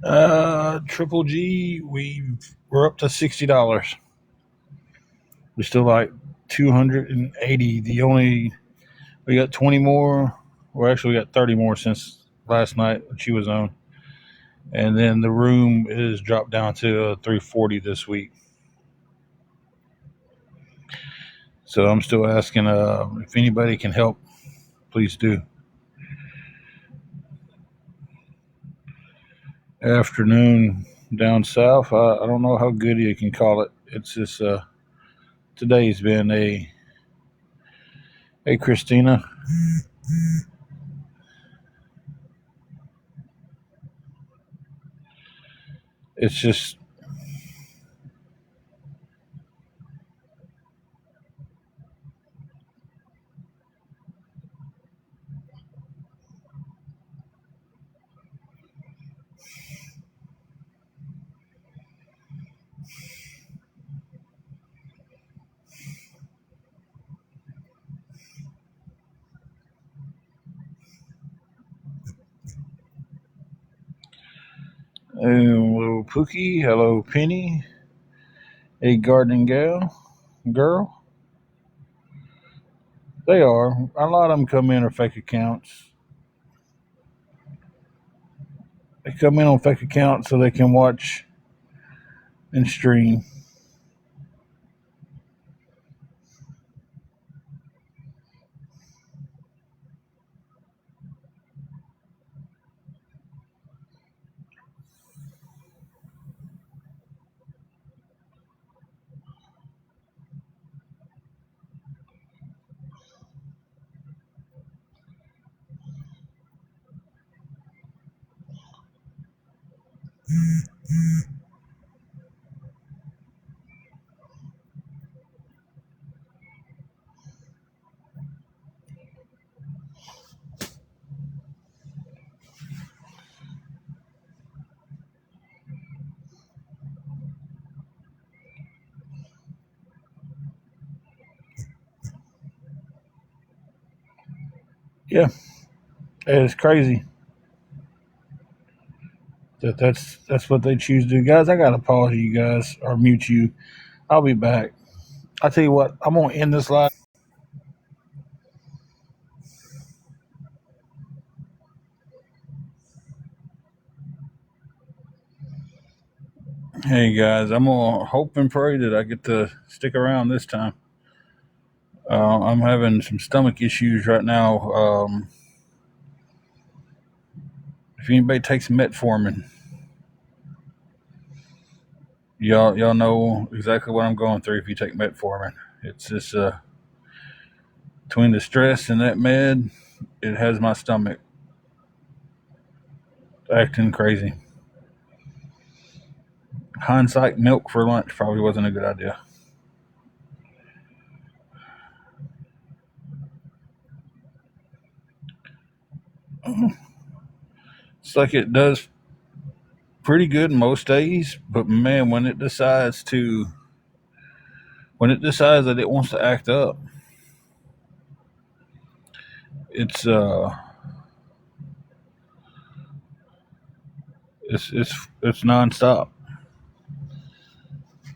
Triple G, we're up to $60. We're still like 280. We got 20 more. Well, actually, we got 30 more since last night when she was on. And then the room is dropped down to 340 this week. So I'm still asking if anybody can help, please do. Afternoon down south. I don't know how good you can call it. It's just today's been a hey Christina. It's just hello Pookie, hello Penny, a gardening girl. They are a lot of them come in are fake accounts. They come in on fake accounts so they can watch and stream. Yeah, it's crazy that's what they choose to do. Guys, I gotta pause you guys or mute you. I'll be back. I tell you what, I'm gonna end this live. Hey guys, I'm gonna hope and pray that I get to stick around this time. I'm having some stomach issues right now. If anybody takes metformin, y'all know exactly what I'm going through. If you take metformin, it's just between the stress and that med, it has my stomach acting crazy. Hindsight, milk for lunch probably wasn't a good idea. It's like it does pretty good most days, but man, when it decides that it wants to act up, it's it's nonstop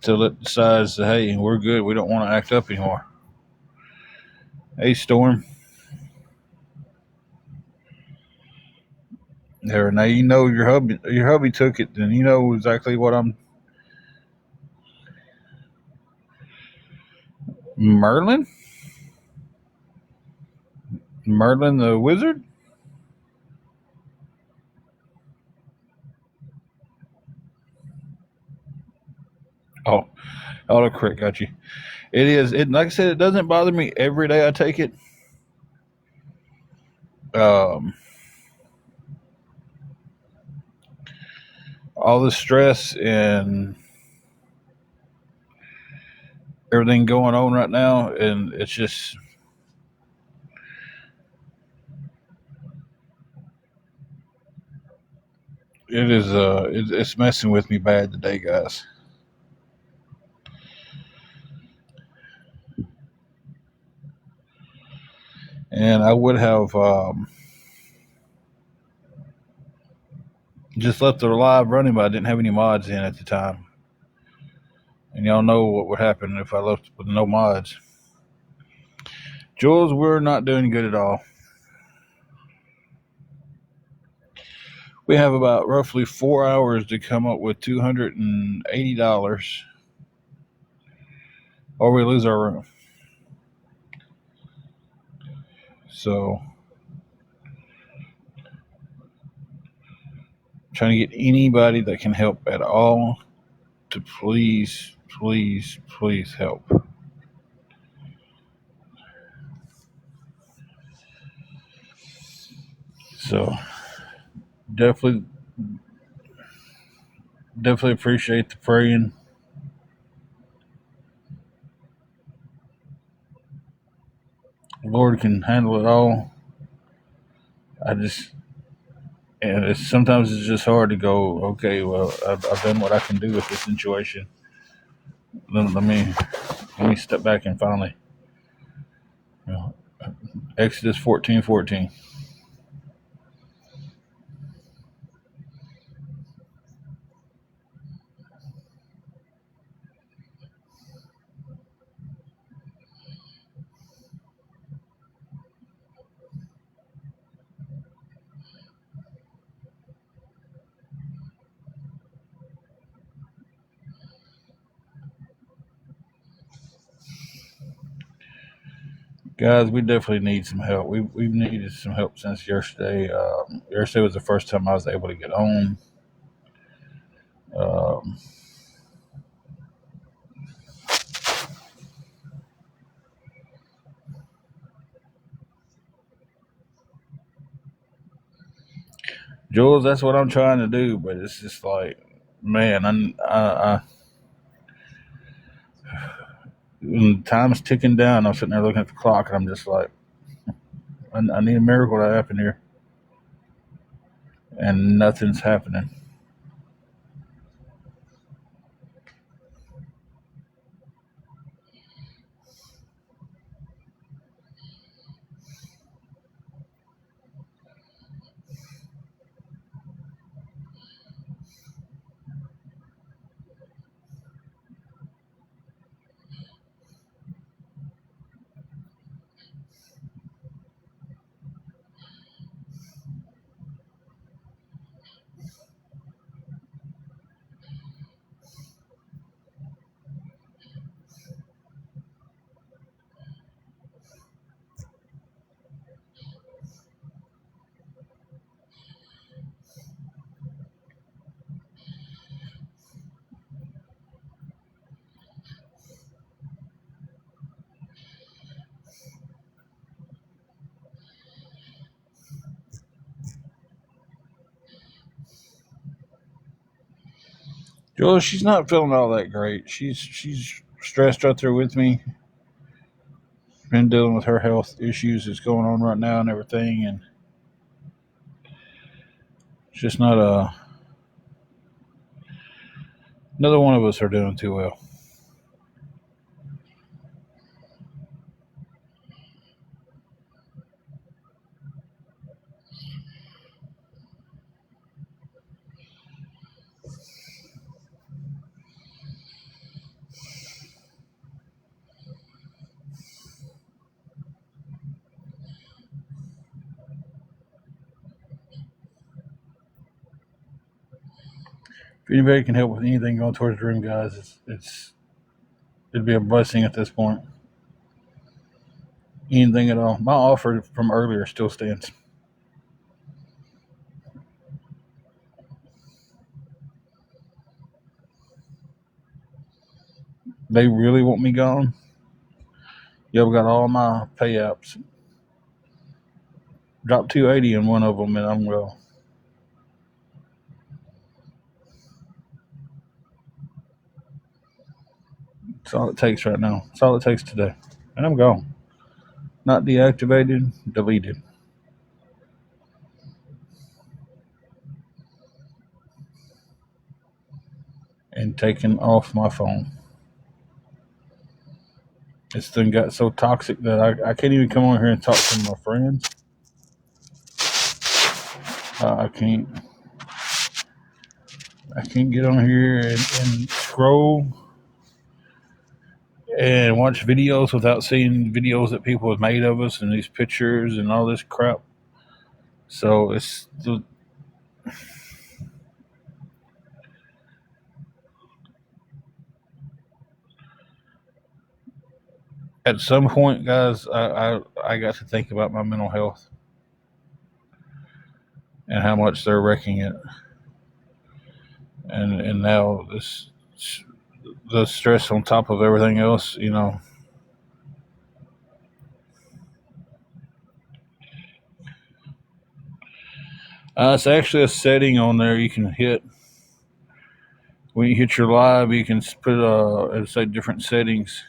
till it decides that hey, we're good. We don't want to act up anymore. Hey, Storm. There now you know your hubby took it, then you know exactly what I'm. Merlin, Merlin the wizard. Oh, autocorrect got you. It is. It like I said, it doesn't bother me every day I take it. Um, all the stress and everything going on right now, and it's just it's messing with me bad today, guys. And I would have Just left it live running, but I didn't have any mods in at the time. And y'all know what would happen if I left with no mods. Jules, we're not doing good at all. We have about roughly 4 hours to come up with $280, or we lose our room. So, trying to get anybody that can help at all to please help. So, definitely appreciate the praying. The Lord can handle it all. Sometimes it's just hard to go, okay, well, I've done what I can do with this situation. Let me step back and finally, Exodus 14:14. Guys, we definitely need some help. We've needed some help since yesterday. Yesterday was the first time I was able to get home. Um, Jules, that's what I'm trying to do, but it's just like, man, when time's ticking down. I'm sitting there looking at the clock, and I'm just like, I need a miracle to happen here, and nothing's happening. Jules, she's not feeling all that great. She's stressed right there with me. Been dealing with her health issues that's going on right now and everything, and it's just not neither one of us are doing too well. If anybody can help with anything going towards the room, guys, it'd be a blessing at this point. Anything at all. My offer from earlier still stands. They really want me gone. Y'all got all my pay apps. Drop 280 in one of them, and I'm well. That's all it takes right now. That's all it takes today, and I'm gone. Not deactivated, deleted, and taken off my phone. This thing got so toxic that I can't even come on here and talk to my friends. I can't. I can't get on here and scroll and watch videos without seeing videos that people have made of us and these pictures and all this crap. So it's at some point, guys, I got to think about my mental health and how much they're wrecking it, and now this the stress on top of everything else, you know. It's actually a setting on there you can hit. When you hit your live, you can put it'll say different settings,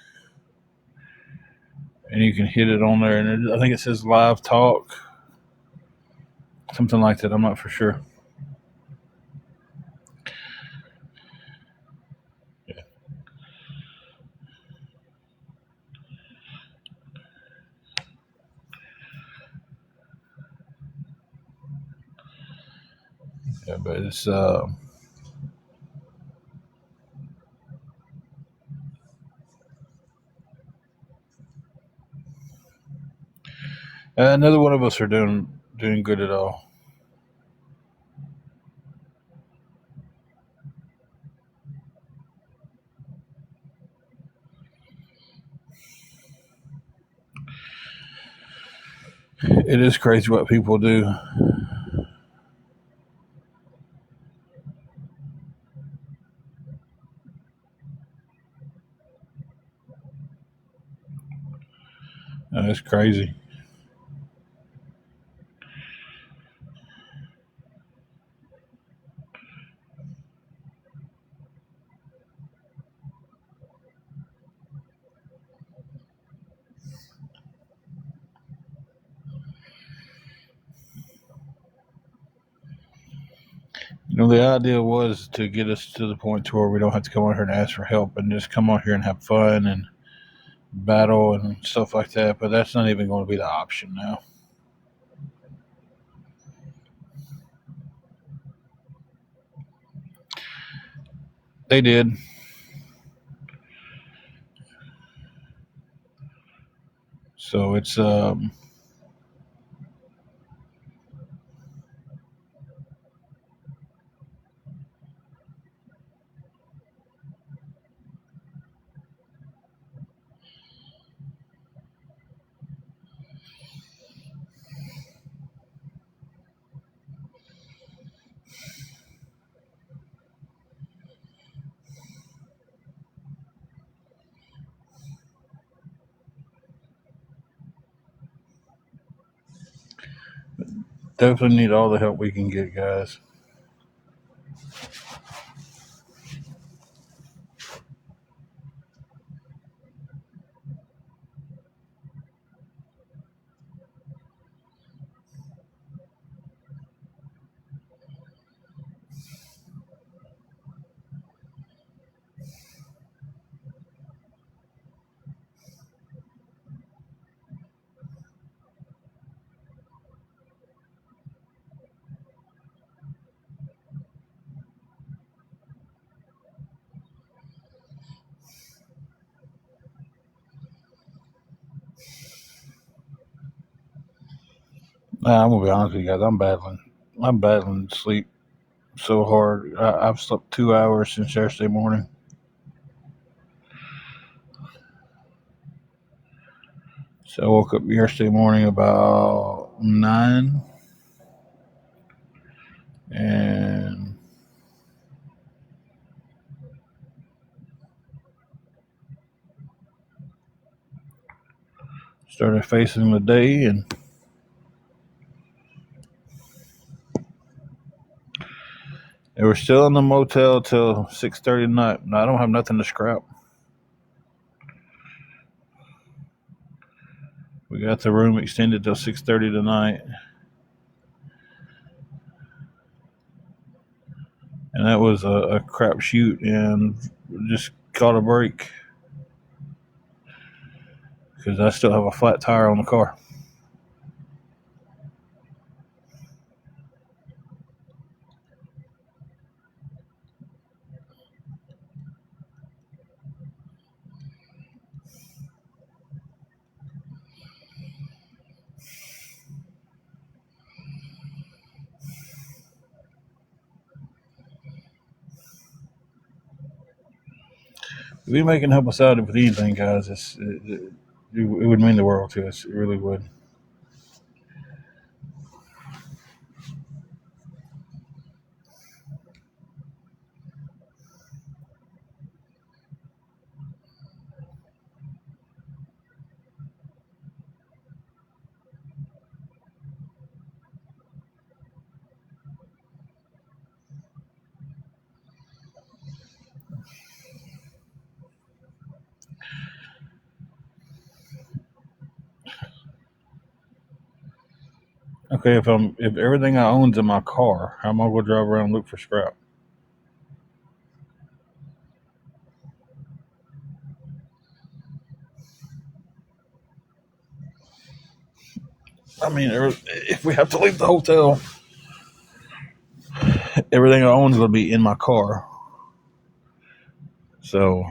and you can hit it on there. And I think it says live talk, something like that. I'm not for sure. Yeah, but it's another one of us are doing good at all. It is crazy what people do. It's crazy. You know, the idea was to get us to the point to where we don't have to come on here and ask for help and just come on here and have fun and battle and stuff like that. But that's not even going to be the option now. They did. So it's definitely need all the help we can get, guys. I'm gonna be honest with you guys. I'm battling sleep so hard. I've slept 2 hours since yesterday morning. So I woke up yesterday morning about 9 and started facing the day, and they were still in the motel till 6:30 tonight. I don't have nothing to scrap. We got the room extended till 6:30 tonight, and that was a crap shoot, and just caught a break because I still have a flat tire on the car. If anybody can help us out with anything, guys, it would mean the world to us. It really would. Okay, if everything I own's in my car, how am I gonna drive around and look for scrap? I mean, if we have to leave the hotel, everything I own is gonna be in my car. So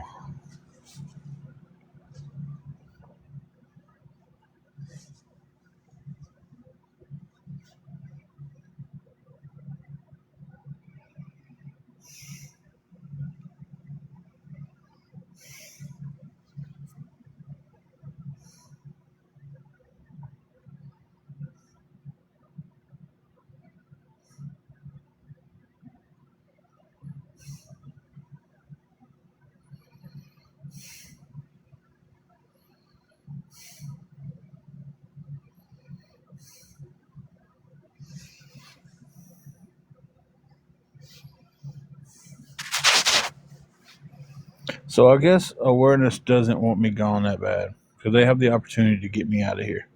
So I guess awareness doesn't want me gone that bad because they have the opportunity to get me out of here.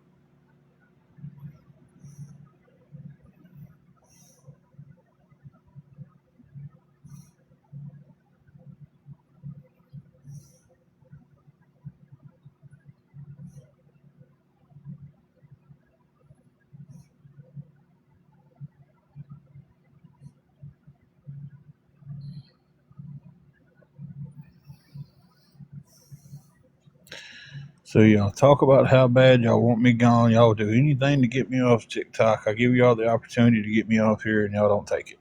So y'all talk about how bad y'all want me gone. Y'all do anything to get me off TikTok. I give y'all the opportunity to get me off here, and y'all don't take it.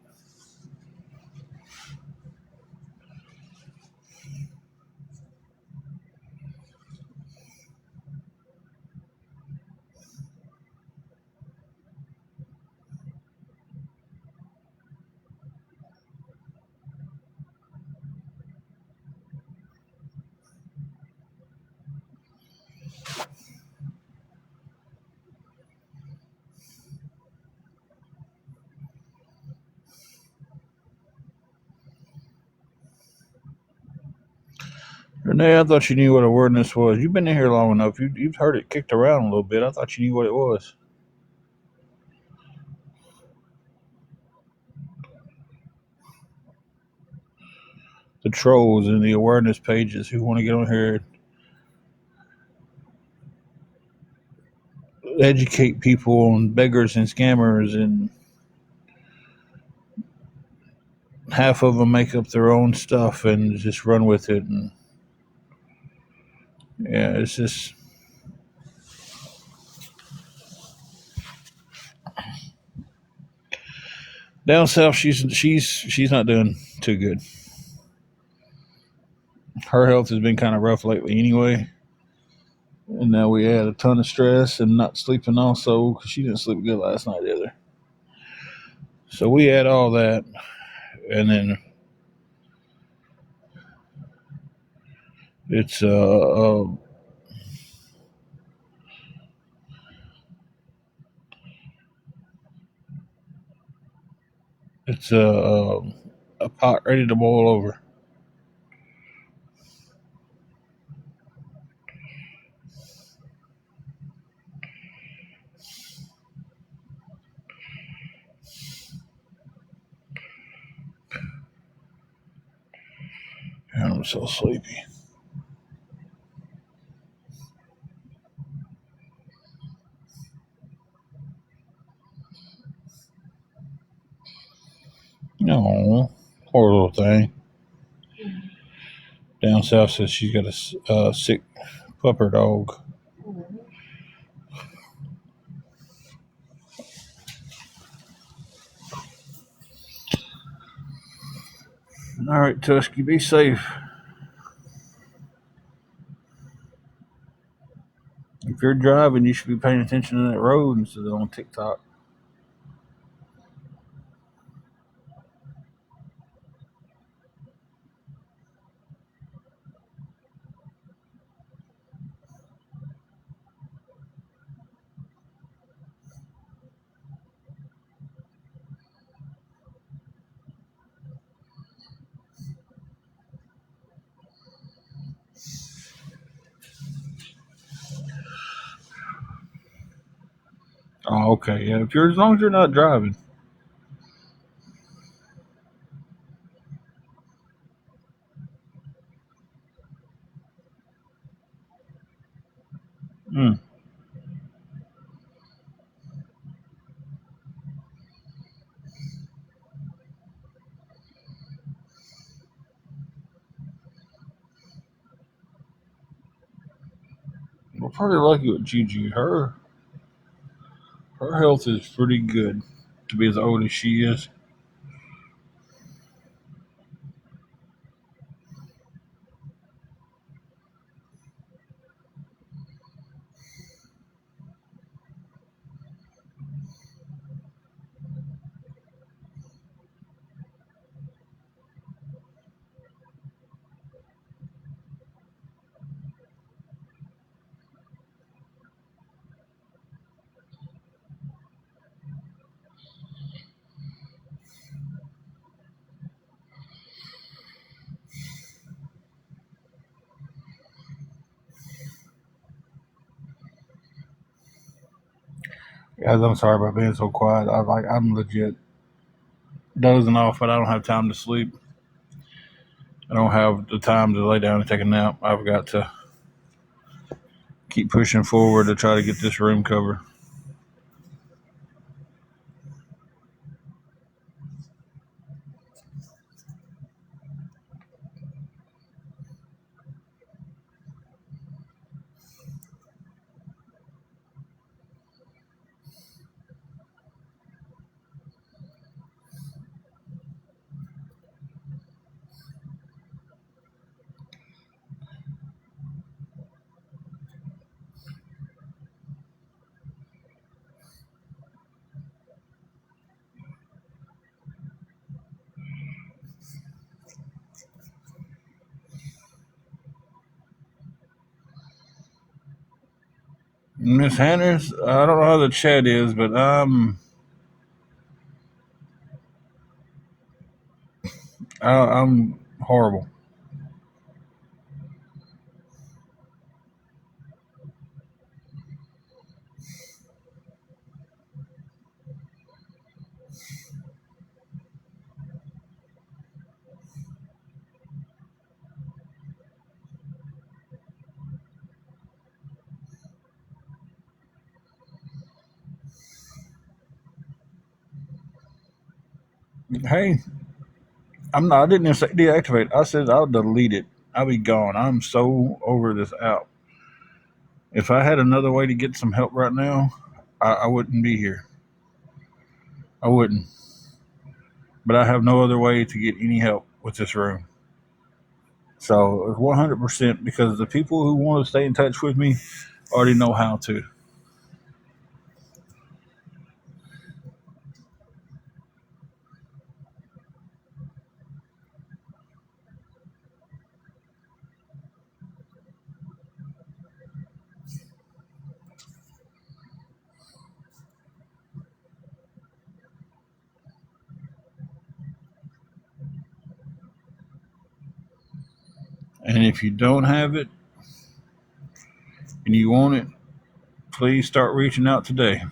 Renee, I thought you knew what awareness was. You've been in here long enough. You've heard it kicked around a little bit. I thought you knew what it was. The trolls and the awareness pages who want to get on here, educate people on beggars and scammers, and half of them make up their own stuff and just run with it. And yeah, it's just down south. She's not doing too good. Her health has been kind of rough lately, anyway. And now we had a ton of stress and not sleeping also because she didn't sleep good last night either. So we had all that, and then it's it's a pot ready to boil over. And I'm so sleepy. No, poor little thing. Down south says she's got a sick pupper dog. All right, Tusky, be safe. If you're driving, you should be paying attention to that road instead of on TikTok. Oh, okay. Yeah, if you're as long as you're not driving. Mm. We're probably lucky with Gigi. Her health is pretty good to be as old as she is. Guys, I'm sorry about being so quiet. I'm legit dozing off, but I don't have time to sleep. I don't have the time to lay down and take a nap. I've got to keep pushing forward to try to get this room covered. Miss Hanners, I don't know how the chat is, but I'm horrible. Hey, I'm not. I didn't even say deactivate. I said I'll delete it. I'll be gone. I'm so over this app. If I had another way to get some help right now, I wouldn't be here. I wouldn't. But I have no other way to get any help with this room. So 100% because the people who want to stay in touch with me already know how to. And if you don't have it and you want it, please start reaching out today.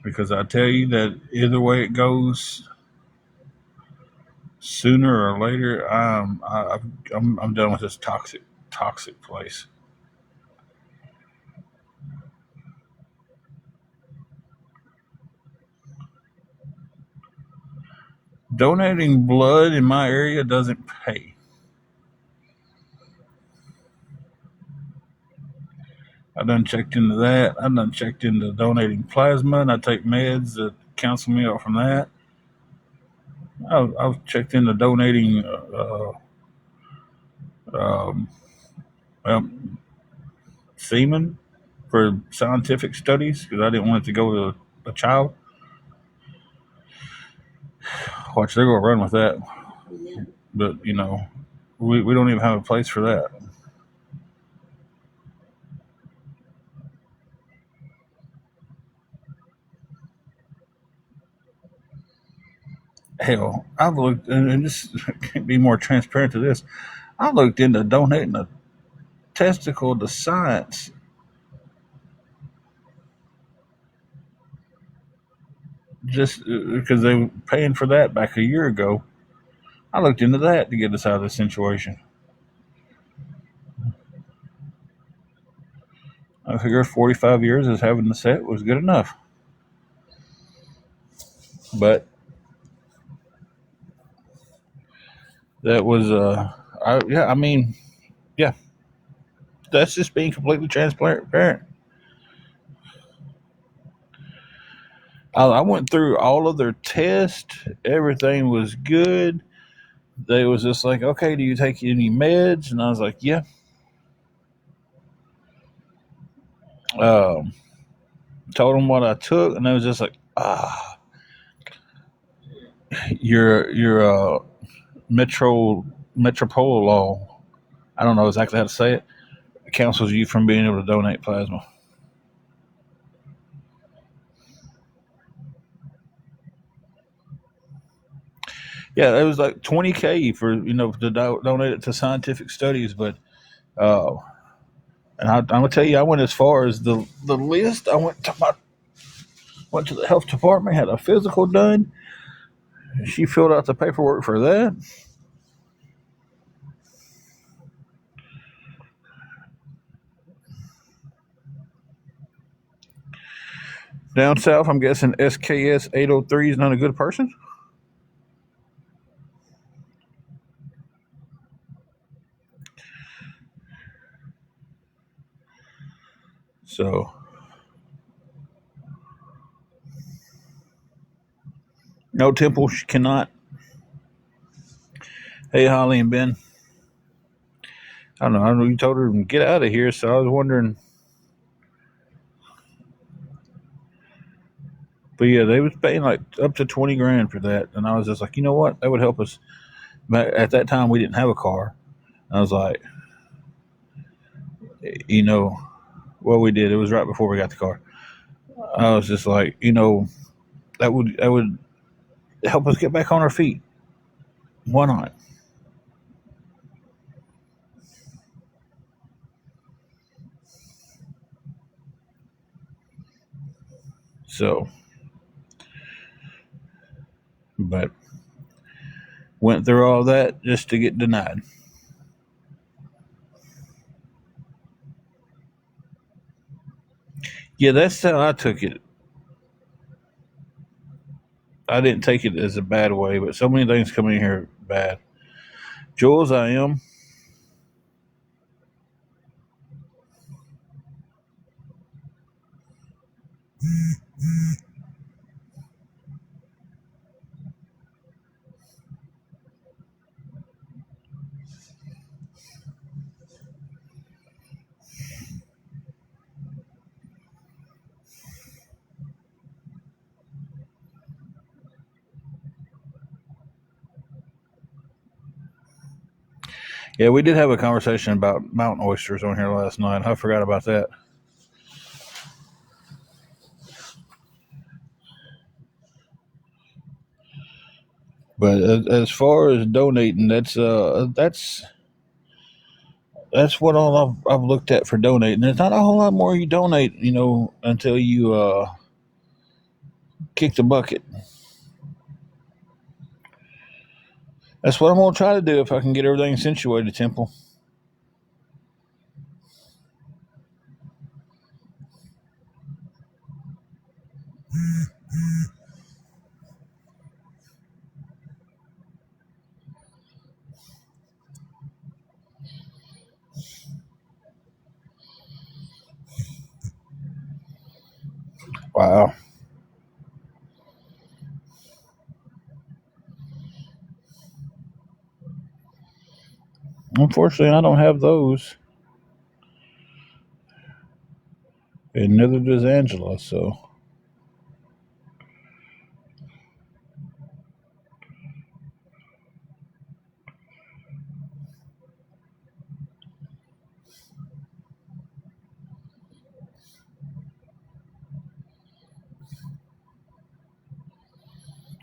Because I tell you that either way it goes, sooner or later, I'm done with this toxic place. Donating blood in my area doesn't pay. I done checked into that. I done checked into donating plasma, and I take meds that cancel me out from that. I've checked into donating, um, well, semen for scientific studies because I didn't want it to go to a child. Watch, they're gonna run with that. But we don't even have a place for that. Hell, I've looked, and this can't be more transparent to this. I looked into donating a testicle to science just because they were paying for that back a year ago. I looked into that to get us out of this situation. I figure 45 years as having the set was good enough. But that was, I mean, yeah, that's just being completely transparent. I went through all of their tests. Everything was good. They was just like, okay, do you take any meds? And I was like, yeah. Um, Told them what I took, and they was just like, your metropolol. I don't know exactly how to say it. Counsels you from being able to donate plasma. Yeah, it was like 20K for to donate it to scientific studies, but uh, and I'm gonna tell you, I went as far as the list. I went to the health department, had a physical done. She filled out the paperwork for that. Down south, I'm guessing SKS 803 is not a good person. So no, Temple, she cannot. Hey, Holly and Ben. I don't know. I know you told her to get out of here, so I was wondering. But yeah, they was paying like up to 20 grand for that, and I was just like, you know what, that would help us. But at that time, we didn't have a car. I was like, you know, well, we did. It was right before we got the car. I was just like, that would help us get back on our feet. Why not? So, but went through all that just to get denied. Yeah, that's how I took it. I didn't take it as a bad way, but so many things come in here bad. Jules, I am. Yeah, we did have a conversation about mountain oysters on here last night. I forgot about that. But as far as donating, that's what all I've looked at for donating. There's not a whole lot more you donate, until you kick the bucket. That's what I'm gonna try to do if I can get everything situated, Temple. Wow. Unfortunately, I don't have those. and neither does Angela. So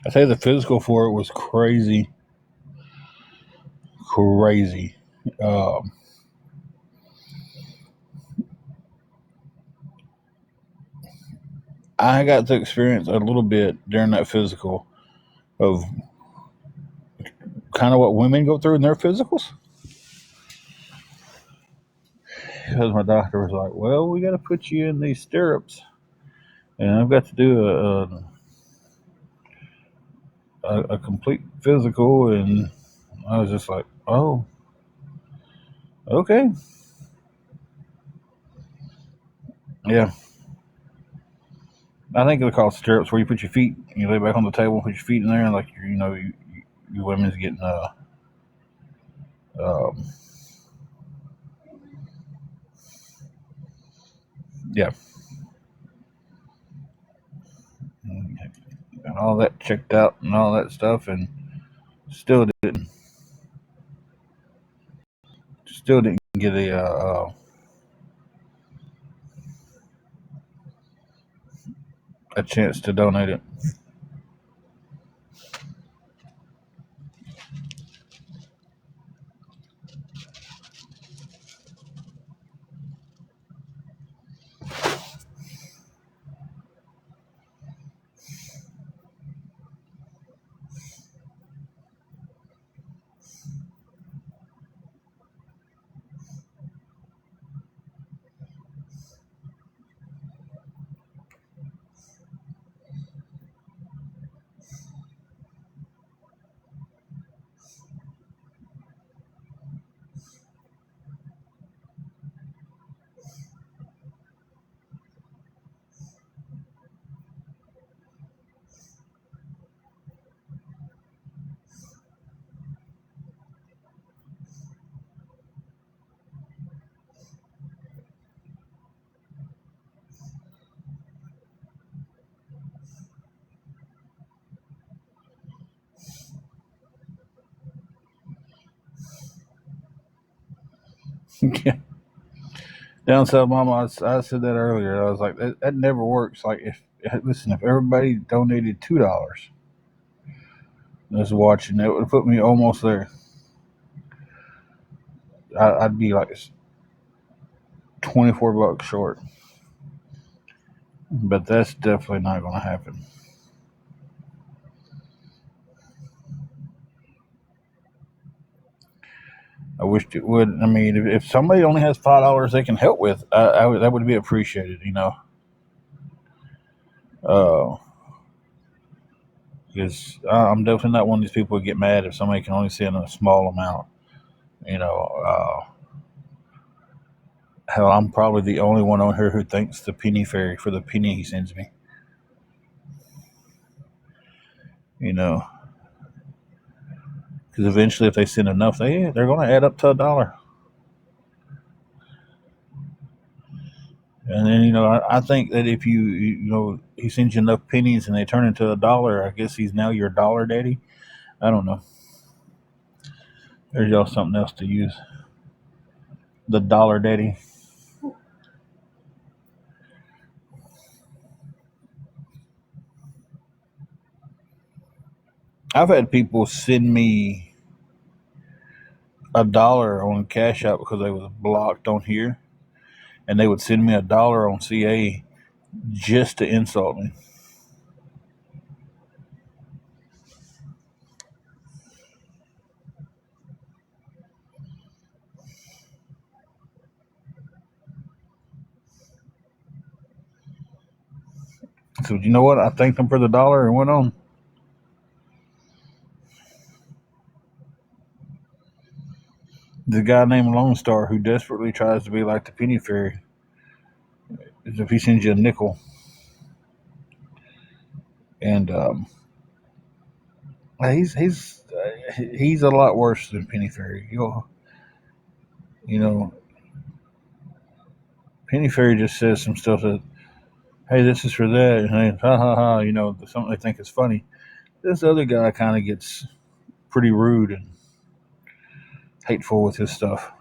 I say the physical for it was crazy, crazy. Um, I got to experience a little bit during that physical of kind of what women go through in their physicals. Because my doctor was like, "Well, we got to put you in these stirrups," and I've got to do a complete physical, and I was just like, "Oh, okay, yeah." I think they're called stirrups, where you put your feet, you lay back on the table, put your feet in there, and like you women's getting um, yeah, and all that checked out and all that stuff, and still didn't get a chance to donate it. Down south, Mama, I said that earlier. I was like, that never works. Like, if everybody donated $2, just watching, that would have put me almost there. I'd be like $24 short, but that's definitely not going to happen. I wished it would. I mean, if somebody only has $5 they can help with, that would be appreciated. Uh, because I'm definitely not one of these people who get mad if somebody can only send a small amount. You know, hell, I'm probably the only one on here who thanks the penny fairy for the penny he sends me. You know, because eventually, if they send enough, they're going to add up to $1. And then I think that if he sends you enough pennies and they turn into $1, I guess he's now your dollar daddy. I don't know. There's y'all something else to use. The dollar daddy. I've had people send me $1 on Cash App because they was blocked on here, and they would send me $1 on CA just to insult me. So you know what? I thanked them for the dollar and went on. The guy named Lone Star who desperately tries to be like the penny fairy is if he sends you a nickel, and he's a lot worse than penny fairy. You know, Penny Fairy just says some stuff that, hey, this is for that, and they, ha ha ha, something they think is funny. This other guy kind of gets pretty rude and hateful with his stuff,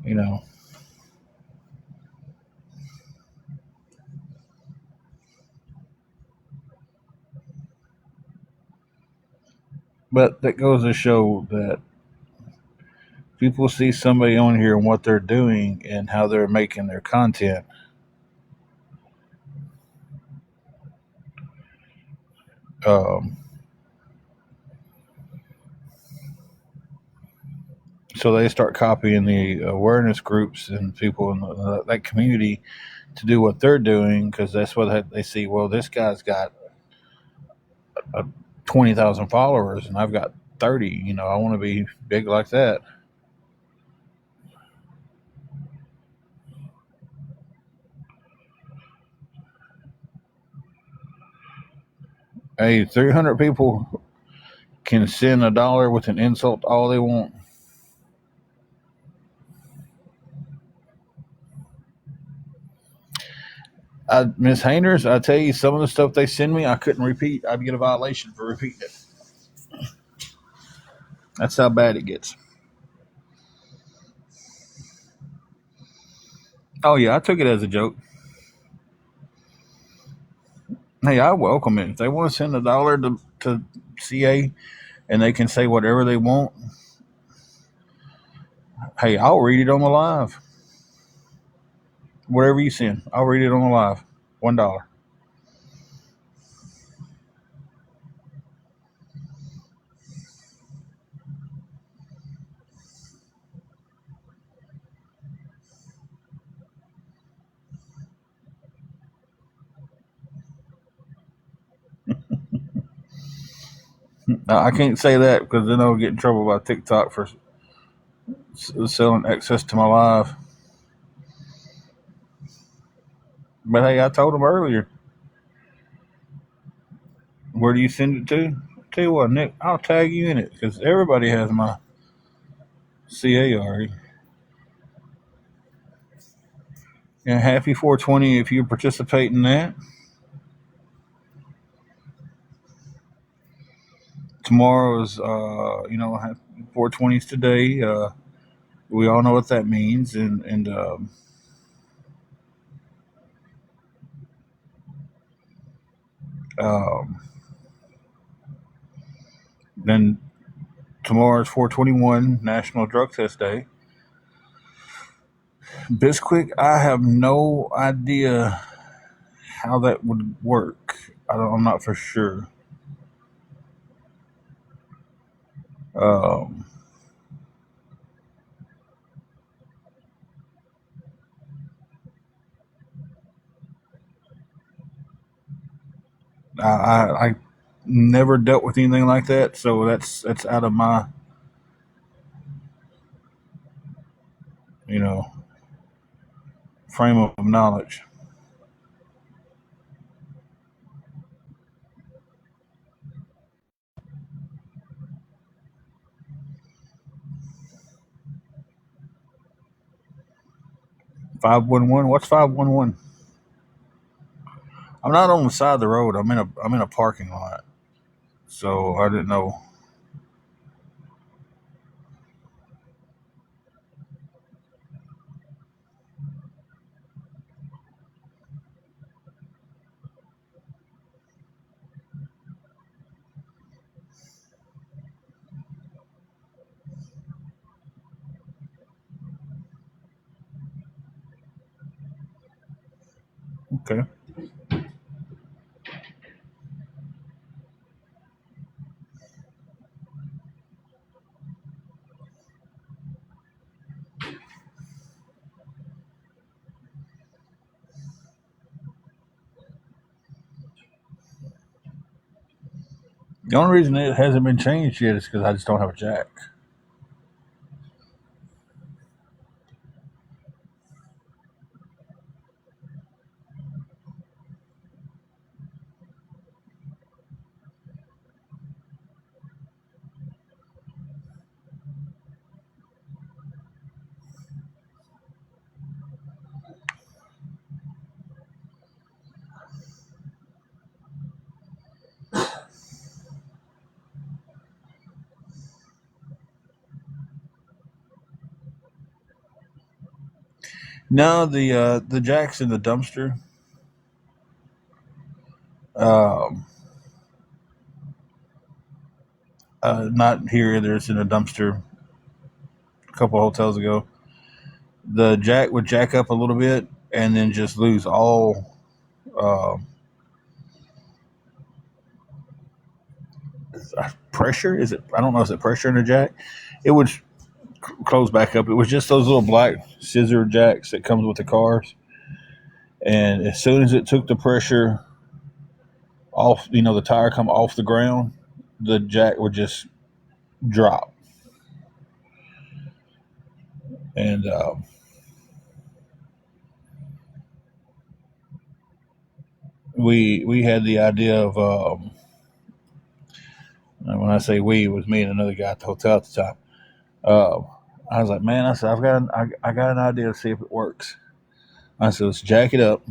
you know. But that goes to show that people see somebody on here and what they're doing and how they're making their content. Um, so they start copying the awareness groups and people in that community to do what they're doing because that's what they see. Well, this guy's got 20,000 followers and I've got 30. I want to be big like that. Hey, 300 people can send $1 with an insult all they want. Miss Hainers, I tell you, some of the stuff they send me, I couldn't repeat. I'd get a violation for repeating it. That's how bad it gets. Oh yeah, I took it as a joke. Hey, I welcome it. If they want to send $1 to CA and they can say whatever they want, hey, I'll read it on the live. Whatever you send, I'll read it on the live. $1. Now, I can't say that because then I'll get in trouble by TikTok for selling access to my live. But hey, I told them earlier. Where do you send it to? Tell you what, Nick, I'll tag you in it because everybody has my CA already. And happy 420 if you participate in that. Tomorrow's, 420 is today. We all know what that means, um, then tomorrow is 421 National Drug Test Day. Bisquick, I have no idea how that would work. I'm not for sure. Um, I never dealt with anything like that, so that's out of my you know frame of knowledge. 511. What's 511? I'm not on the side of the road. I'm in a parking lot, so I didn't know. Okay. The only reason it hasn't been changed yet is because I just don't have a jack. No, the jack's in the dumpster. Um, Not here either. It's in a dumpster a couple hotels ago. The jack would jack up a little bit and then just lose all uh, pressure. Is it? I don't know. Is it pressure in the jack? It would close back up. It was just those little black scissor jacks that comes with the cars. And as soon as it took the pressure off, the tire come off the ground, the jack would just drop. And we had the idea of when I say we, it was me and another guy at the hotel at the time. Uh, I was like, man, I said I got an idea to see if it works. I said, let's jack it up.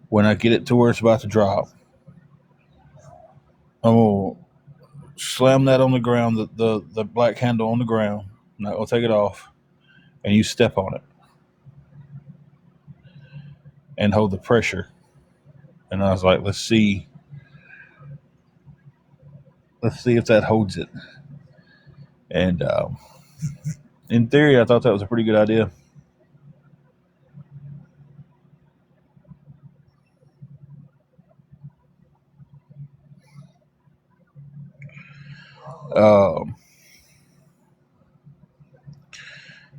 When I get it to where it's about to drop, I'm gonna slam that on the ground, the black handle on the ground. I'm not gonna take it off, and you step on it and hold the pressure. And I was like, let's see if that holds it. And in theory, I thought that was a pretty good idea. Um,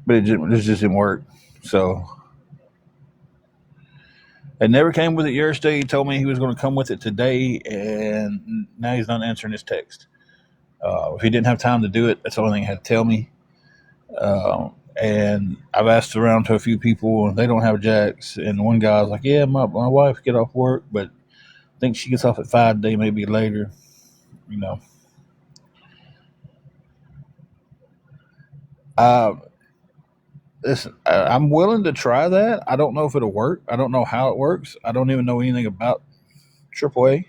but it just didn't work. So it never came with it yesterday. He told me he was going to come with it today, and now he's not answering his text. If he didn't have time to do it, that's the only thing he had to tell me. And I've asked around to a few people, and they don't have jacks. And one guy was like, "Yeah, my wife get off work, but I think she gets off at 5 today, maybe later." You know, uh, listen, I'm willing to try that. I don't know if it'll work. I don't know how it works. I don't even know anything about AAA.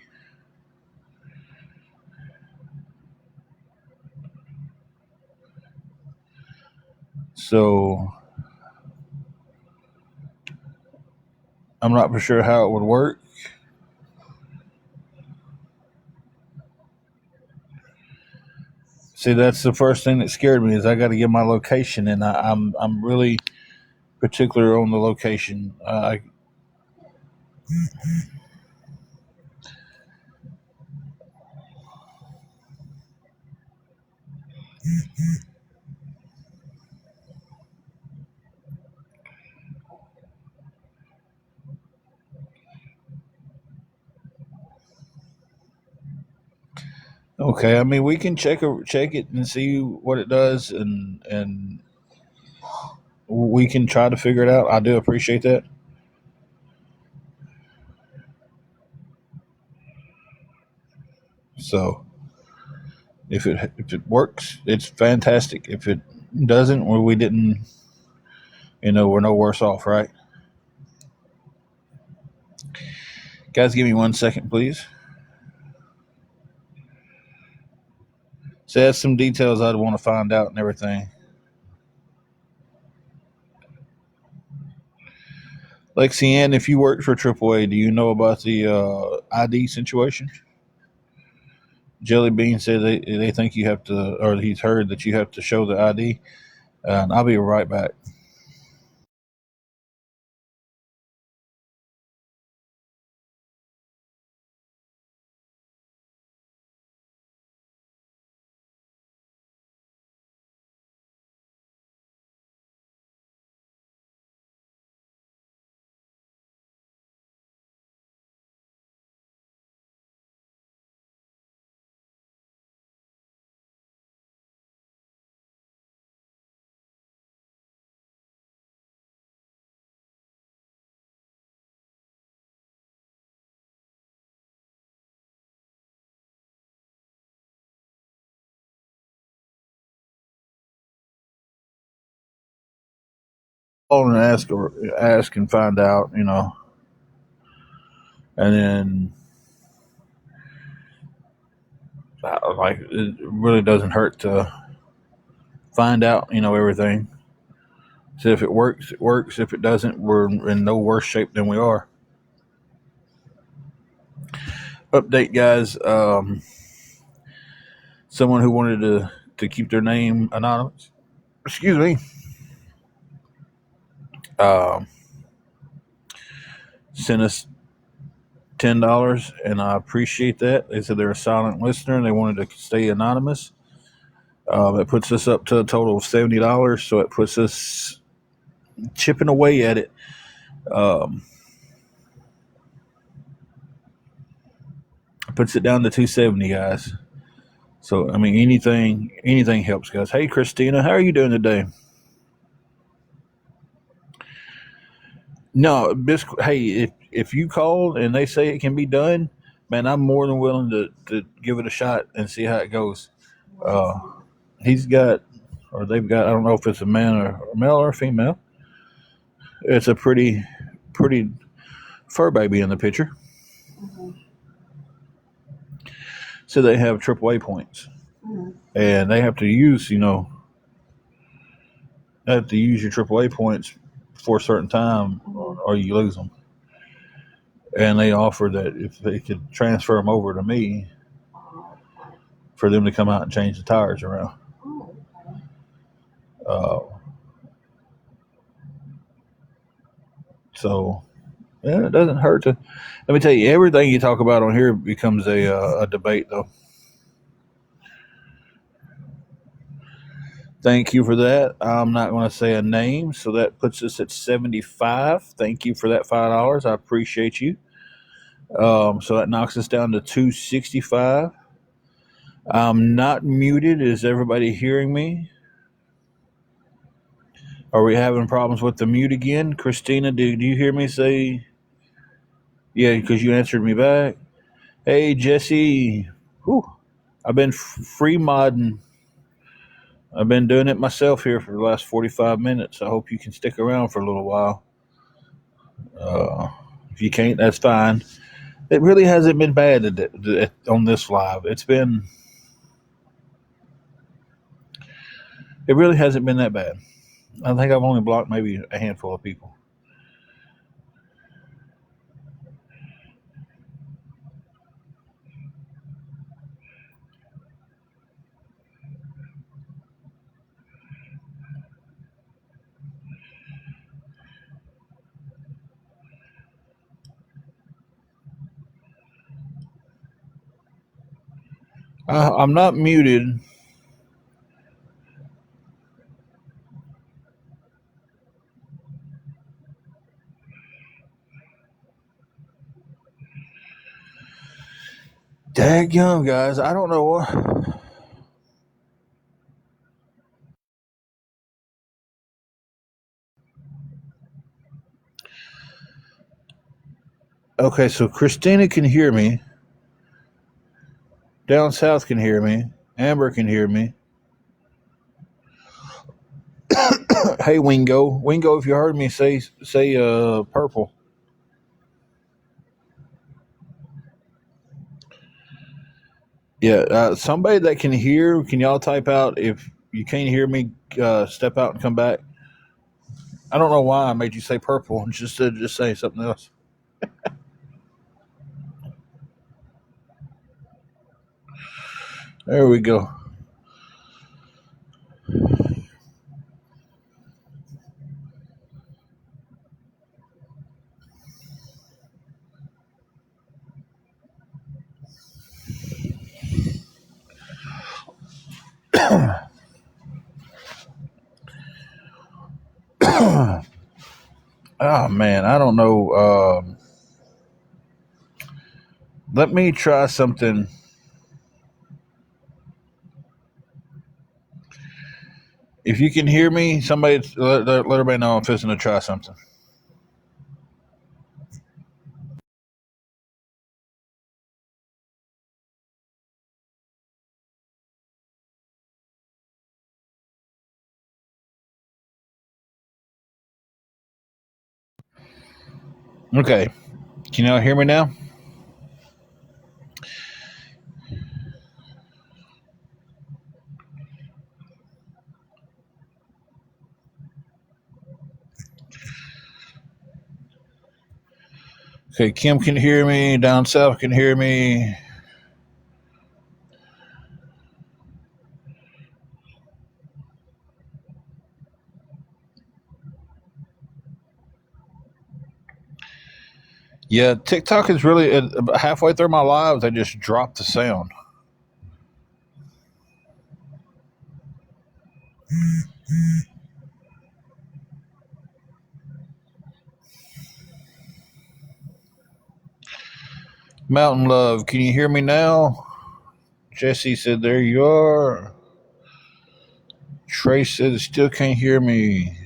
So I'm not for sure how it would work. See, that's the first thing that scared me is I got to get my location, and I'm really particular on the location. Okay, I mean we can check it and see what it does, and we can try to figure it out. I do appreciate that. So if it works, it's fantastic. If it doesn't, or we didn't, we're no worse off, right? Guys, give me 1 second, please. So that's some details I'd want to find out and everything. Lexi Ann, if you worked for AAA, do you know about the ID situation? Jelly Bean said they think you have to, or he's heard that you have to show the ID. And I'll be right back. Call and ask and find out, and then like it really doesn't hurt to find out, everything. So if it works, it works. If it doesn't, we're in no worse shape than we are. Update, guys. Someone who wanted to keep their name anonymous. Excuse me. Um, Sent us $10, and I appreciate that. They said they're a silent listener and they wanted to stay anonymous. It puts us up to a total of $70, so it puts us chipping away at it. Puts it down to 270, guys. So I mean, anything helps, guys. Hey, Christina, how are you doing today? No, hey, if you called and they say it can be done, man, I'm more than willing to give it a shot and see how it goes. Uh, he's got, or they've got. I don't know if it's a man or a male or a female. It's a pretty fur baby in the picture. So they have AAA points, and they have to use, they have to use your AAA points for a certain time, or you lose them. And they offered that if they could transfer them over to me, for them to come out and change the tires around. Uh, so yeah, it doesn't hurt to. Let me tell you, everything you talk about on here becomes a debate, though. Thank you for that. I'm not going to say a name, so that puts us at 75. Thank you for that $5. I appreciate you. So that knocks us down to 265. I'm not muted. Is everybody hearing me? Are we having problems with the mute again? Christina, do you hear me say? Yeah, because you answered me back. Hey, Jesse. Whew. I've been free modding. I've been doing it myself here for the last 45 minutes. I hope you can stick around for a little while. Uh, if you can't, that's fine. It really hasn't been bad on this live. It really hasn't been that bad. I think I've only blocked maybe a handful of people. I'm not muted. Daggum, guys. I don't know what. Okay, so Christina can hear me. Down south can hear me. Amber can hear me. Hey, Wingo. Wingo, if you heard me say purple. Yeah, somebody that can hear, can y'all type out if you can't hear me? Step out and come back. I don't know why I made you say purple instead of just saying something else. There we go. Oh man, I don't know. Let me try something. If you can hear me, somebody let everybody know I'm fixing to try something. Okay, can y'all hear me now? Okay, Kim can hear me. Down south can hear me. Yeah, TikTok is really about halfway through my live. They just dropped the sound. Mountain Love, can you hear me now? Jesse said, "There you are." Trey said, "Still can't hear me."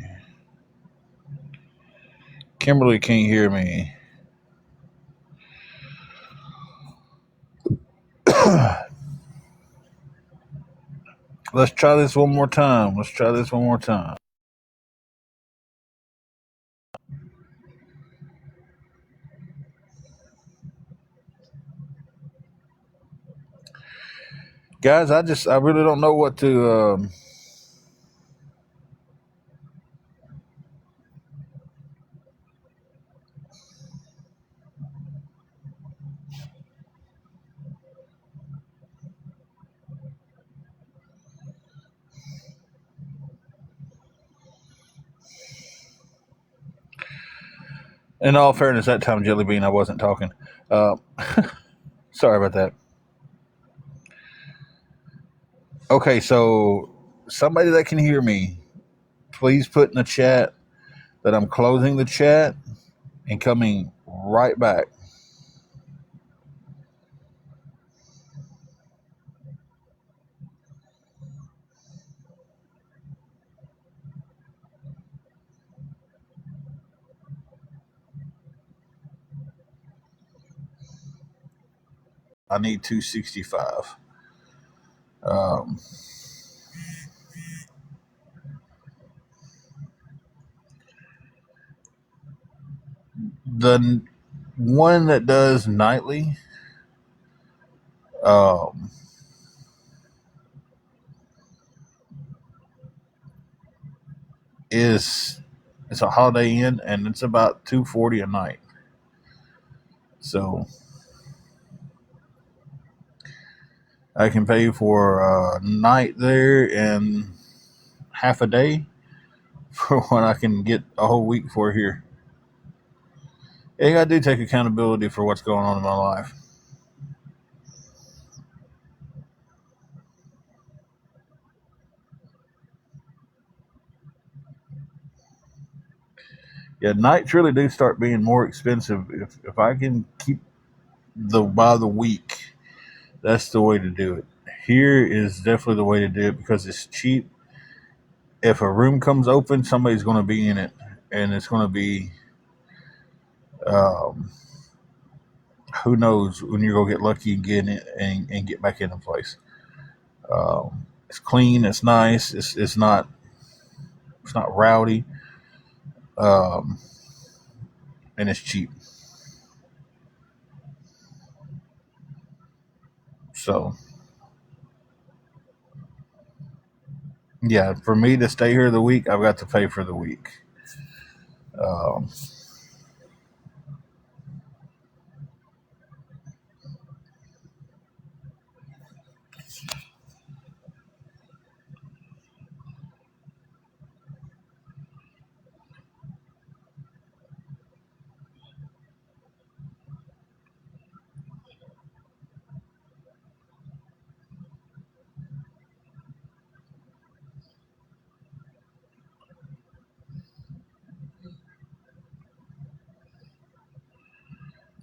Kimberly can't hear me. Let's try this one more time. Guys, I really don't know what to. In all fairness, that time, Jelly Bean, I wasn't talking. Uh, Sorry about that. Okay, so somebody that can hear me, please put in the chat that I'm closing the chat and coming right back. I need 265. Um, the one that does nightly, um, is it's a Holiday Inn and it's about 240 a night. So I can pay for a night there and half a day for what I can get a whole week for here. Yeah, I do take accountability for what's going on in my life. Yeah, nights really do start being more expensive. If I can keep the by the week, that's the way to do it. Here is definitely the way to do it because it's cheap. If a room comes open, somebody's going to be in it, and it's going to be um, who knows when you're going to get lucky and get in it and get back into place. It's clean. It's nice. It's not rowdy, um, and it's cheap. So yeah, for me to stay here the week, I've got to pay for the week. Um,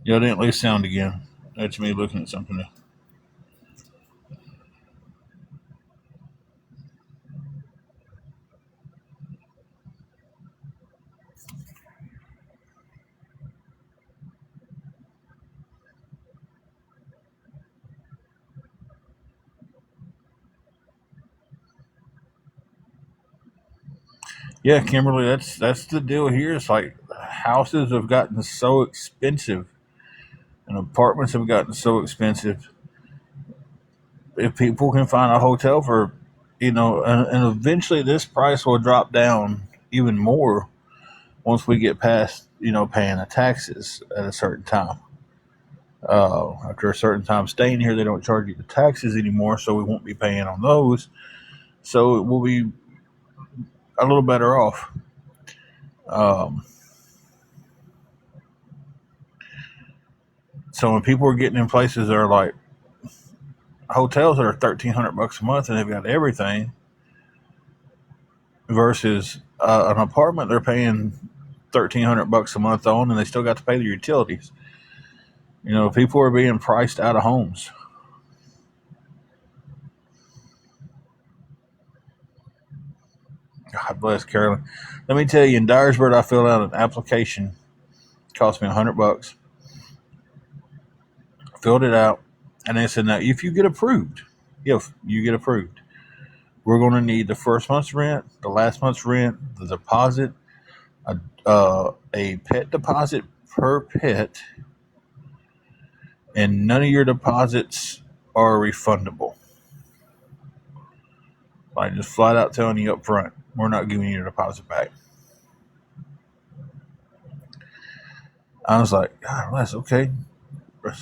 yeah, I didn't lose sound again. That's me looking at something. Yeah, Kimberly, that's the deal here. It's like houses have gotten so expensive and apartments have gotten so expensive. If people can find a hotel for, and eventually this price will drop down even more. once we get past, paying the taxes at a certain time. After a certain time staying here, they don't charge you the taxes anymore, so we won't be paying on those. So we'll be a little better off. Um, so when people are getting in places that are like hotels that are $1,300 a month and they've got everything, versus an apartment they're paying $1,300 a month on, and they still got to pay their utilities. People are being priced out of homes. God bless Carolyn. Let me tell you, in Dyersburg, I filled out an application. It cost me $100. Filled it out, and they said, "Now, if you get approved, we're going to need the first month's rent, the last month's rent, the deposit, a pet deposit per pet, and none of your deposits are refundable." Like, just flat out telling you up front, we're not giving you your deposit back. I was like, God, that's okay.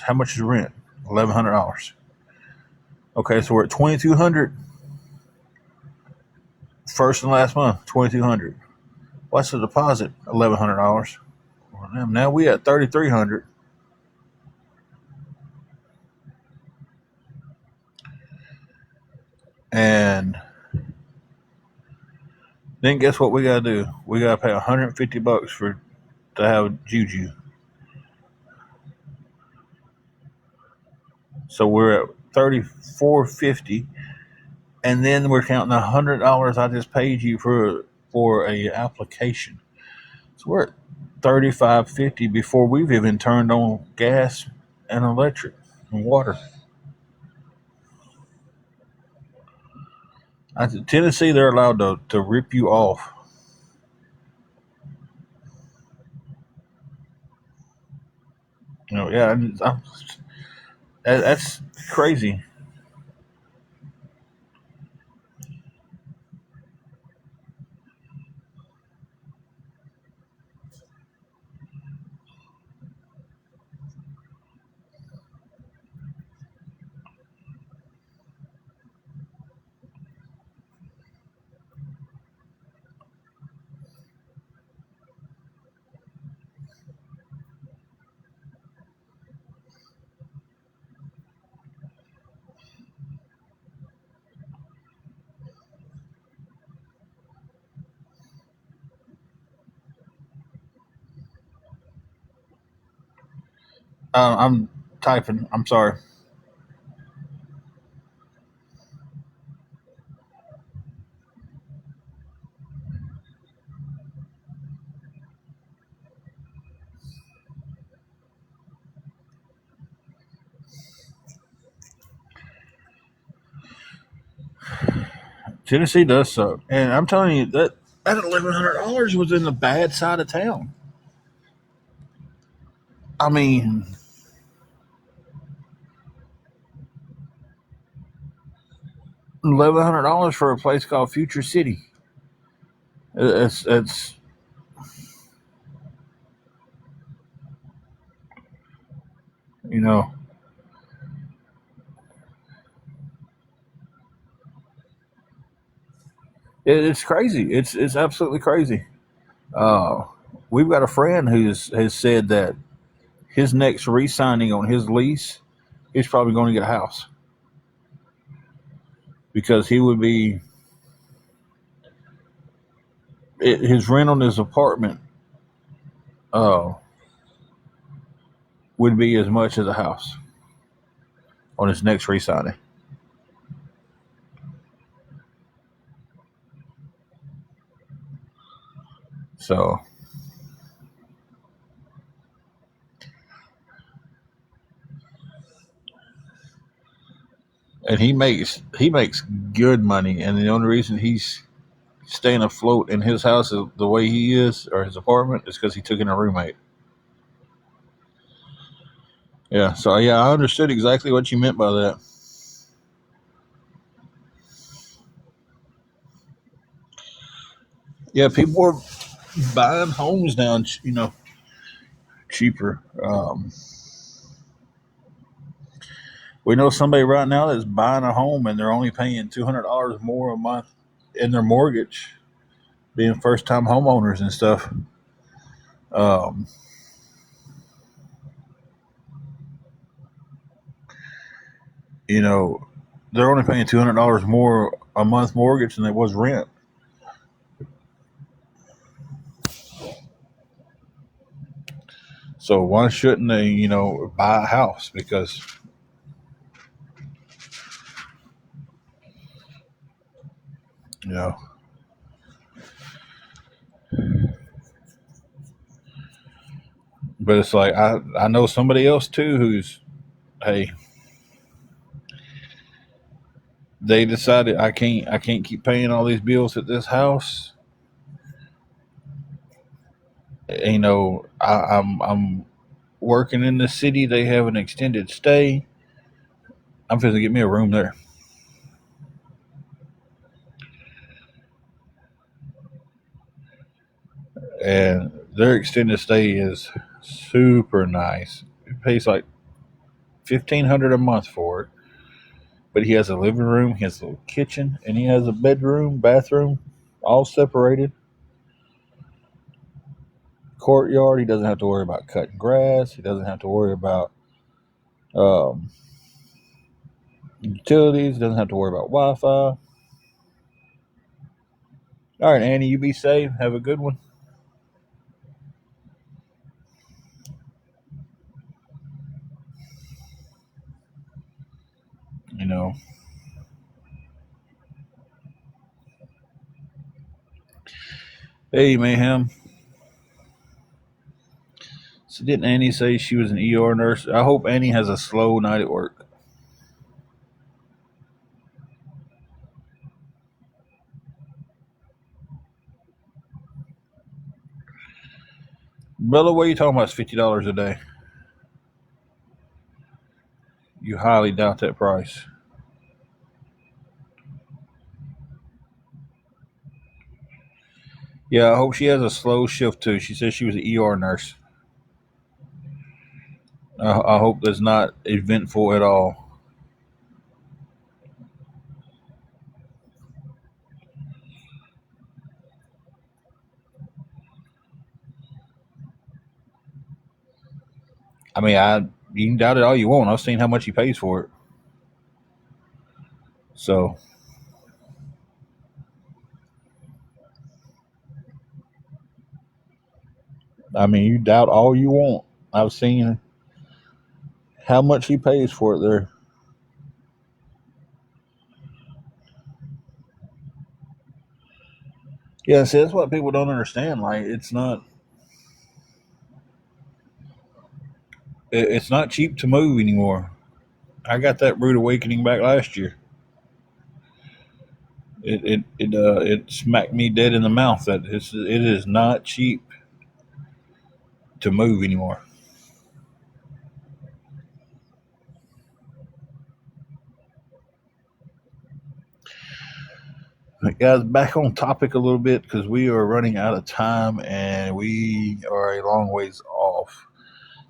How much is rent? $1,100. Okay, so we're at $2,200. First and last month, $2,200. What's the deposit? $1,100. Well, now we at $3,300. And then guess what we gotta do? We gotta pay $150 to have Juju. So we're at $3,450, and then we're counting $100 I just paid you for a application. So we're at $3,550 before we've even turned on gas and electric and water. Tennessee, they're allowed to rip you off. Yeah, that's crazy. I'm typing. I'm sorry. Tennessee does suck, and I'm telling you that $1,100 was in the bad side of town. I mean, $1,100 for a place called Future City. It's you know it's crazy. It's absolutely crazy. Uh, we've got a friend who has said that his next re-signing on his lease, he's probably going to get a house because he would be his rent on his apartment uh, would be as much as a house on his next re-signing. So, and he makes good money, and the only reason he's staying afloat in his house the way he is, or his apartment, is because he took in a roommate. Yeah, so yeah, I understood exactly what you meant by that. Yeah, people are buying homes now, cheaper. We know somebody right now that's buying a home and they're only paying $200 more a month in their mortgage, being first time homeowners and stuff. Um, you know, they're only paying $200 more a month mortgage than it was rent. So why shouldn't they, buy a house? Because you know, but it's like I know somebody else too who's, hey, they decided I can't keep paying all these bills at this house. I'm working in the city. They have an extended stay. I'm going to get me a room there. And their extended stay is super nice. It pays like $1,500 a month for it. But he has a living room, he has a little kitchen, and he has a bedroom, bathroom, all separated. Courtyard. He doesn't have to worry about cutting grass. He doesn't have to worry about um, utilities. He doesn't have to worry about Wi-Fi. All right, Annie, you be safe. Have a good one. You know, hey, Mayhem. So didn't Annie say she was an ER nurse? I hope Annie has a slow night at work. Bella, what are you talking about? It's $50 a day. You highly doubt that price. Yeah, I hope she has a slow shift too. She says she was an ER nurse. I hope that's not eventful at all. I mean, you can doubt it all you want. I've seen how much he pays for it. So, I mean, you doubt all you want. I've seen how much he pays for it there. Yeah, see, that's what people don't understand. Like, it's not cheap to move anymore. I got that rude awakening back last year. It smacked me dead in the mouth that it is not cheap to move anymore. But guys, back on topic a little bit because we are running out of time and we are a long ways off.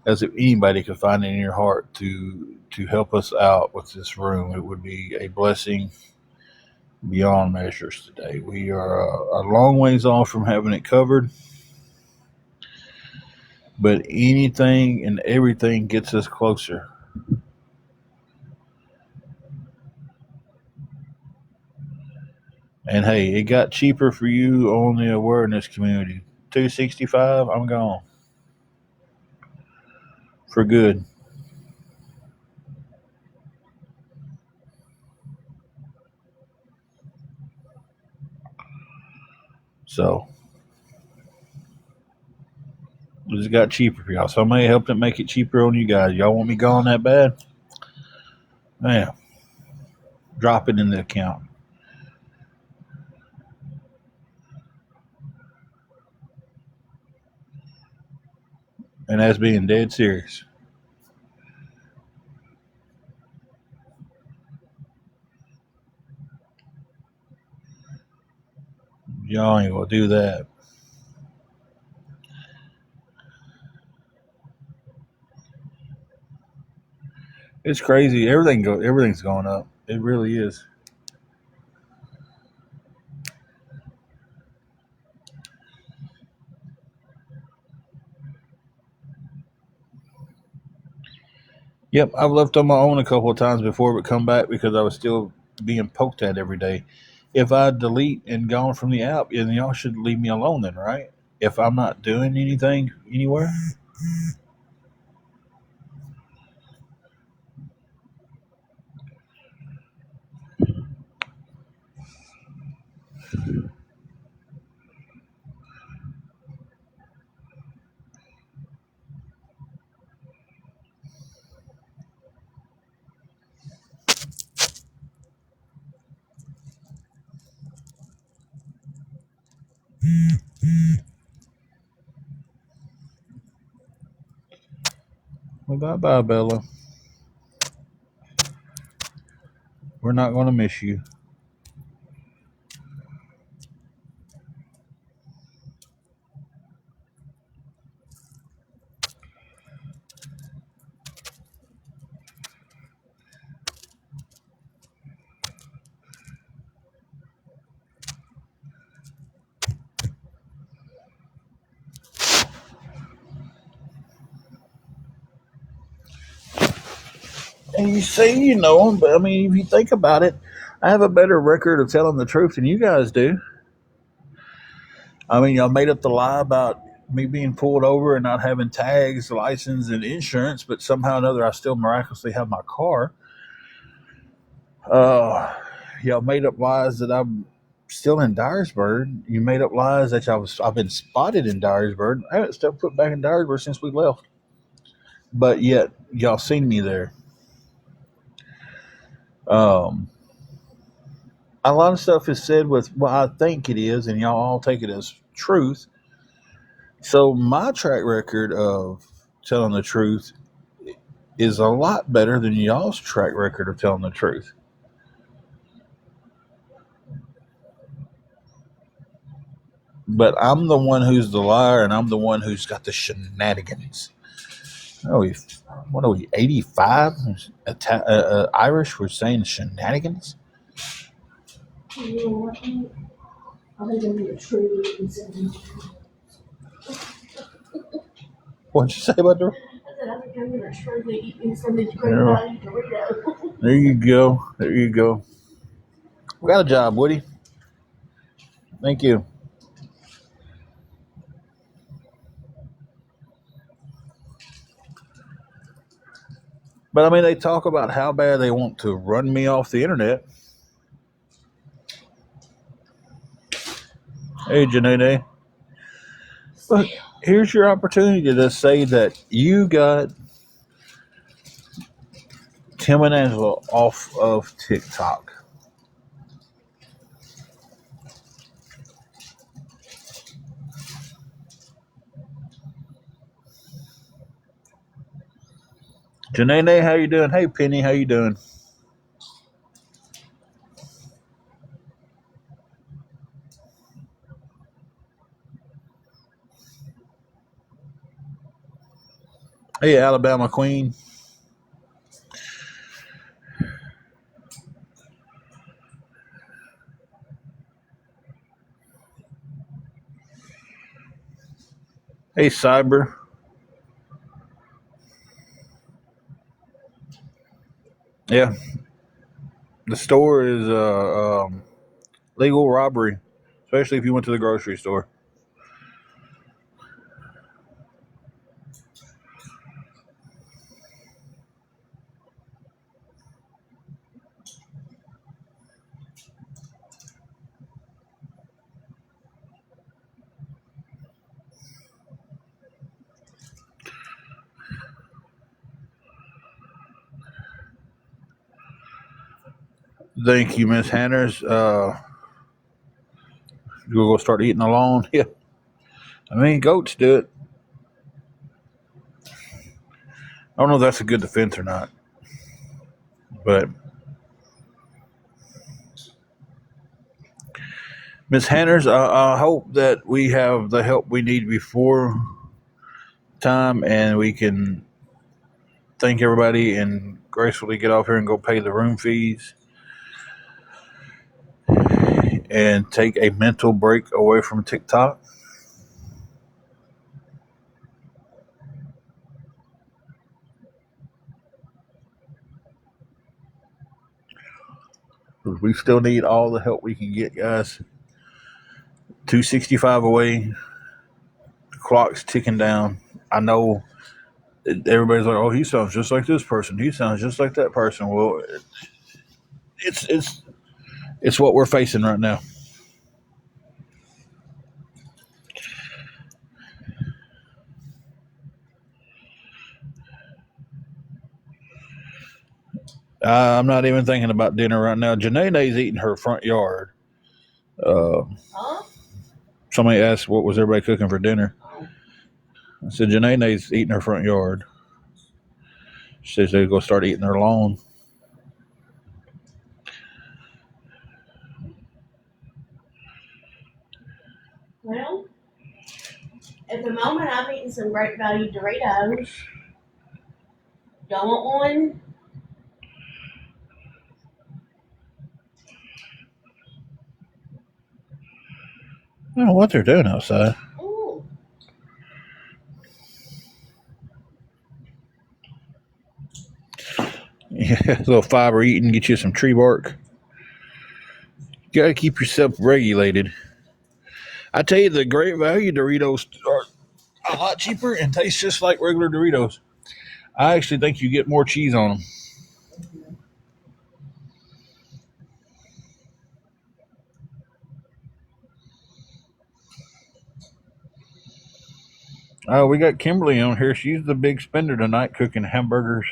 As if anybody could find it in your heart to help us out with this room, it would be a blessing beyond measures today. We are a long ways off from having it covered, but anything and everything gets us closer. And hey, it got cheaper for you on the awareness community. 265, I'm gone for good. So it just got cheaper for y'all. Somebody helped it make it cheaper on you guys. Y'all want me gone that bad? Man, drop it in the account. And that's being dead serious. Y'all ain't gonna do that. It's crazy. Everything's going up. It really is. Yep, I've left on my own a couple of times before, but come back because I was still being poked at every day. If I delete and gone from the app, then y'all should leave me alone then, right? If I'm not doing anything anywhere. Well, bye bye, Bella. We're not going to miss you. And you say you know them, but I mean, if you think about it, I have a better record of telling the truth than you guys do. I mean, y'all made up the lie about me being pulled over and not having tags, license, and insurance, but somehow or another, I still miraculously have my car. Uh, y'all made up lies that I'm still in Dyersburg. You made up lies that I've been spotted in Dyersburg. I haven't stepped foot back in Dyersburg since we left, but yet y'all seen me there. Um, a lot of stuff is said with what I think it is, and y'all all take it as truth. So my track record of telling the truth is a lot better than y'all's track record of telling the truth. But I'm the one who's the liar, and I'm the one who's got the shenanigans. Oh, what are we? 85 Irish were saying shenanigans. You know what? I think I'm a tree. What'd you say about the? There you go. There you go. We got a job, Woody. Thank you. But I mean, they talk about how bad they want to run me off the internet. Hey, Janae. But here's your opportunity to say that you got Tim and Angela off of TikTok. Janae, how you doing? Hey, Penny, how you doing? Hey, Alabama Queen. Hey, Cyber. Yeah, the store is legal robbery, especially if you went to the grocery store. Thank you, Miss Hanners. You'll go start eating alone. Yeah, I mean, goats do it. I don't know if that's a good defense or not, but Miss Hanners, I hope that we have the help we need before time, and we can thank everybody and gracefully get off here and go pay the room fees and take a mental break away from TikTok. We still need all the help we can get, guys. 265 away. The clock's ticking down. I know everybody's like, "Oh, he sounds just like this person. He sounds just like that person." Well, it's what we're facing right now. I'm not even thinking about dinner right now. Janae's eating her front yard. Uh, Somebody asked what was everybody cooking for dinner. I said Janae's eating her front yard. She says they're going to start eating their lawn. Well, at the moment, I'm eating some Great Value Doritos. Don't want one? I don't know what they're doing outside. Ooh. Yeah, a little fiber eating, get you some tree bark. You got to keep yourself regulated. I tell you, the Great Value Doritos are a lot cheaper and taste just like regular Doritos. I actually think you get more cheese on them. Oh, we got Kimberly on here. She's the big spender tonight, cooking hamburgers,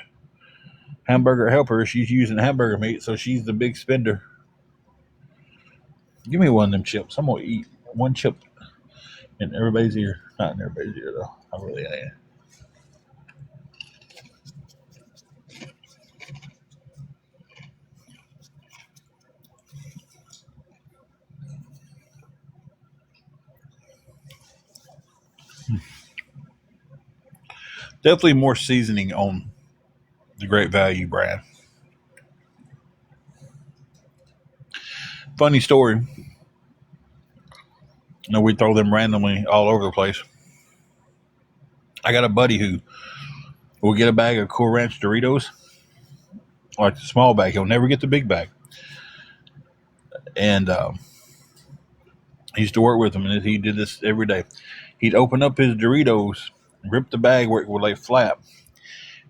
hamburger helper. She's using hamburger meat, so she's the big spender. Give me one of them chips. I'm gonna eat one chip in everybody's ear. Not in everybody's ear though. I really am. Definitely more seasoning on the Great Value brand. Funny story. You know, we throw them randomly all over the place. I got a buddy who will get a bag of Cool Ranch Doritos, like the small bag. He'll never get the big bag. And I used to work with him, and he did this every day. He'd open up his Doritos, rip the bag where it would lay flat,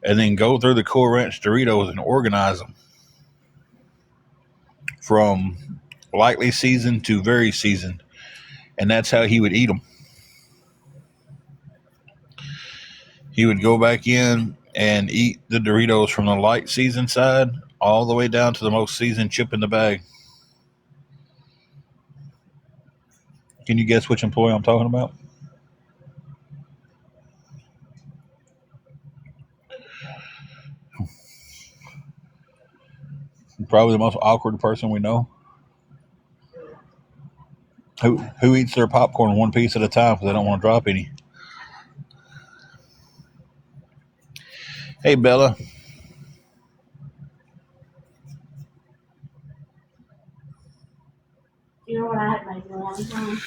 and then go through the Cool Ranch Doritos and organize them from lightly seasoned to very seasoned. And that's how he would eat them. He would go back in and eat the Doritos from the light seasoned side all the way down to the most seasoned chip in the bag. Can you guess which employee I'm talking about? Probably the most awkward person we know. Who eats their popcorn one piece at a time because they don't want to drop any. Hey, Bella. You know what I had made in a long time?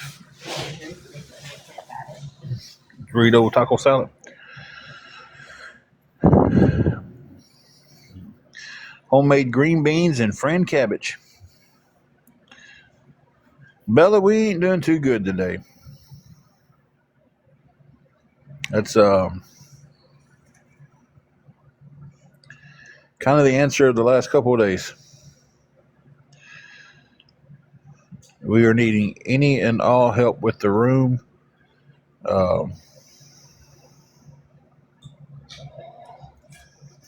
Dorito taco salad. Homemade green beans and friend cabbage. Bella, we ain't doing too good today. That's kind of the answer of the last couple of days. We are needing any and all help with the room.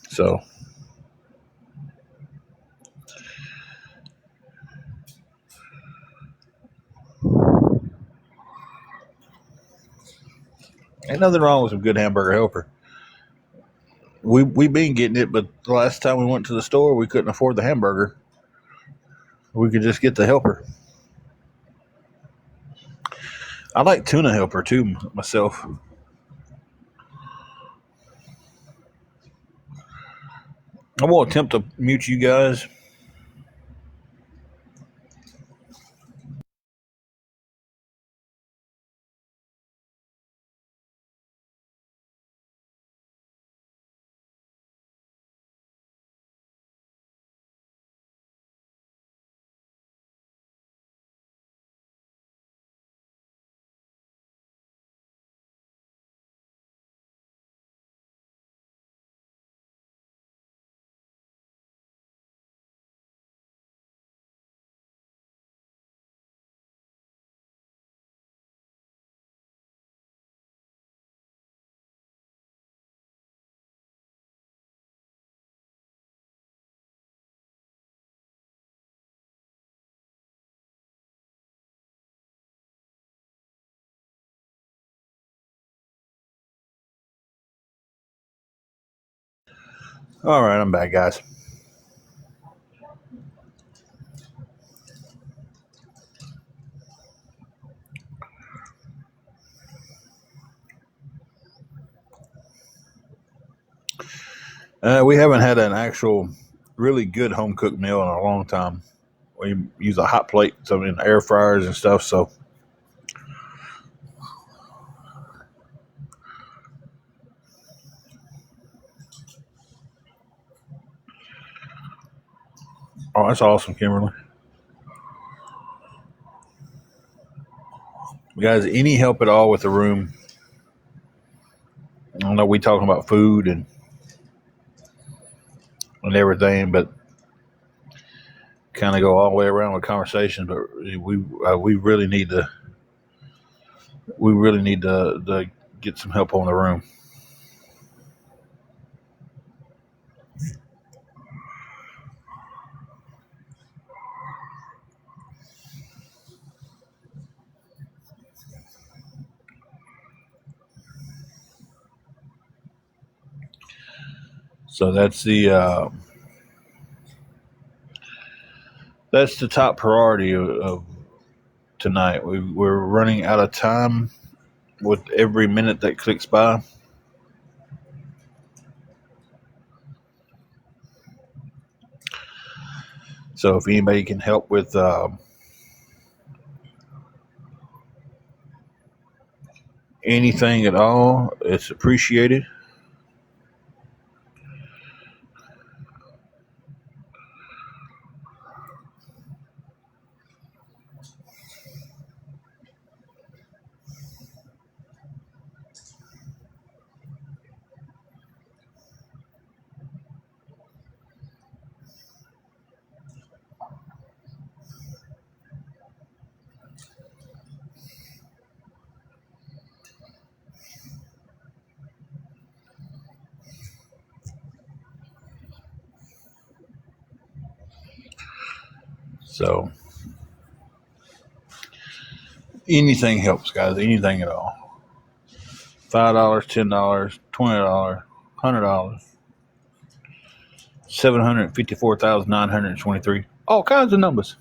So ain't nothing wrong with some good hamburger helper. We been getting it, but the last time we went to the store, we couldn't afford the hamburger. We could just get the helper. I like tuna helper too myself. I will attempt to mute you guys. All right, I'm back, guys. We haven't had an actual really good home cooked meal in a long time. We use a hot plate, some in air fryers and stuff. So, oh, that's awesome, Kimberly. Guys, any help at all with the room? I know we talking about food and everything, but kind of go all the way around with conversations. But we really need to get some help on the room. So that's the top priority of tonight. We're running out of time with every minute that clicks by. So if anybody can help with anything at all, it's appreciated. So anything helps, guys. Anything at all. $5, $10, $20, $100, 754,923. All kinds of numbers.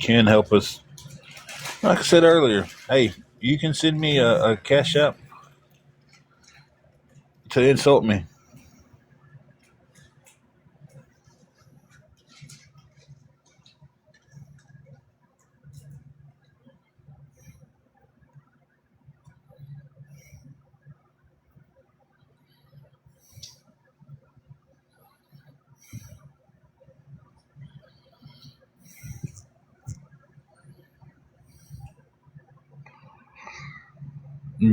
Can help us. Like I said earlier, hey, you can send me a cash app to insult me.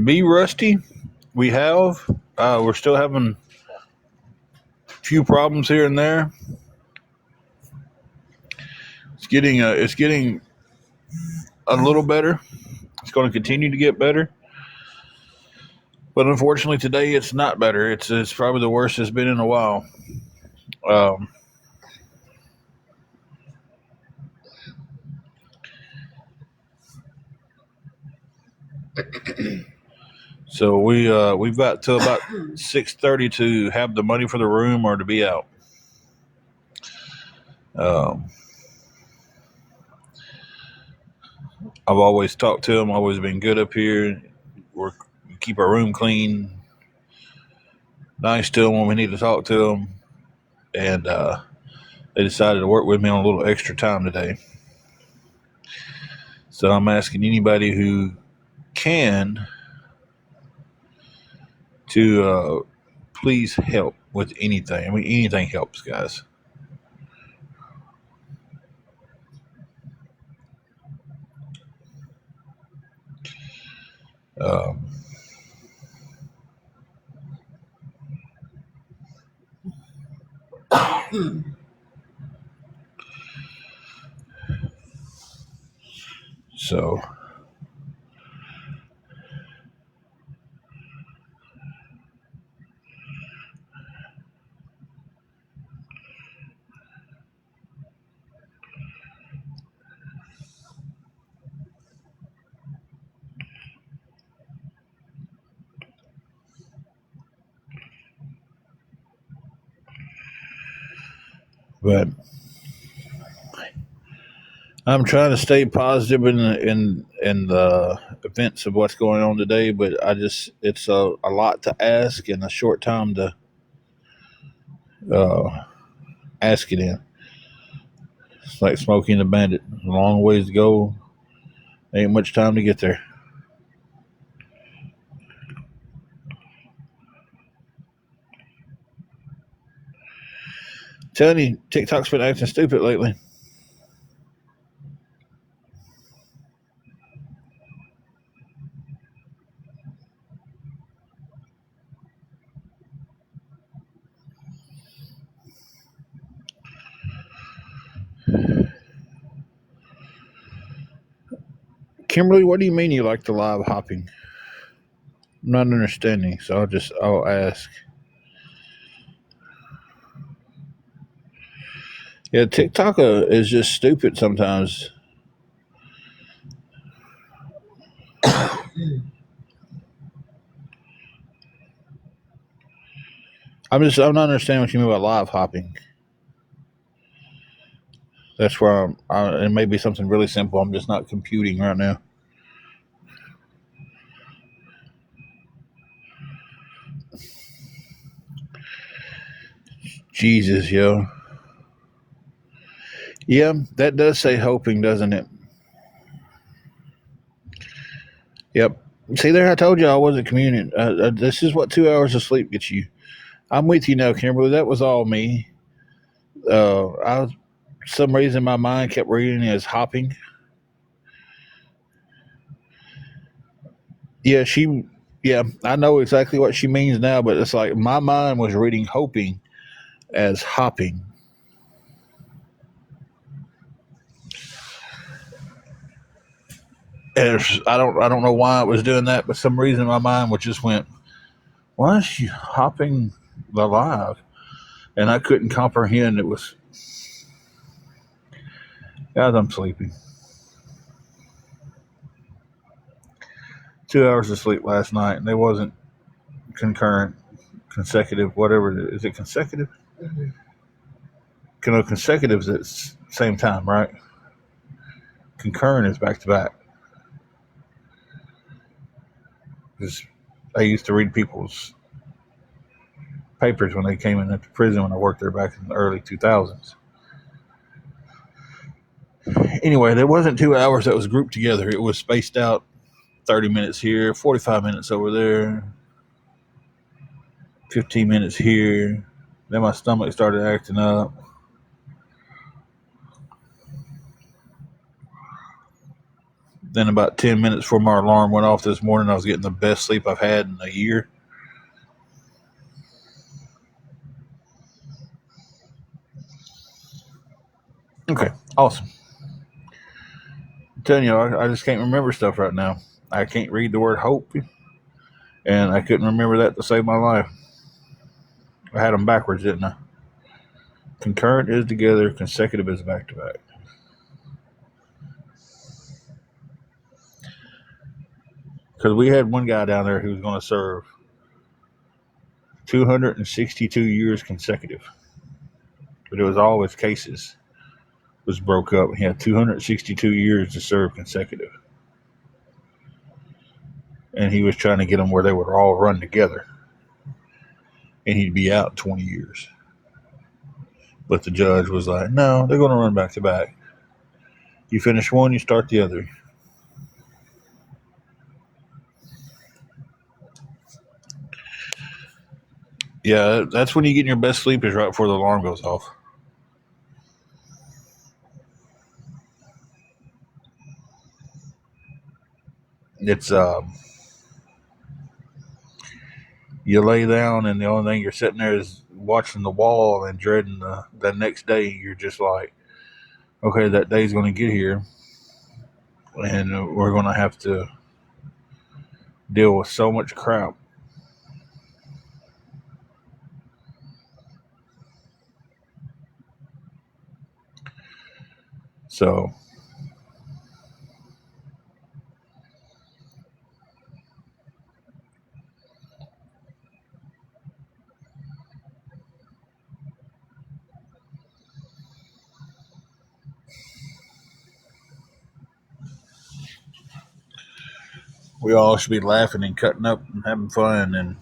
Be rusty. We're still having a few problems here and there. It's getting a little better. It's going to continue to get better. But unfortunately, today it's not better. It's probably the worst it's been in a while. Um, so we've got till about 6:30 to have the money for the room or to be out. Um, I've always talked to them. Always been good up here. We keep our room clean, nice to them when we need to talk to them, and they decided to work with me on a little extra time today. So I'm asking anybody who can to please help with anything. I mean, anything helps, guys. Um, so, but I'm trying to stay positive in the events of what's going on today. But it's a lot to ask in a short time to uh, ask it in. It's like Smokey and the Bandit. A long ways to go. Ain't much time to get there. Telling you, TikTok's been acting stupid lately. Kimberly, what do you mean you like the live hopping? I'm not understanding, so I'll ask. Yeah, TikTok is just stupid sometimes. I'm not understanding what you mean by live hopping. That's where it may be something really simple. I'm just not computing right now. Jesus, yo. Yeah, that does say hoping, doesn't it? Yep. See there, I told you I wasn't communing. This is what 2 hours of sleep gets you. I'm with you now, Kimberly. That was all me. Some reason my mind kept reading as hopping. Yeah, yeah, I know exactly what she means now, but it's like my mind was reading hoping as hopping. And I don't know why it was doing that, but some reason my mind was just went, why is she hopping the live? And I couldn't comprehend it was. Guys, I'm sleepy. 2 hours of sleep last night, and they wasn't concurrent, consecutive, whatever it is. Is it consecutive? Mm-hmm. Consecutive is at the same time, right? Concurrent is back to back. Because I used to read people's papers when they came in at the prison when I worked there back in the early 2000s. Anyway, there wasn't 2 hours that was grouped together. It was spaced out 30 minutes here, 45 minutes over there, 15 minutes here. Then my stomach started acting up. Then about 10 minutes before my alarm went off this morning, I was getting the best sleep I've had in a year. Okay, awesome. I'm telling you, I just can't remember stuff right now. I can't read the word hope, and I couldn't remember that to save my life. I had them backwards, didn't I? Concurrent is together, consecutive is back to back. Because we had one guy down there who was going to serve 262 years consecutive, but it was always cases. was broke up. He had 262 years to serve consecutive. And he was trying to get them where they would all run together. And he'd be out in 20 years. But the judge was like, no, they're going to run back to back. You finish one, you start the other. Yeah, that's when you get your best sleep, is right before the alarm goes off. It's you lay down and the only thing you're sitting there is watching the wall and dreading the next day. You're just like, okay, that day's going to get here, and we're going to have to deal with so much crap. So we all should be laughing and cutting up and having fun and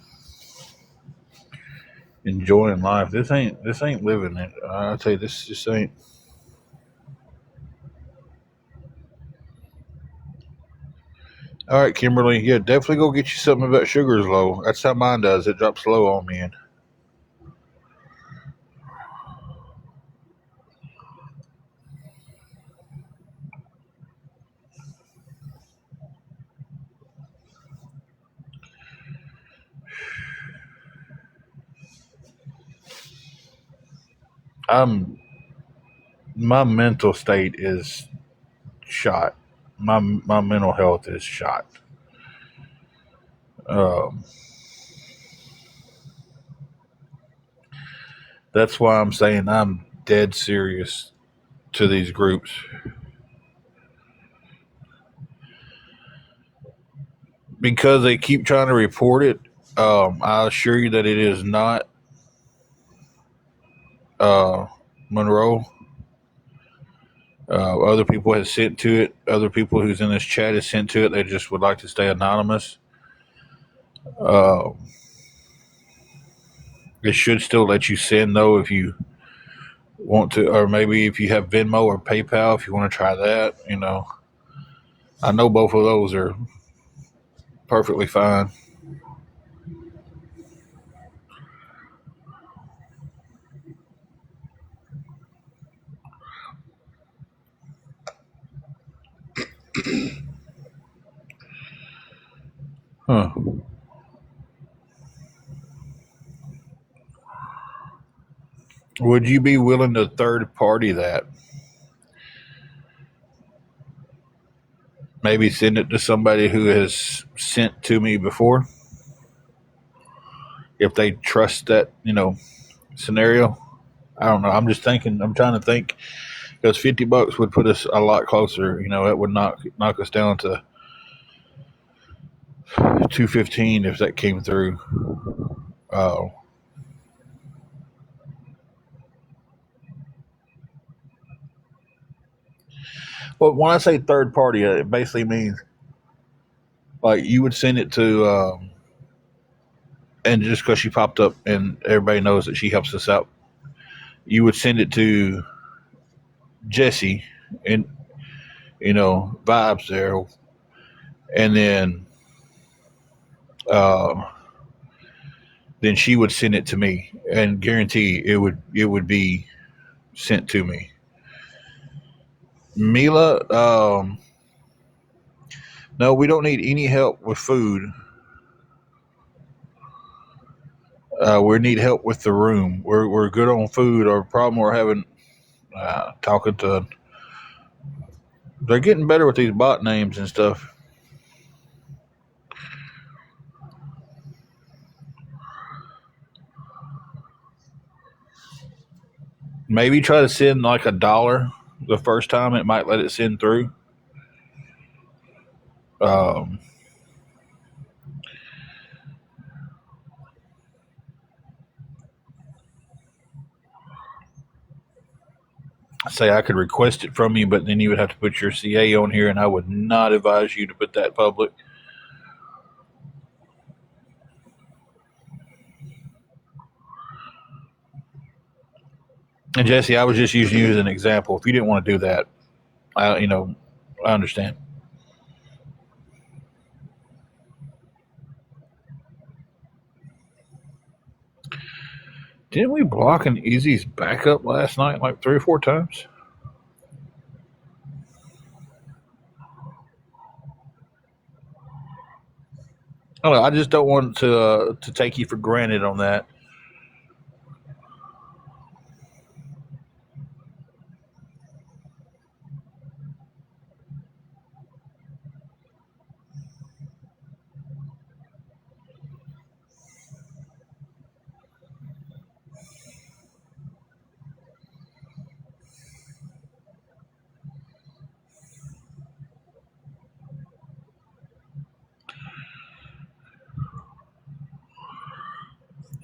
enjoying life. This ain't living it. I tell you, this just ain't. All right, Kimberly. Yeah, definitely go get you something about sugar's low. That's how mine does. It drops low on me. And I'm my mental state is shot. My mental health is shot. Um, that's why I'm saying I'm dead serious to these groups because they keep trying to report it. I assure you that it is not uh, Monroe. Other people have sent to it. Other people who's in this chat has sent to it. They just would like to stay anonymous. Uh, it should still let you send though if you want to, or maybe if you have Venmo or PayPal, if you want to try that. I know both of those are perfectly fine. Huh. Would you be willing to third party that? Maybe send it to somebody who has sent to me before, if they trust that scenario. I don't know. I'm just thinking. I'm trying to think because $50 would put us a lot closer. It would knock us down to 215 if that came through. Uh, well, when I say third party, it basically means like you would send it to, and just because she popped up and everybody knows that she helps us out, you would send it to Jesse and vibes there, and uh, then she would send it to me and guarantee it would be sent to me. Mila, no, we don't need any help with food. We need help with the room. We're good on food. Our problem we're having talking to. They're getting better with these bot names and stuff. Maybe try to send like $1 the first time. It might let it send through. Um, say I could request it from you, but then you would have to put your CA on here, and I would not advise you to put that public. And Jesse, I was just using you as an example. If you didn't want to do that, I understand. Didn't we block an Easy's backup last night like 3 or 4 times? I don't know. I just don't want to take you for granted on that.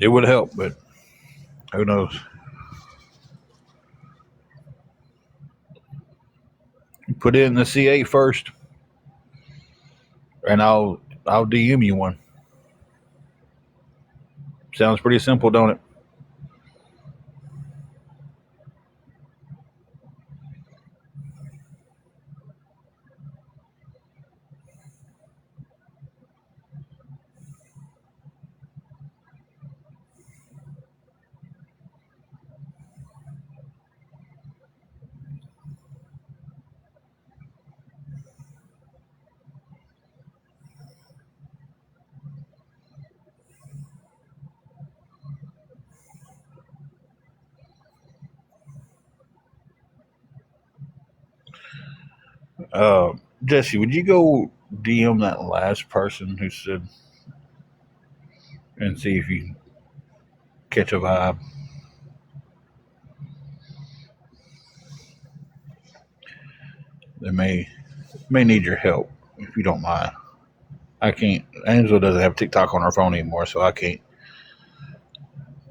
It would help, but who knows? Put in the CA first, and I'll DM you one. Sounds pretty simple, don't it? Uh, Jesse, would you go DM that last person who said and see if you catch a vibe? They may need your help if you don't mind. I can't. Angela doesn't have TikTok on her phone anymore, so I can't.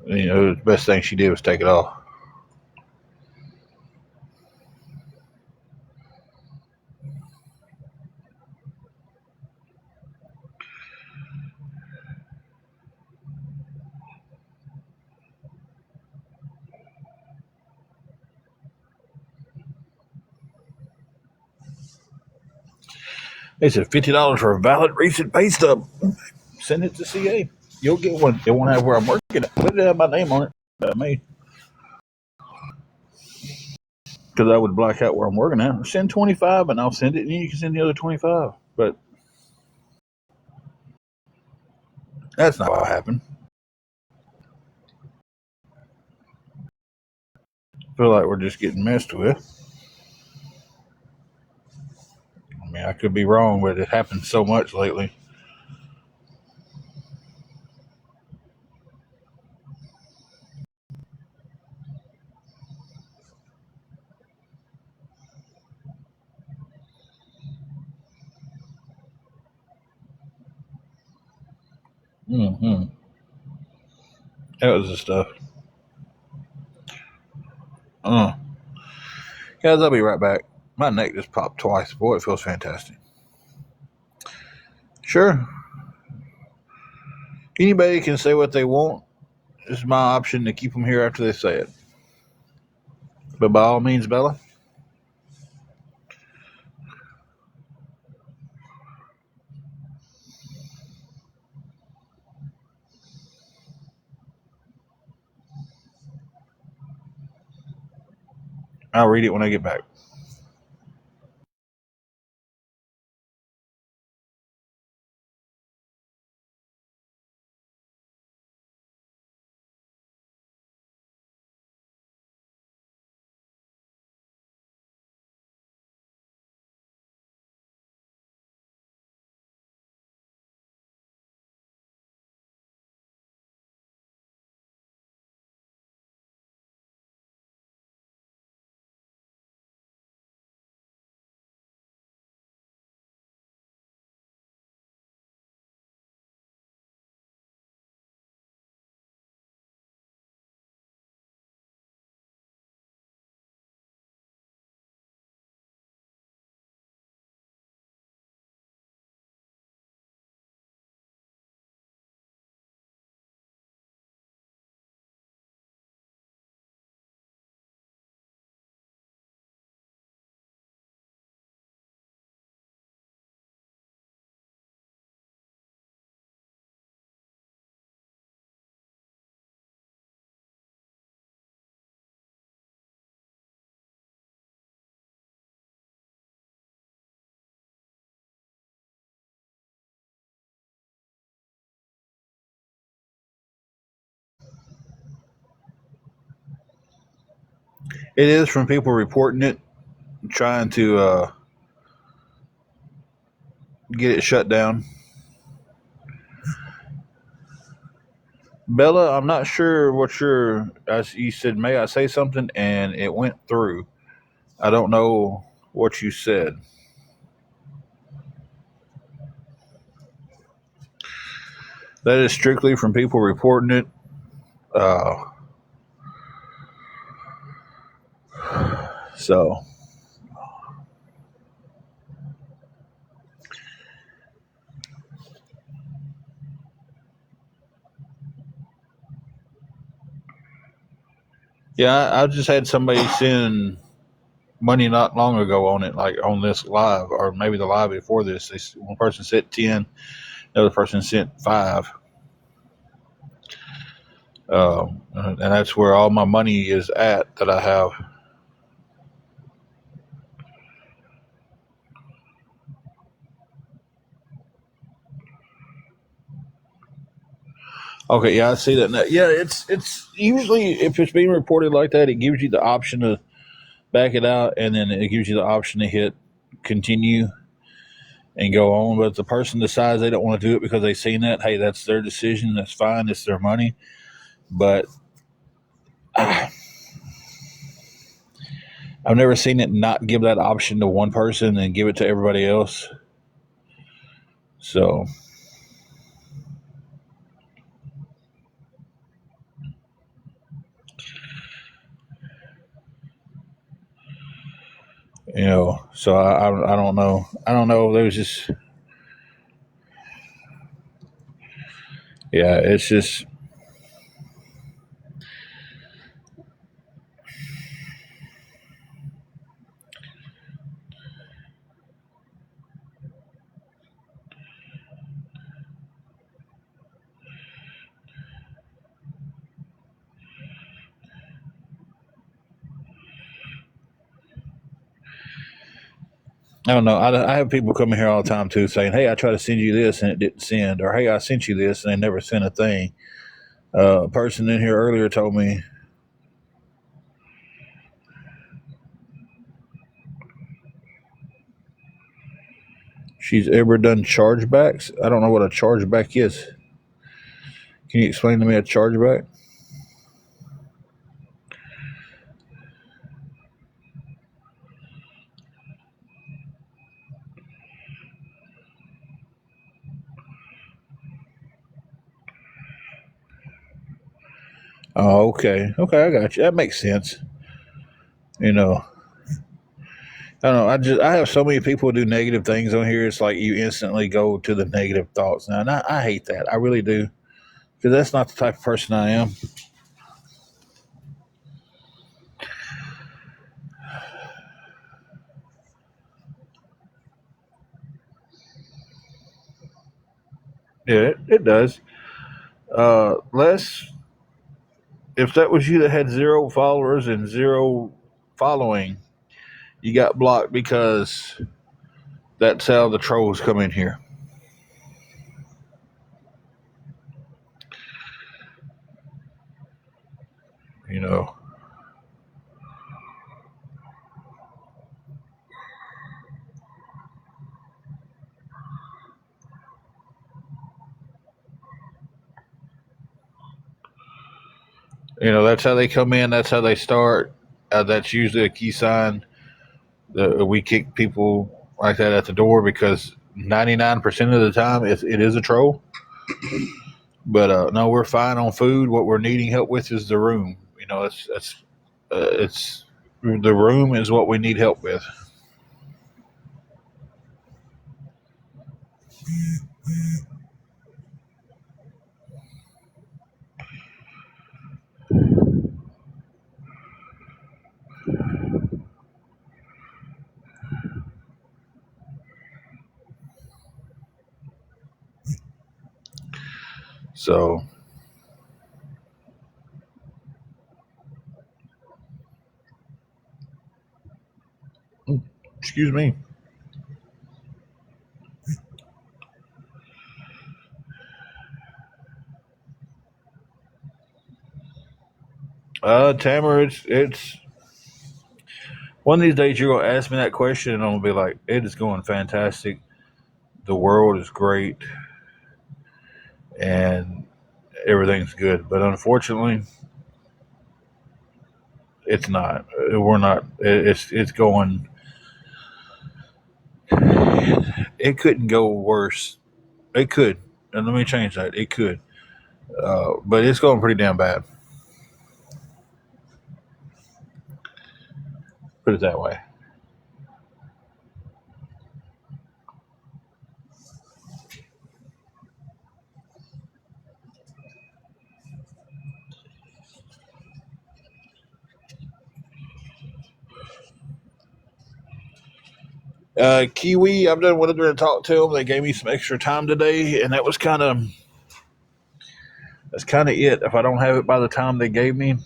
The best thing she did was take it off. They said $50 for a valid recent pay stub. Send it to CA. You'll get one. It won't have where I'm working at. But it have my name on it that I made. Because I would black out where I'm working at. Send 25 and I'll send it, and you can send the other 25. But that's not what happened. I feel like we're just getting messed with. I mean, I could be wrong, but it happens so much lately. Mm-hmm. That was the stuff. Uh. Guys, I'll be right back. My neck just popped twice. Boy, it feels fantastic. Sure. Anybody can say what they want. It's my option to keep them here after they say it. But by all means, Bella. I'll read it when I get back. It is from people reporting it, trying to get it shut down. Bella, I'm not sure what as you said, may I say something? And it went through. I don't know what you said. That is strictly from people reporting it. Uh, so, yeah, I just had somebody send money not long ago on it, like on this live, or maybe the live before this. One person sent 10, the other person sent 5. And that's where all my money is at that I have. Okay, yeah, I see that now. Yeah, it's usually if it's being reported like that, it gives you the option to back it out, and then it gives you the option to hit continue and go on. But if the person decides they don't want to do it because they've seen that, hey, that's their decision. That's fine. It's their money. But I've never seen it not give that option to one person and give it to everybody else. So, so I don't know. I don't know. There's just, yeah, it's just, I don't know. I have people coming here all the time too saying, hey, I tried to send you this and it didn't send. Or, hey, I sent you this and they never sent a thing. A person in here earlier told me she's ever done chargebacks. I don't know what a chargeback is. Can you explain to me a chargeback? Oh, okay. Okay, I got you. That makes sense. You know, I don't know. I have so many people do negative things on here. It's like you instantly go to the negative thoughts now, and I hate that. I really do because that's not the type of person I am. Yeah, it does. Les, if that was you that had 0 followers and 0 following, you got blocked because that's how the trolls come in here. You know, that's how they come in. That's how they start. That's usually a key sign that we kick people like that at the door because 99% of the time it is a troll. But no, we're fine on food. What we're needing help with is the room. It's the room is what we need help with. So, excuse me. Tamer, it's One of these days, you're gonna ask me that question, and I'm gonna be like, "It is going fantastic. The world is great, and everything's good." But unfortunately, it's not. We're not. It's going. It couldn't go worse. It could, and let me change that. It could, but it's going pretty damn bad. Put it that way. Kiwi, I've done went there to talk to them. They gave me some extra time today, and that's kind of it. If I don't have it by the time they gave me,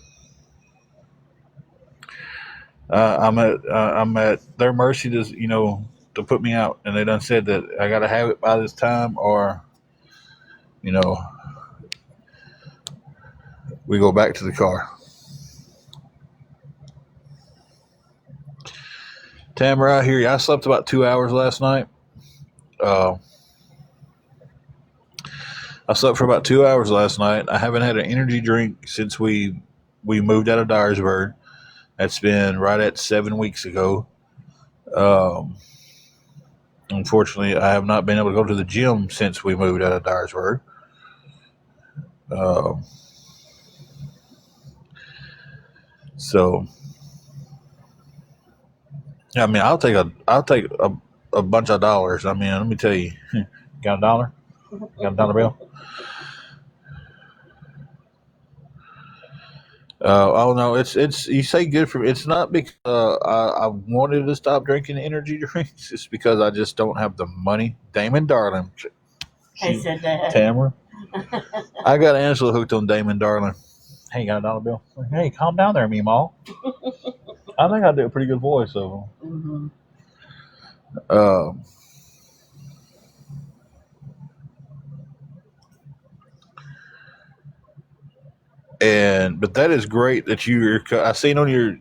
I'm at their mercy to to put me out, and they done said that I got to have it by this time, or you know we go back to the car. Tamara, I hear you. I slept about 2 hours last night. Uh, I slept for about 2 hours last night. I haven't had an energy drink since we moved out of Dyersburg. That's been right at 7 weeks ago. Um, Unfortunately, I have not been able to go to the gym since we moved out of Dyersburg. Um, so, I mean, I'll take a bunch of dollars. I mean, let me tell you, got a dollar? Got a dollar bill? Oh no, it's you say good for me. It's not because I wanted to stop drinking energy drinks. It's because I just don't have the money. Damon Darling, I said that. Tamara, I got Angela hooked on Damon Darling. Hey, got a dollar bill? Hey, calm down there, Meemaw. I think I do a pretty good voice of him. Uh, and but that is great that I seen on your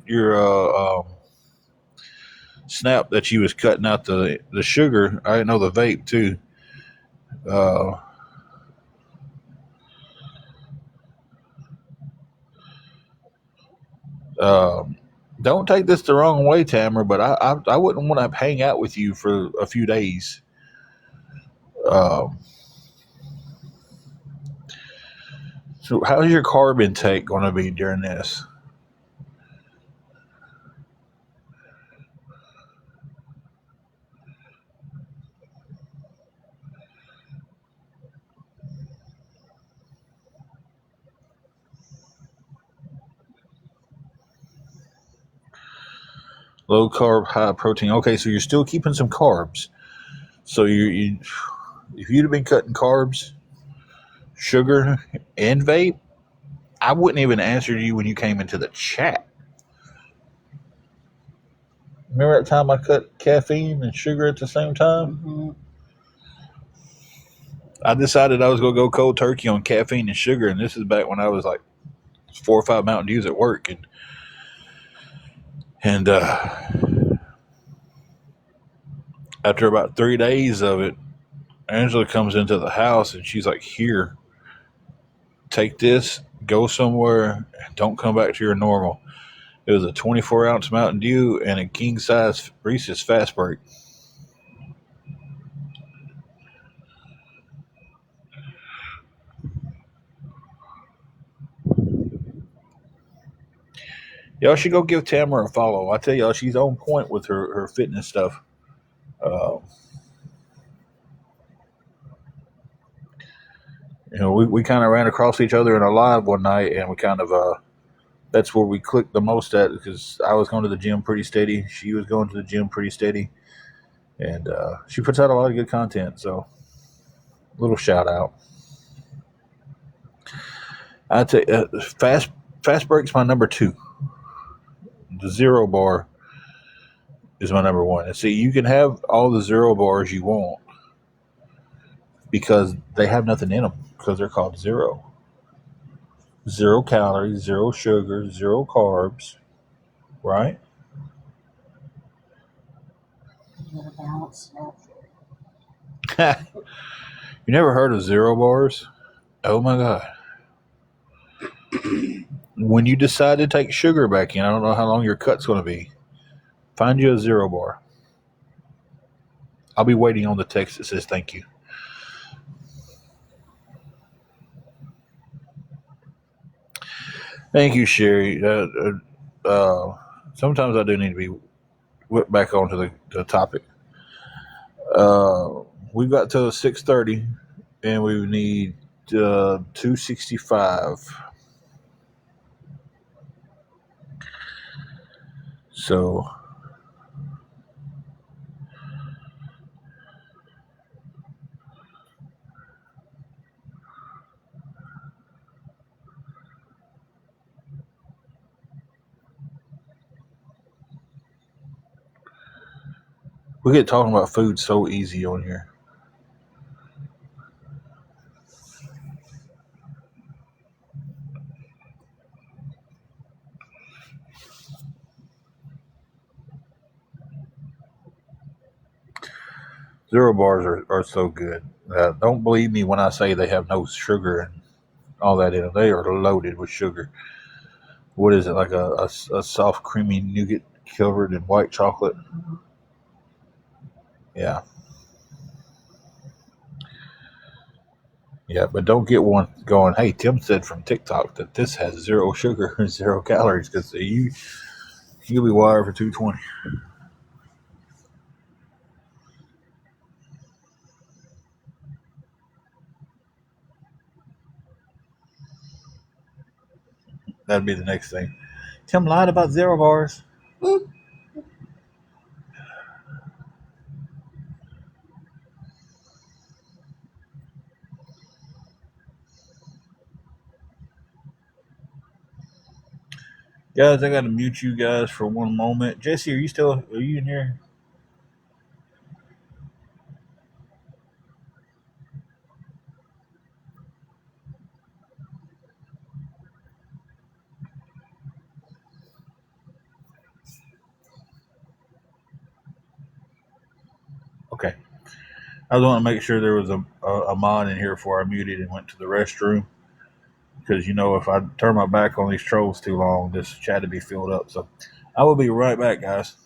snap that you was cutting out the sugar. I didn't know the vape too. Uh, um, don't take this the wrong way, Tamara, but I wouldn't want to hang out with you for a few days. Um, so how's your carb intake going to be during this? Low carb, high protein. Okay, so you're still keeping some carbs. So you if you'd have been cutting carbs, sugar, and vape, I wouldn't even answer you when you came into the chat. Remember that time I cut caffeine and sugar at the same time? Mm-hmm. I decided I was going to go cold turkey on caffeine and sugar, and this is back when I was like 4 or 5 Mountain Dews at work, and after about 3 days of it, Angela comes into the house and she's like, "Here, take this, go somewhere, and don't come back to your normal." It was a 24-ounce Mountain Dew and a king size Reese's Fast Break. Y'all should go give Tamara a follow. I tell y'all, she's on point with her fitness stuff. Uh, we kind of ran across each other in a live one night, and we kind of that's where we clicked the most at because I was going to the gym pretty steady. She was going to the gym pretty steady, and she puts out a lot of good content. So, little shout out. I tell you, fast break's my number two. The zero bar is my number one. And see, you can have all the zero bars you want because they have nothing in them because they're called zero. 0 calories, 0 sugar, 0 carbs, right? You gotta balance it out. You never heard of Zero Bars? Oh my God. When you decide to take sugar back in, I don't know how long your cut's going to be. Find you a Zero Bar. I'll be waiting on the text that says thank you. Thank you, Sherry. Sometimes I do need to be whipped back onto the topic. We've got till 6:30, and we need 265. So we get talking about food so easy on here. Zero bars are so good. Don't believe me when I say they have no sugar and all that in them. They are loaded with sugar. What is it, like a soft, creamy nougat covered in white chocolate? Yeah. Yeah, but don't get one going, hey, Tim said from TikTok that this has zero sugar and zero calories because you'll be wired for 220. That'd be the next thing. Tim lied about zero bars. Guys, I got to mute you guys for one moment. Jesse, are you in here? Okay. I was wanting to make sure there was a mod in here before I muted and went to the restroom. Because, if I turn my back on these trolls too long, this chat would be filled up. So I will be right back, guys.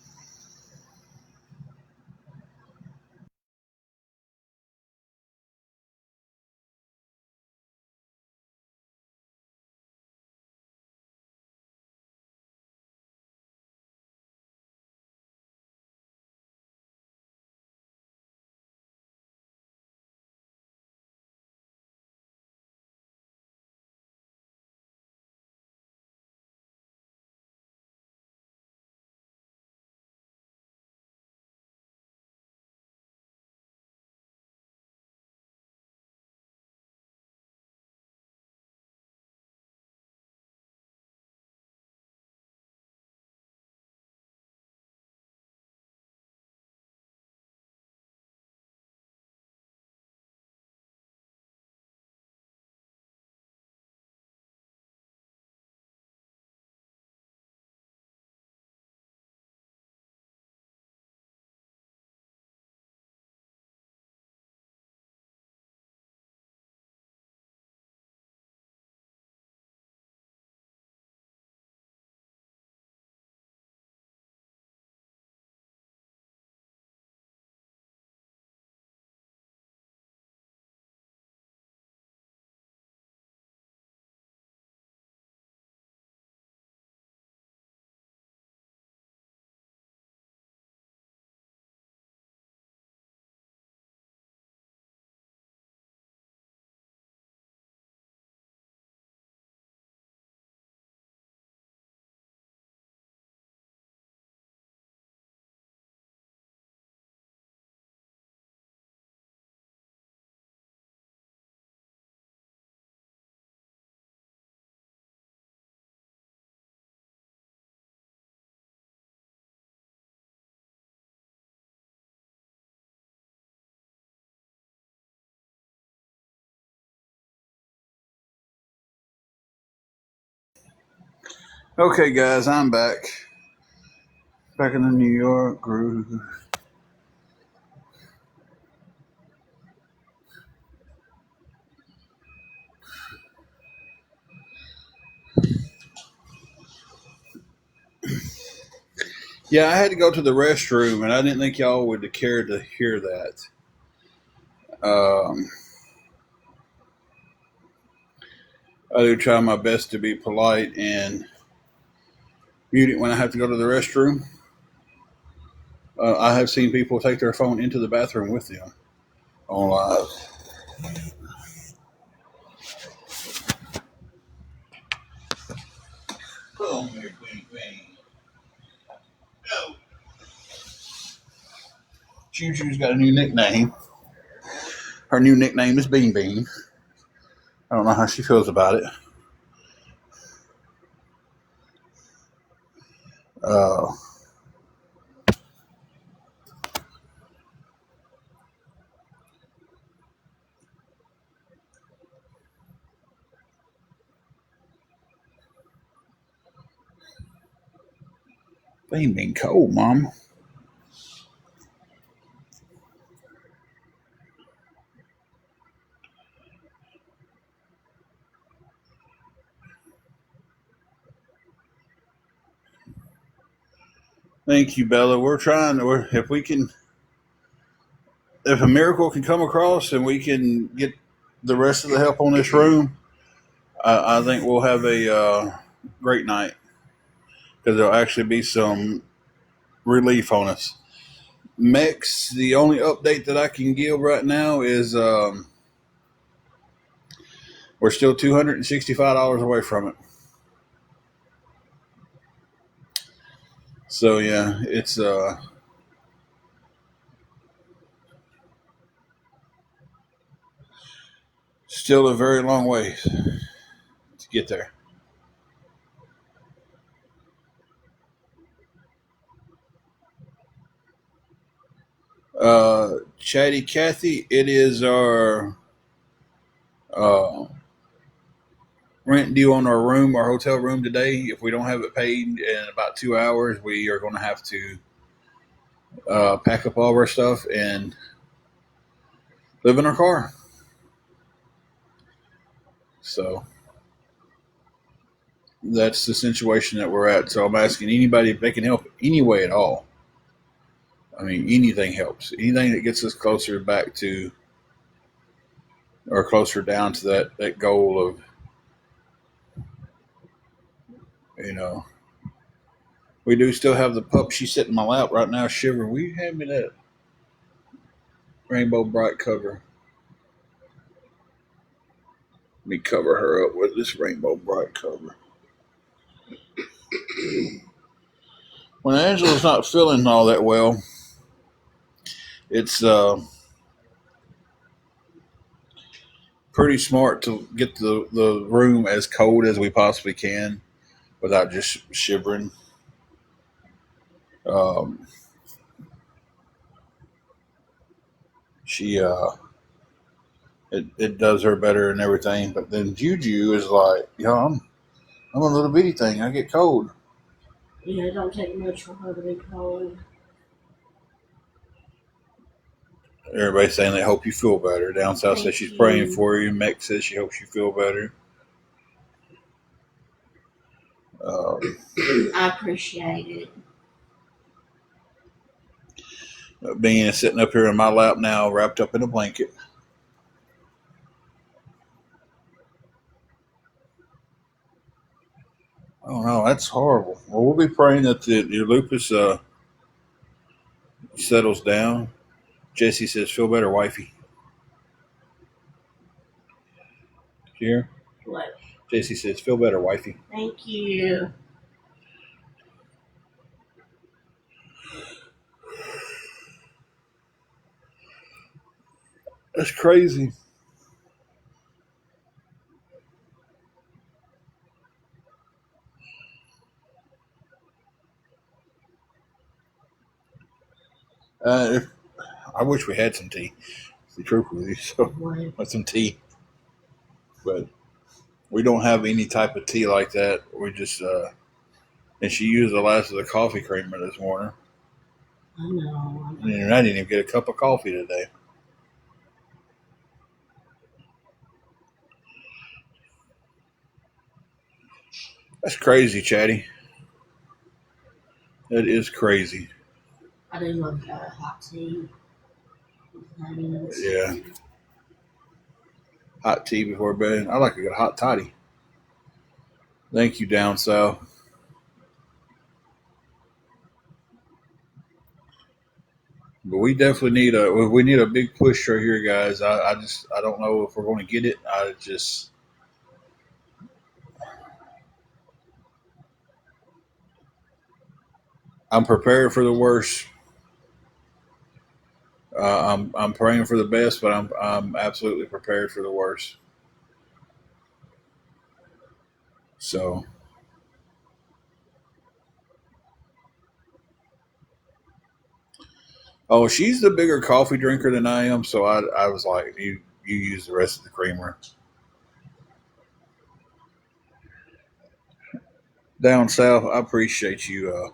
Okay, guys, I'm back. Back in the New York groove. Yeah, I had to go to the restroom, and I didn't think y'all would care to hear that. Um, I do try my best to be polite and mute it when I have to go to the restroom. I have seen people take their phone into the bathroom with them on live. Oh, Choo Choo's got a new nickname. Her new nickname is Bean Bean. I don't know how she feels about it. Uh, Bean Bean cold, Mom. Thank you, Bella. We're trying. If we can, if a miracle can come across and we can get the rest of the help on this room, I think we'll have a great night because there'll actually be some relief on us. Mex, the only update that I can give right now is we're still $265 away from it. So yeah, it's still a very long way to get there. Chatty Cathy, it is our uh, rent due on our hotel room today. If we don't have it paid in about 2 hours, we are going to have to pack up all of our stuff and live in our car. So that's the situation that we're at. So I'm asking anybody if they can help any way at all. I mean, anything helps. Anything that gets us closer back to, or closer down to that goal of, you know, we do still have the pup. She's sitting in my lap right now, shivering. Will you hand me that Rainbow Bright cover? Let me cover her up with this Rainbow Bright cover. When Angela's not feeling all that well, it's pretty smart to get the room as cold as we possibly can without just shivering. Um, she it does her better and everything. But then Juju is like, I'm a little bitty thing. I get cold. Yeah, it don't take much for her to be cold. Everybody's saying they hope you feel better. Down south says Thank she's praying you. for you. Mex says she hopes you feel better. I appreciate it. Bean is sitting up here in my lap now, wrapped up in a blanket. Oh no, that's horrible. Well, we'll be praying that your lupus settles down. Jesse says, "Feel better, wifey." Here, What? Jesse says, "Feel better, wifey." Thank you. That's crazy. If, I wish we had some tea. To be truthful with you, so What? with some tea, but we don't have any type of tea like that. We just and she used the last of the coffee creamer this morning. I know. And I didn't even get a cup of coffee today. That's crazy, Chatty. That is crazy. I do love hot tea. Yeah. Hot tea before bed. I like a good hot toddy. Thank you, down south. But we definitely need a big push right here, guys. I don't know if we're going to get it. I'm prepared for the worst. I'm praying for the best, but I'm absolutely prepared for the worst. So, oh, she's the bigger coffee drinker than I am. So I was like, you use the rest of the creamer. Down south, I appreciate you uh,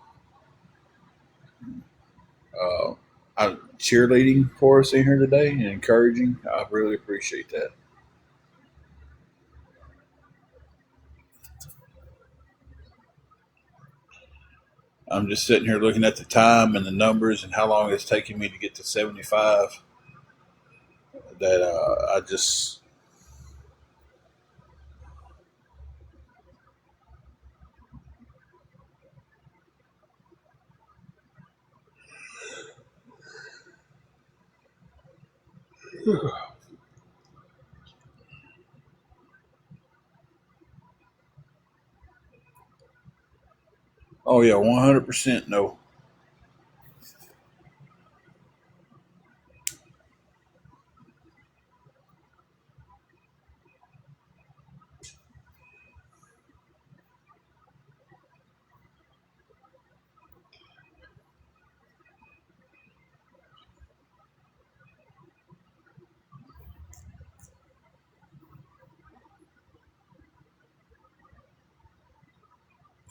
cheerleading for us in here today and encouraging. I really appreciate that. I'm just sitting here looking at the time and the numbers and how long it's taking me to get to 75. That I just, oh yeah, 100% no.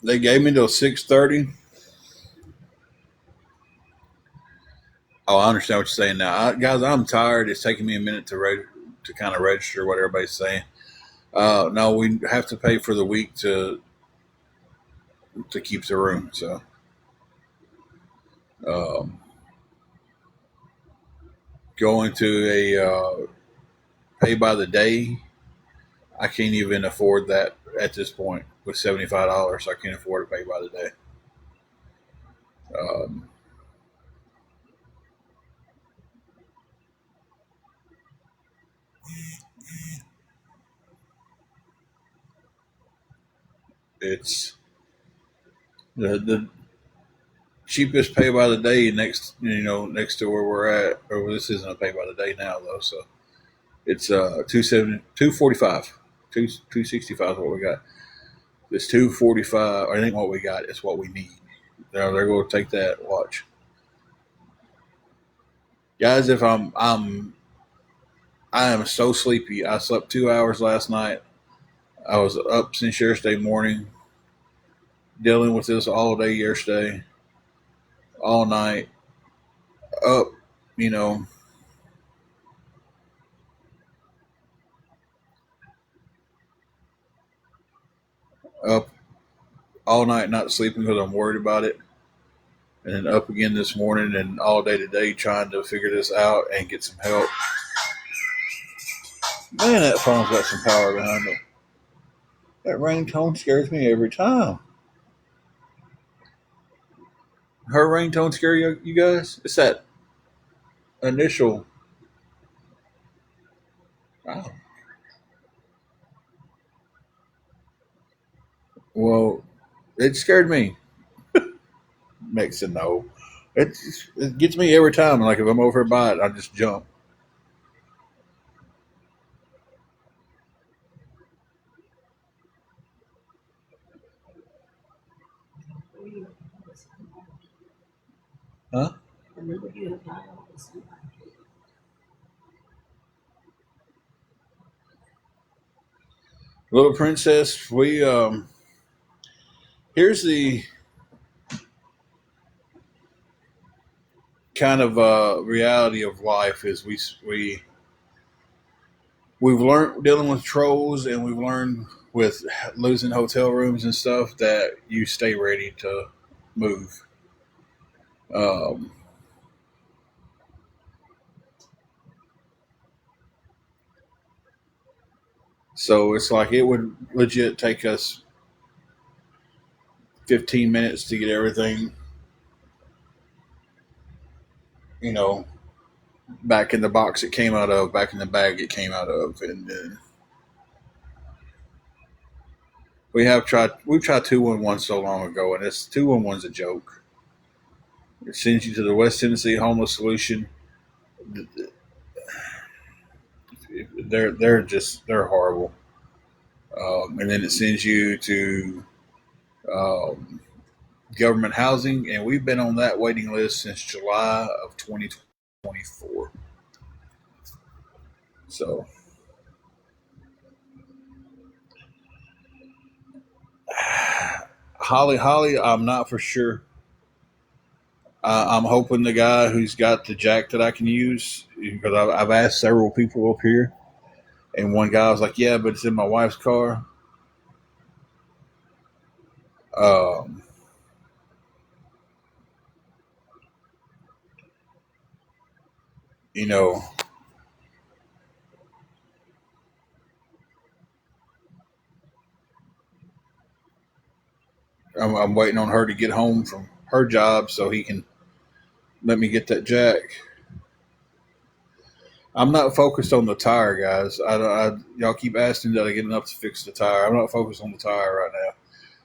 They gave me till 6:30. Oh, I understand what you're saying now, guys. I'm tired. It's taking me a minute to kind of register what everybody's saying. No, we have to pay for the week to keep the room. So, um, going to a pay by the day, I can't even afford that at this point with $75. I can't afford to pay by the day. Um, it's the cheapest pay by the day next to where we're at. Or this isn't a pay by the day now though, so it's 245, 265 is what we got. It's 245. I think what we got is what we need. They're going to take that. Watch, guys. If I am so sleepy. I slept 2 hours last night. I was up since yesterday morning, dealing with this all day yesterday, all night. Up, you know, up all night not sleeping because I'm worried about it, and then up again this morning and all day today trying to figure this out and get some help. Man, that phone's got some power behind it. That ringtone scares me every time. Her ringtone scare you guys? It's that initial. Oh, well, it scared me. Makes a no. It gets me every time. Like if I'm over by it, I just jump. Huh? Little princess, we here's the kind of reality of life is we've learned dealing with trolls and we've learned with losing hotel rooms and stuff that you stay ready to move. Um, so it's like it would legit take us 15 minutes to get everything, you know, back in the box it came out of, back in the bag it came out of, and then we've tried 211 so long ago, and this 211's a joke. It sends you to the West Tennessee Homeless Solution. They're horrible. And then it sends you to um, government housing, and we've been on that waiting list since July of 2024. So, Holly, I'm not for sure. I'm hoping the guy who's got the jack that I can use, because I've asked several people up here, and one guy was like, "Yeah, but it's in my wife's car." Um, you know, I'm waiting on her to get home from her job so he can let me get that jack. I'm not focused on the tire, guys. Y'all keep asking that I get enough to fix the tire. I'm not focused on the tire right now.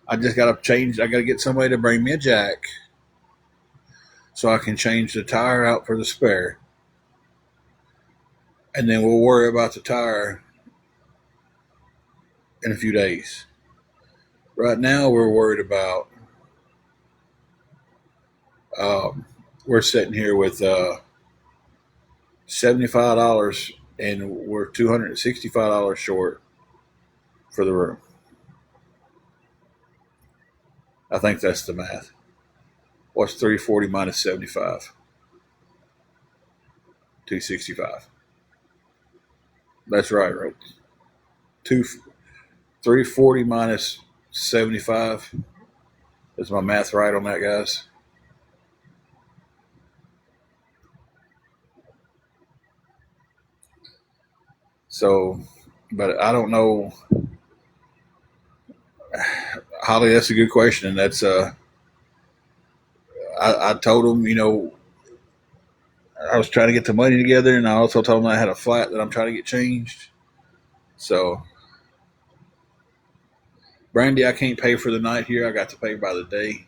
I just got to change. I got to get somebody to bring me a jack so I can change the tire out for the spare, and then we'll worry about the tire in a few days. Right now, we're worried about. Um, we're sitting here with $75, and we're $265 short for the room. I think that's the math. What's 340 minus 75? 265. That's right. Two 340 minus 75. Is my math right on that, guys? So, but I don't know. Holly, that's a good question, and that's I told him, I was trying to get the money together, and I also told him I had a flat that I'm trying to get changed. So, Brandy, I can't pay for the night here. I got to pay by the day.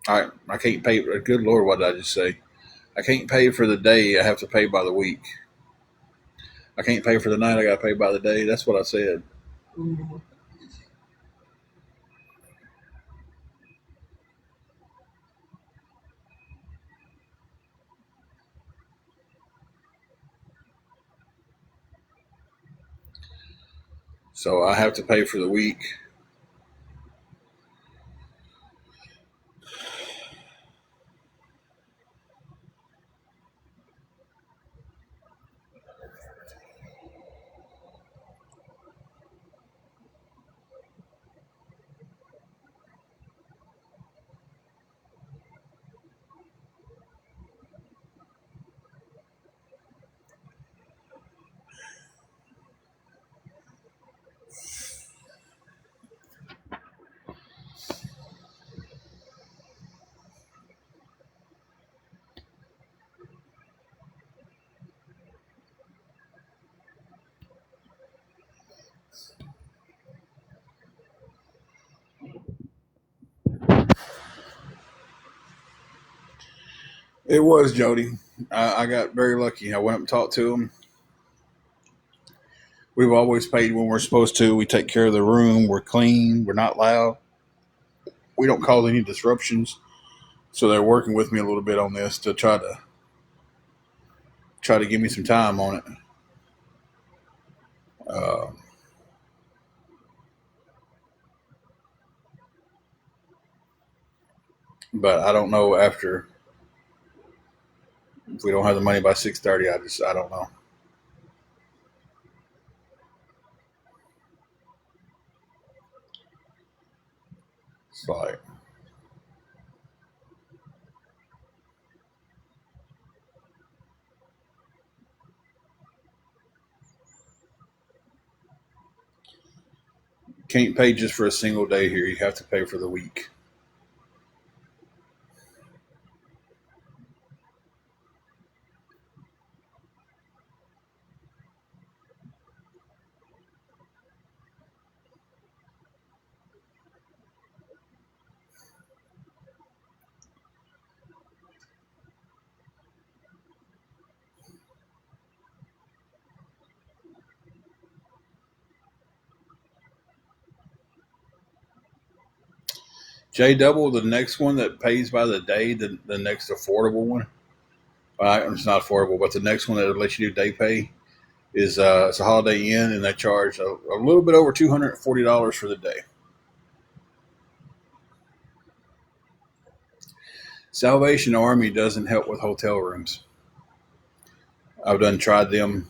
I can't pay. Good Lord, what did I just say? I can't pay for the day. I have to pay by the week. I can't pay for the night. I got to pay by the day. That's what I said. So I have to pay for the week. It was Jody. I got very lucky. I went up and talked to him. We've always paid when we're supposed to. We take care of the room. We're clean. We're not loud. We don't cause any disruptions. So they're working with me a little bit on this to try to give me some time on it. Uh, but I don't know after if we don't have the money by 6:30. I don't know. can't pay just for a single day here. You have to pay for the week. J Double, the next one that pays by the day, the next affordable one. It's not affordable, but the next one that lets you do day pay is it's a Holiday Inn, and they charge a little bit over $240 for the day. Salvation Army doesn't help with hotel rooms. I've done tried them.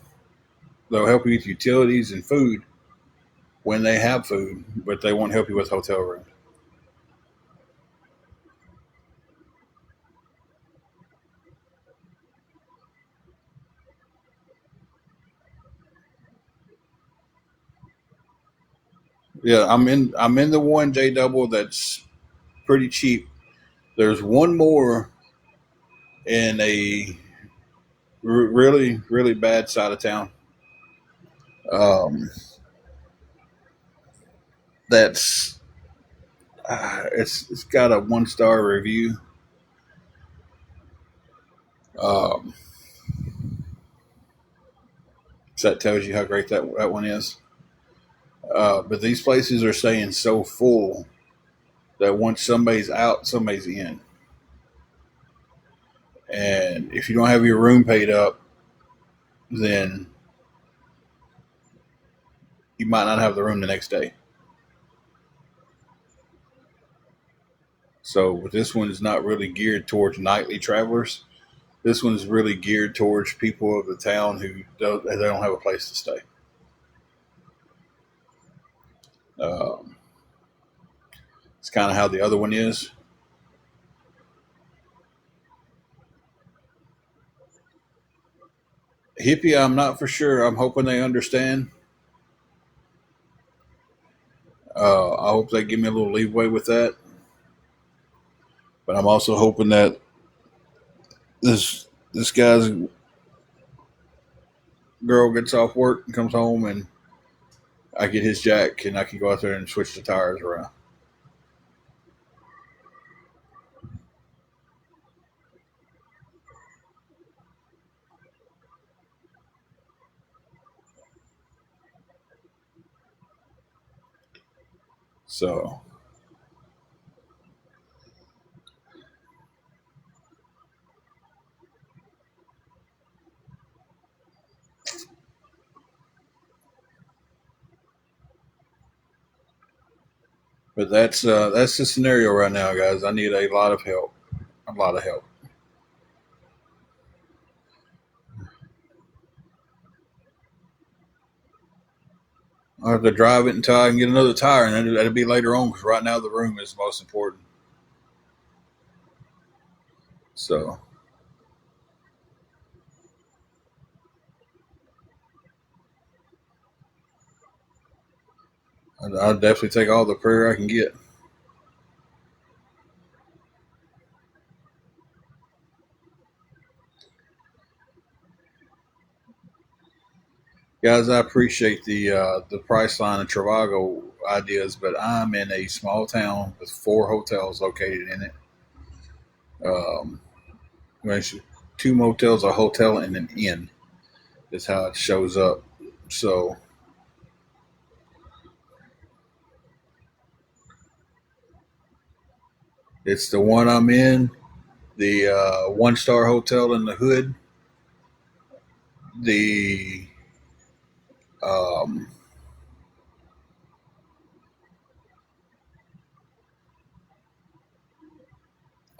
They'll help you with utilities and food when they have food, but they won't help you with hotel rooms. Yeah, I'm in the one J Double that's pretty cheap. There's one more in a really really bad side of town. Um, that's it's got a 1-star review. Um, so that tells you how great that one is. But these places are staying so full that once somebody's out, somebody's in. And if you don't have your room paid up, then you might not have the room the next day. So this one is not really geared towards nightly travelers. This one's really geared towards people of the town who they don't have a place to stay. Um, it's kind of how the other one is. Hippie, I'm not for sure. I'm hoping they understand. I hope they give me a little leeway with that. But I'm also hoping that this guy's girl gets off work and comes home, and I get his jack, and I can go out there and switch the tires around. So, but that's the scenario right now, guys. I need a lot of help. A lot of help. I have to drive it until I can get another tire, and then that'll be later on because right now the room is most important. So I'll definitely take all the prayer I can get. Guys, I appreciate the Priceline and Trivago ideas, but I'm in a small town with 4 hotels located in it. Um, actually, 2 motels, a hotel, and an inn. Is how it shows up. So it's the one I'm in, the 1-star hotel in the hood, the um,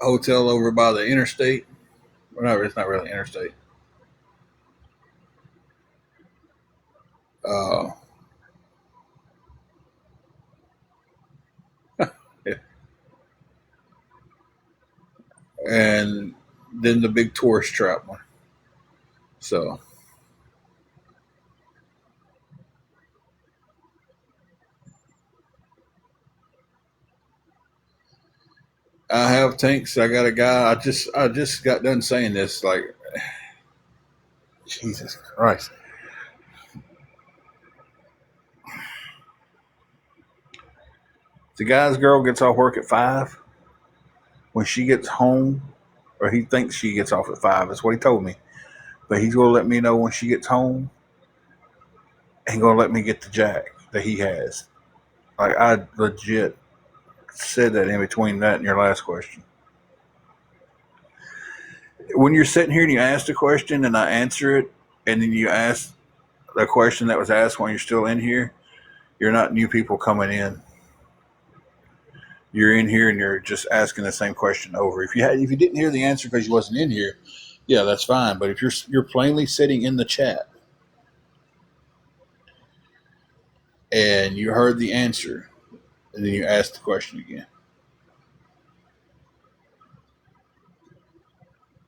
hotel over by the interstate. Whatever, it's not really interstate. Uh, and then the big tourist trap one. So I have tanks. I got a guy. I just got done saying this. Like, Jesus Christ. The guy's girl gets off work at 5. When she gets home, or he thinks she gets off at 5. That's what he told me. But he's gonna let me know when she gets home, and gonna let me get the jack that he has. Like, I legit said that in between that and your last question. When you're sitting here and you ask the question and I answer it, and then you ask the question that was asked when you're still in here, you're not new people coming in. You're in here and you're just asking the same question over. If you didn't hear the answer because you wasn't in here, yeah, that's fine. But if you're plainly sitting in the chat and you heard the answer, and then you ask the question again.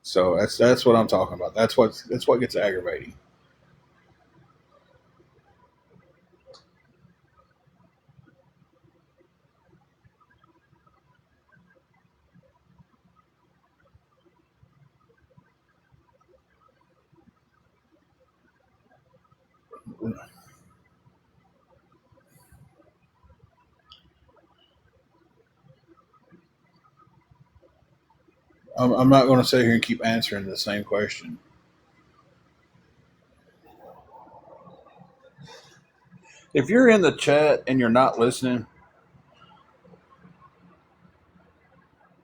So that's what I'm talking about. That's what gets aggravating. I'm not going to sit here and keep answering the same question. If you're in the chat and you're not listening,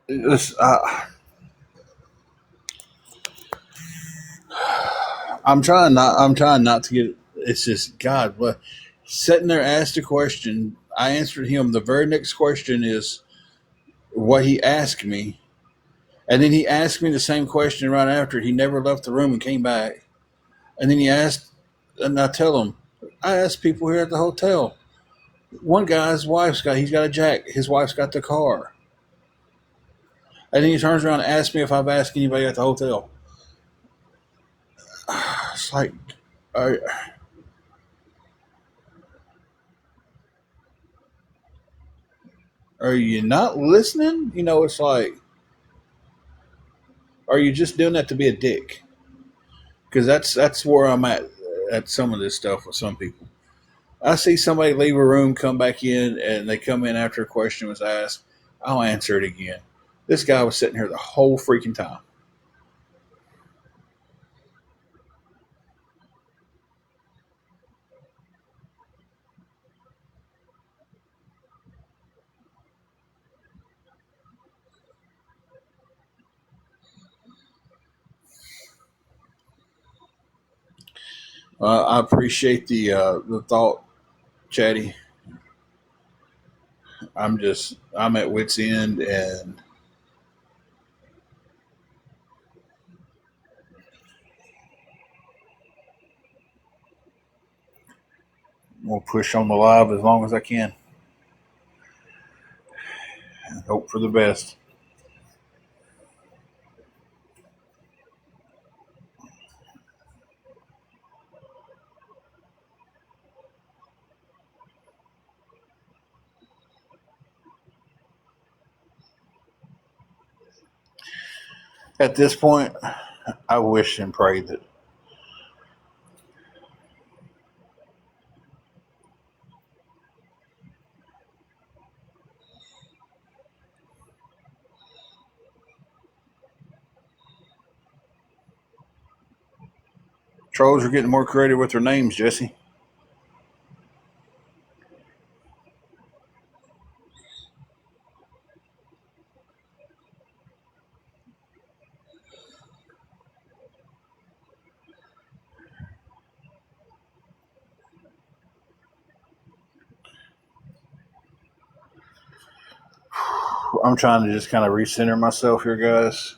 this, I'm trying not to get. It's just God. But sitting there asked a question. I answered him. The very next question is what he asked me, and then he asked me the same question right after. He never left the room and came back. And then he asked, and I tell him, I asked people here at the hotel. One guy's he's got a jack. His wife's got the car. And then he turns around and asks me if I've asked anybody at the hotel. It's like, are, are you not listening? It's like, are you just doing that to be a dick? Because that's where I'm at some of this stuff with some people. I see somebody leave a room, come back in, and they come in after a question was asked. I'll answer it again. This guy was sitting here the whole freaking time. I appreciate the thought, Chatty. I'm at wit's end, and we'll push on the live as long as I can and hope for the best. At this point, I wish and pray that trolls are getting more creative with their names, Jesse. I'm trying to just kind of recenter myself here, guys.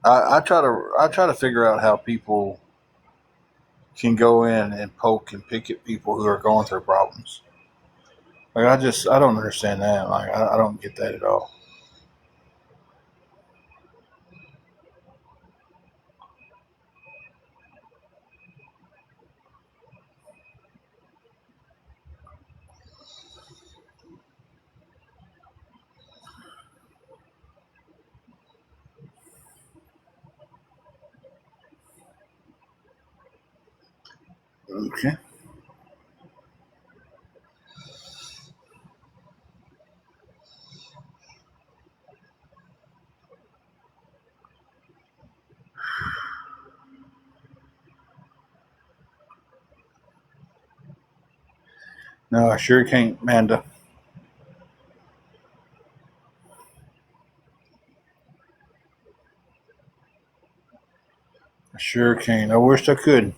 I try to figure out how people can go in and poke and pick at people who are going through problems. Like, I don't understand that. Like, I don't get that at all. Okay. No, I sure can't, Amanda. I sure can't. I wish I could.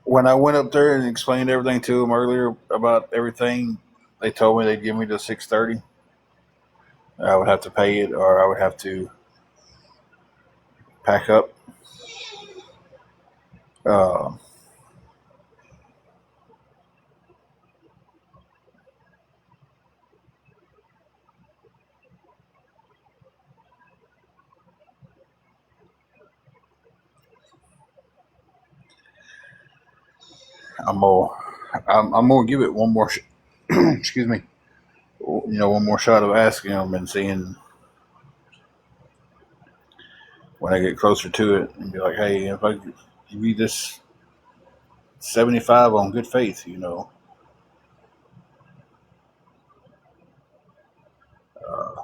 When I went up there and explained everything to them earlier about everything, they told me they'd give me the 6:30. I would have to pay it, or I would have to pack up. Uh, I'm gonna, I'm gonna give it one more. Excuse me. One more shot of asking them and seeing when I get closer to it, and be like, hey, if I give you this 75 on good faith, uh,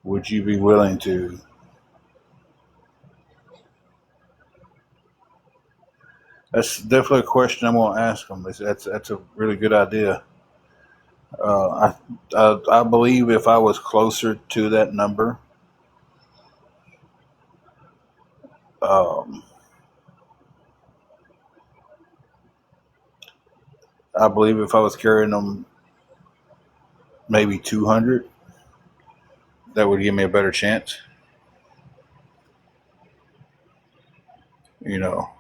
would you be willing to? That's definitely a question I'm going to ask them. That's a really good idea. I believe if I was closer to that number, um, I believe if I was carrying them maybe 200, that would give me a better chance. You know,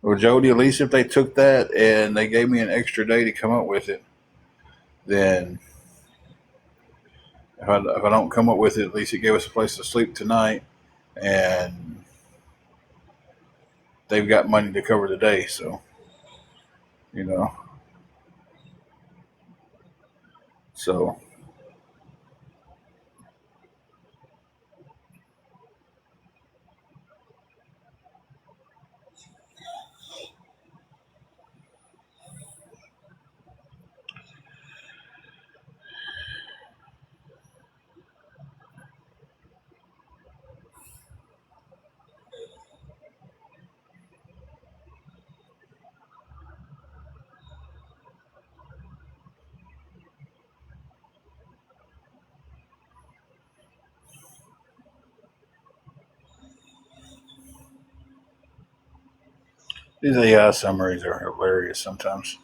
well, Jody, at least if they took that and they gave me an extra day to come up with it, then if I don't come up with it, at least it gave us a place to sleep tonight, and they've got money to cover the day. So, you know, so these AI summaries are hilarious sometimes.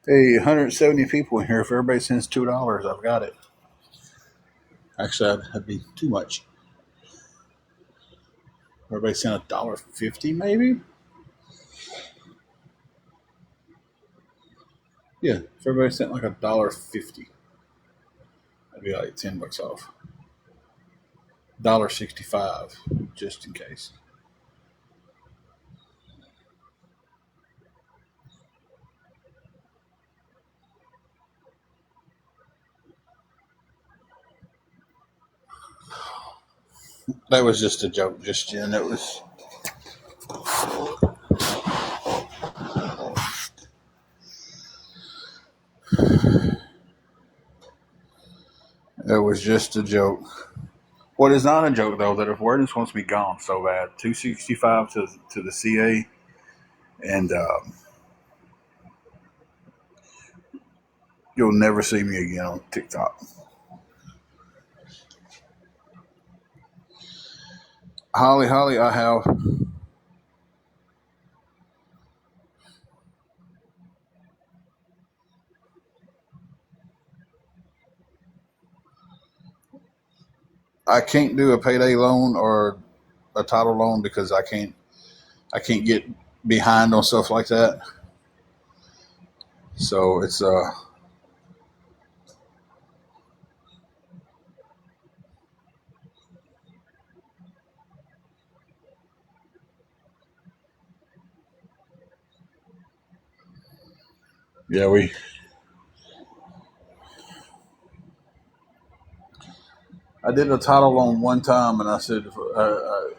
Hey, 170 people in here. If everybody sends $2, I've got it. Actually, that'd be too much. Everybody sent $1.50, maybe. Yeah, if everybody sent like $1.50, that'd be like $10 off. $1.65, just in case. That was just a joke, just Jen. It was just a joke. What is not a joke though that if Wordens wants me gone so bad, 265 to the CA, and you'll never see me again on TikTok. Holly, I have. I can't do a payday loan or a title loan because I can't get behind on stuff like that. So Yeah, I did a title on one time, and I said if I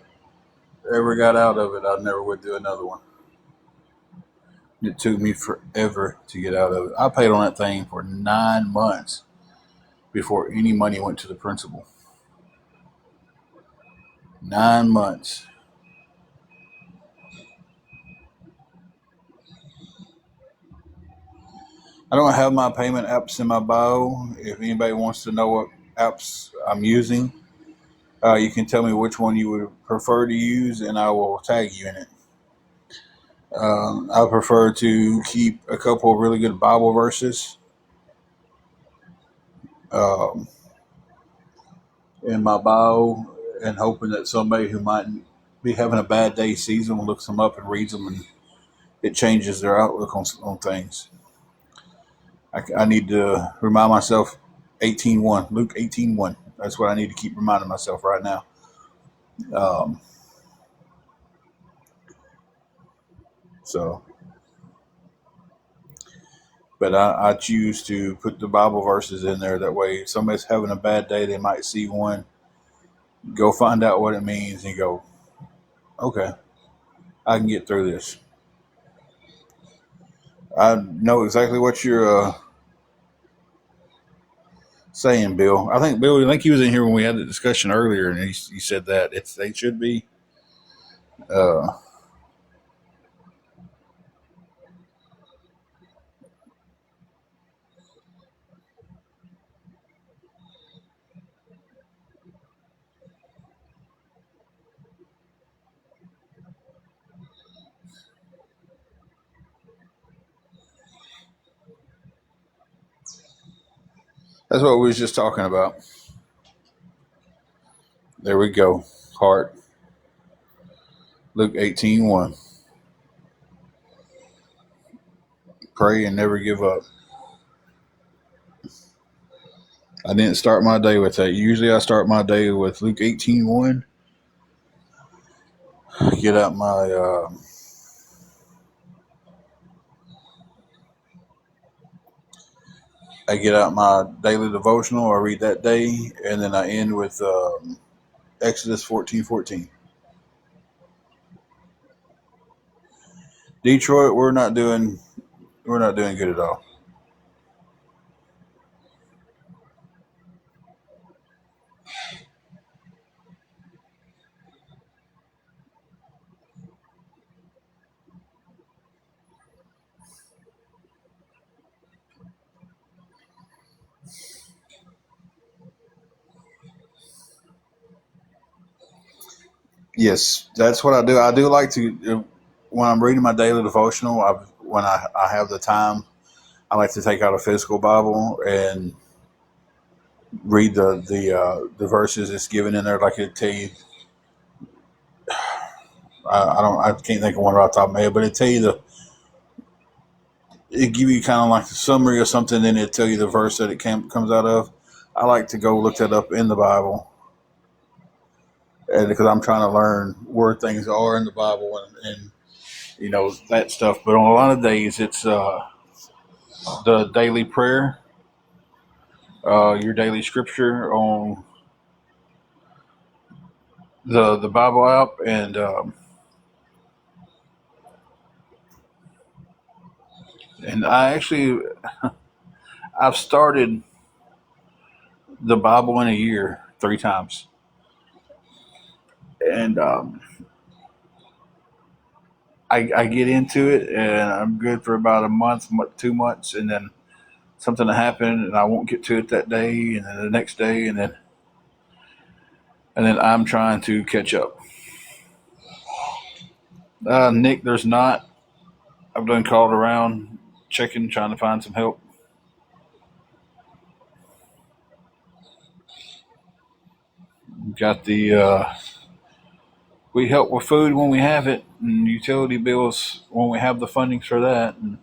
ever got out of it, I never would do another one. It took me forever to get out of it. I paid on that thing for 9 months before any money went to the principal. 9 months. I don't have my payment apps in my bio. If anybody wants to know what apps I'm using, you can tell me which one you would prefer to use, and I will tag you in it. I prefer to keep a couple of really good Bible verses um, in my bio, and hoping that somebody who might be having a bad day sees them, looks them up, and reads them, and it changes their outlook on things. I need to remind myself 18:1, Luke 18:1. That's what I need to keep reminding myself right now. Um, so, but I choose to put the Bible verses in there. That way, if somebody's having a bad day, they might see one, go find out what it means, and go, okay, I can get through this. I know exactly what you're saying, Bill. I think he was in here when we had the discussion earlier, and he said that they should be. Uh, that's what we was just talking about. There we go. Heart. Luke 18:1. Pray and never give up. I didn't start my day with that. Usually I start my day with Luke 18:1. Get out my I get out my daily devotional. I read that day, and then I end with Exodus 14:14. Detroit, we're not doing good at all. Yes, that's what I do. I do like to when I'm reading my daily devotional. When I have the time, I like to take out a physical Bible and read the verses it's given in there. Like it tell you, I can't think of one right off the top of my head, but it tell you it give you kind of like the summary or something, then it tell you the verse that comes out of. I like to go look that up in the Bible, and because I'm trying to learn where things are in the Bible and that stuff. But on a lot of days, it's the daily prayer, your daily scripture on the Bible app, and I've started the Bible in a year 3 times, and I get into it, and I'm good for about a month, 2 months, and then something will happen, and I won't get to it that day, and then the next day, and then I'm trying to catch up. Nick, there's not. I've done called around, checking, trying to find some help. Got the we help with food when we have it, and utility bills when we have the fundings for that. And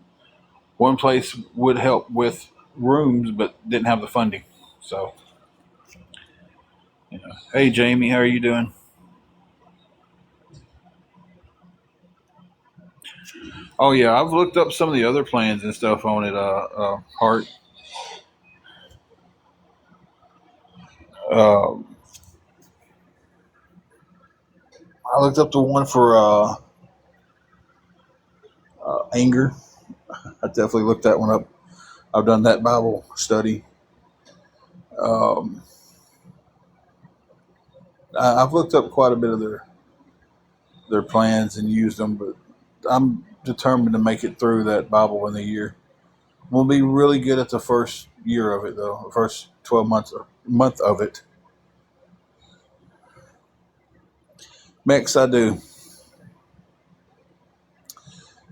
one place would help with rooms, but didn't have the funding. So, hey Jamie, how are you doing? Oh yeah, I've looked up some of the other plans and stuff on it. Heart. Uh, I looked up the one for anger. I definitely looked that one up. I've done that Bible study. Um, I've looked up quite a bit of their plans and used them, but I'm determined to make it through that Bible in the year. We'll be really good at the first year of it, though. The first 12 month of it. Max, I do.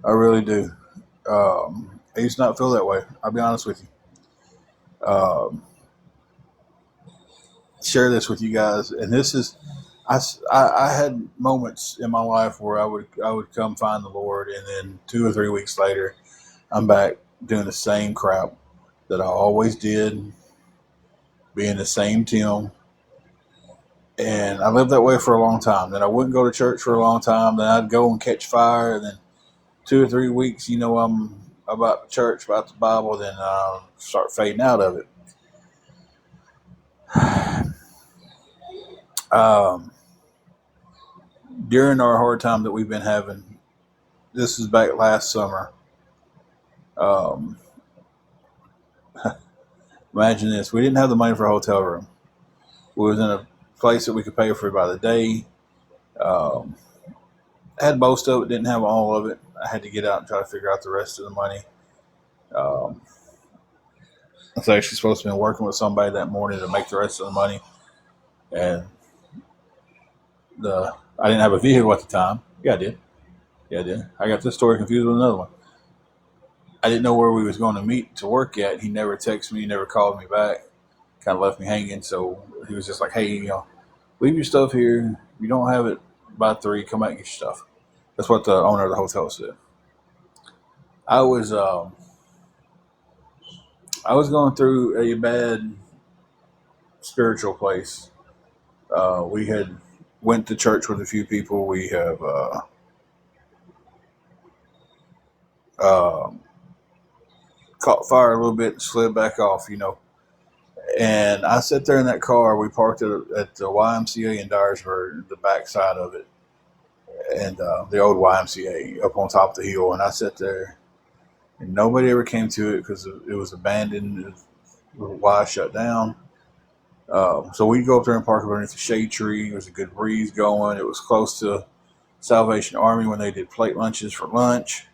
I really do. I used to not feel that way. I'll be honest with you. Share this with you guys, and this is, I had moments in my life where I would come find the Lord, and then 2 or 3 weeks later, I'm back doing the same crap that I always did, being the same Tim. And I lived that way for a long time. Then I wouldn't go to church for a long time. Then I'd go and catch fire. And then 2 or 3 weeks, I'm about church, about the Bible. Then I'll start fading out of it. During our hard time that we've been having, this is back last summer. Um, Imagine this: we didn't have the money for a hotel room. We was in a place that we could pay for by the day. Um, had most of it, didn't have all of it. I had to get out and try to figure out the rest of the money. Um, I was actually supposed to be working with somebody that morning to make the rest of the money, and I didn't have a vehicle at the time. Yeah, I did. Yeah, I did. I got this story confused with another one. I didn't know where we was going to meet to work at. He never texted me, he never called me back. Kind of left me hanging. So he was just like, "Hey, leave your stuff here. If you don't have it by 3, come out and get your stuff." That's what the owner of the hotel said. I was I was going through a bad spiritual place. We had went to church with a few people. We have uh, caught fire a little bit and slid back off. And I sat there in that car. We parked at the YMCA in Dyersburg, the backside of it, and the old YMCA up on top of the hill. And I sat there, and nobody ever came to it because it was abandoned. Y shut down. So we'd go up there and park underneath the shade tree. There was a good breeze going. It was close to Salvation Army when they did plate lunches for lunch.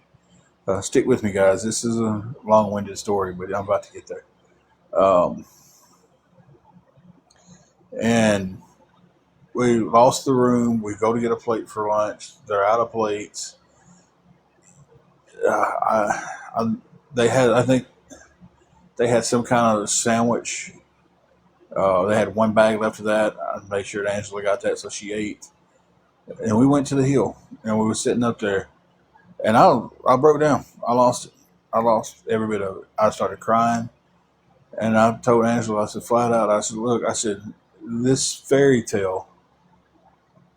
Stick with me, guys. This is a long-winded story, but I'm about to get there. Um, and we lost the room. We go to get a plate for lunch. They're out of plates. I think they had some kind of sandwich. They had one bag left of that. I made sure that Angela got that, so she ate. And we went to the hill, and we were sitting up there, and I broke down. I lost it. I lost every bit of it. I started crying, and I told Angela, I said flat out, I said, "Look, I said this fairy tale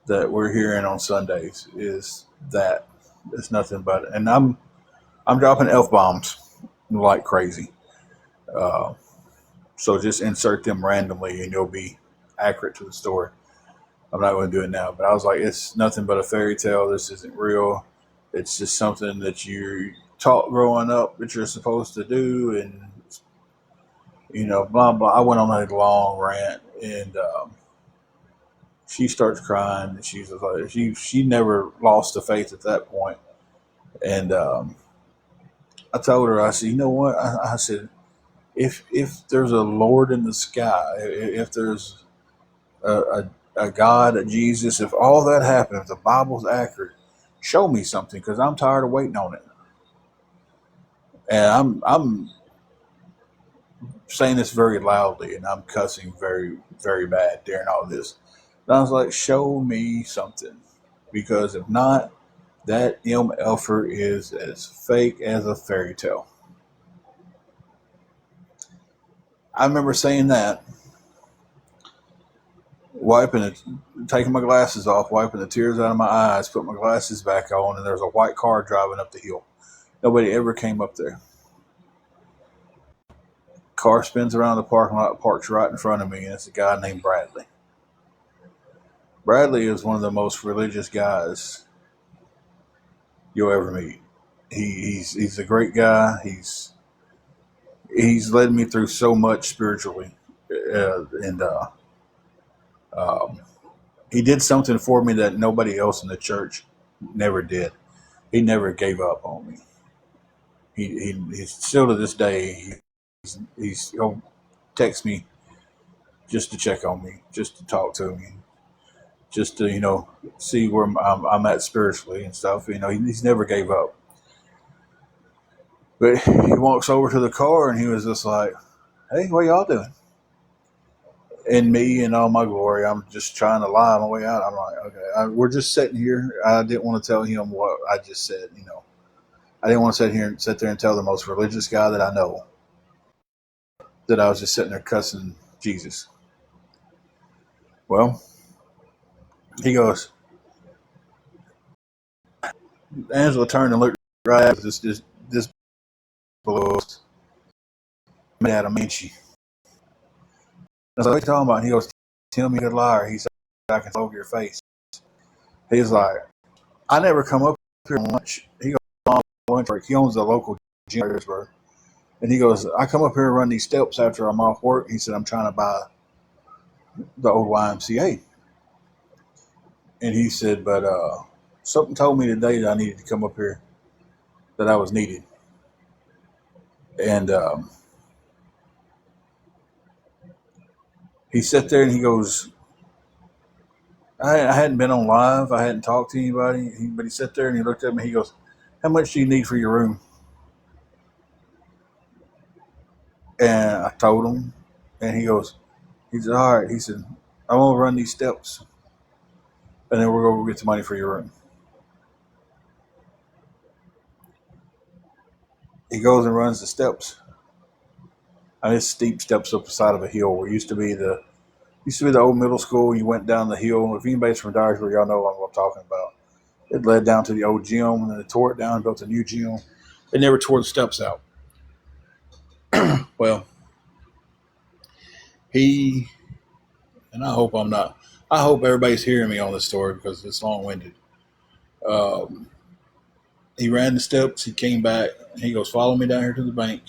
that we're hearing on Sundays is that it's nothing but." And I'm dropping elf bombs like crazy. Uh, so just insert them randomly, and you'll be accurate to the story. I'm not going to do it now, but I was like, it's nothing but a fairy tale. This isn't real. It's just something that you taught growing up that you're supposed to do, and blah blah. I went on a long rant, and she starts crying, and she's like, she never lost the faith at that point. And I told her, I said, you know what? I said, if there's a Lord in the sky, if there's a God, a Jesus, if all that happened, if the Bible's accurate, show me something, because I'm tired of waiting on it. And I'm saying this very loudly, and I'm cussing very, very bad during all this. And I was like, show me something, because if not, that MFer is as fake as a fairy tale. I remember saying that, taking my glasses off, wiping the tears out of my eyes, put my glasses back on, and there's a white car driving up the hill. Nobody ever came up there. Car spins around the parking lot, parks right in front of me, and it's a guy named Bradley. Bradley is one of the most religious guys you'll ever meet. He's a great guy. He's led me through so much spiritually, and um, he did something for me that nobody else in the church never did. He never gave up on me. He's still to this day. He'll text me just to check on me, just to talk to me, just to see where I'm at spiritually and stuff. He's never gave up. But he walks over to the car and he was just like, "Hey, what y'all doing?" And me and all my glory, I'm just trying to lie on my way out. I'm like, okay, we're just sitting here. I didn't want to tell him what I just said. I didn't want to sit there and tell the most religious guy that I know that I was just sitting there cussing Jesus. Well, he goes, Angela turned and looked right at this below Adam Minchie. I was like, what are you talking about? He goes, tell me you're a liar. He said, I can over your face. He's like, I never come up here on lunch. He goes, he owns the local gym in Harrisburg. And he goes, I come up here and run these steps after I'm off work. He said, I'm trying to buy the old YMCA. And he said, but something told me today that I needed to come up here, that I was needed. And he sat there and he goes, I hadn't been on live. I hadn't talked to anybody. But he sat there and he looked at me. He goes, how much do you need for your room? And I told him. And he said, all right. He said, I'm going to run these steps. And then we're going to get the money for your room. He goes and runs the steps. And it's steep steps up the side of a hill where it used to be the old middle school. You went down the hill. If anybody's from Dyersburg, y'all know what I'm talking about. It led down to the old gym, and then they tore it down and built a new gym. They never tore the steps out. Well, and I hope everybody's hearing me on this story because it's long-winded. He ran the steps. He came back. He goes, follow me down here to the bank.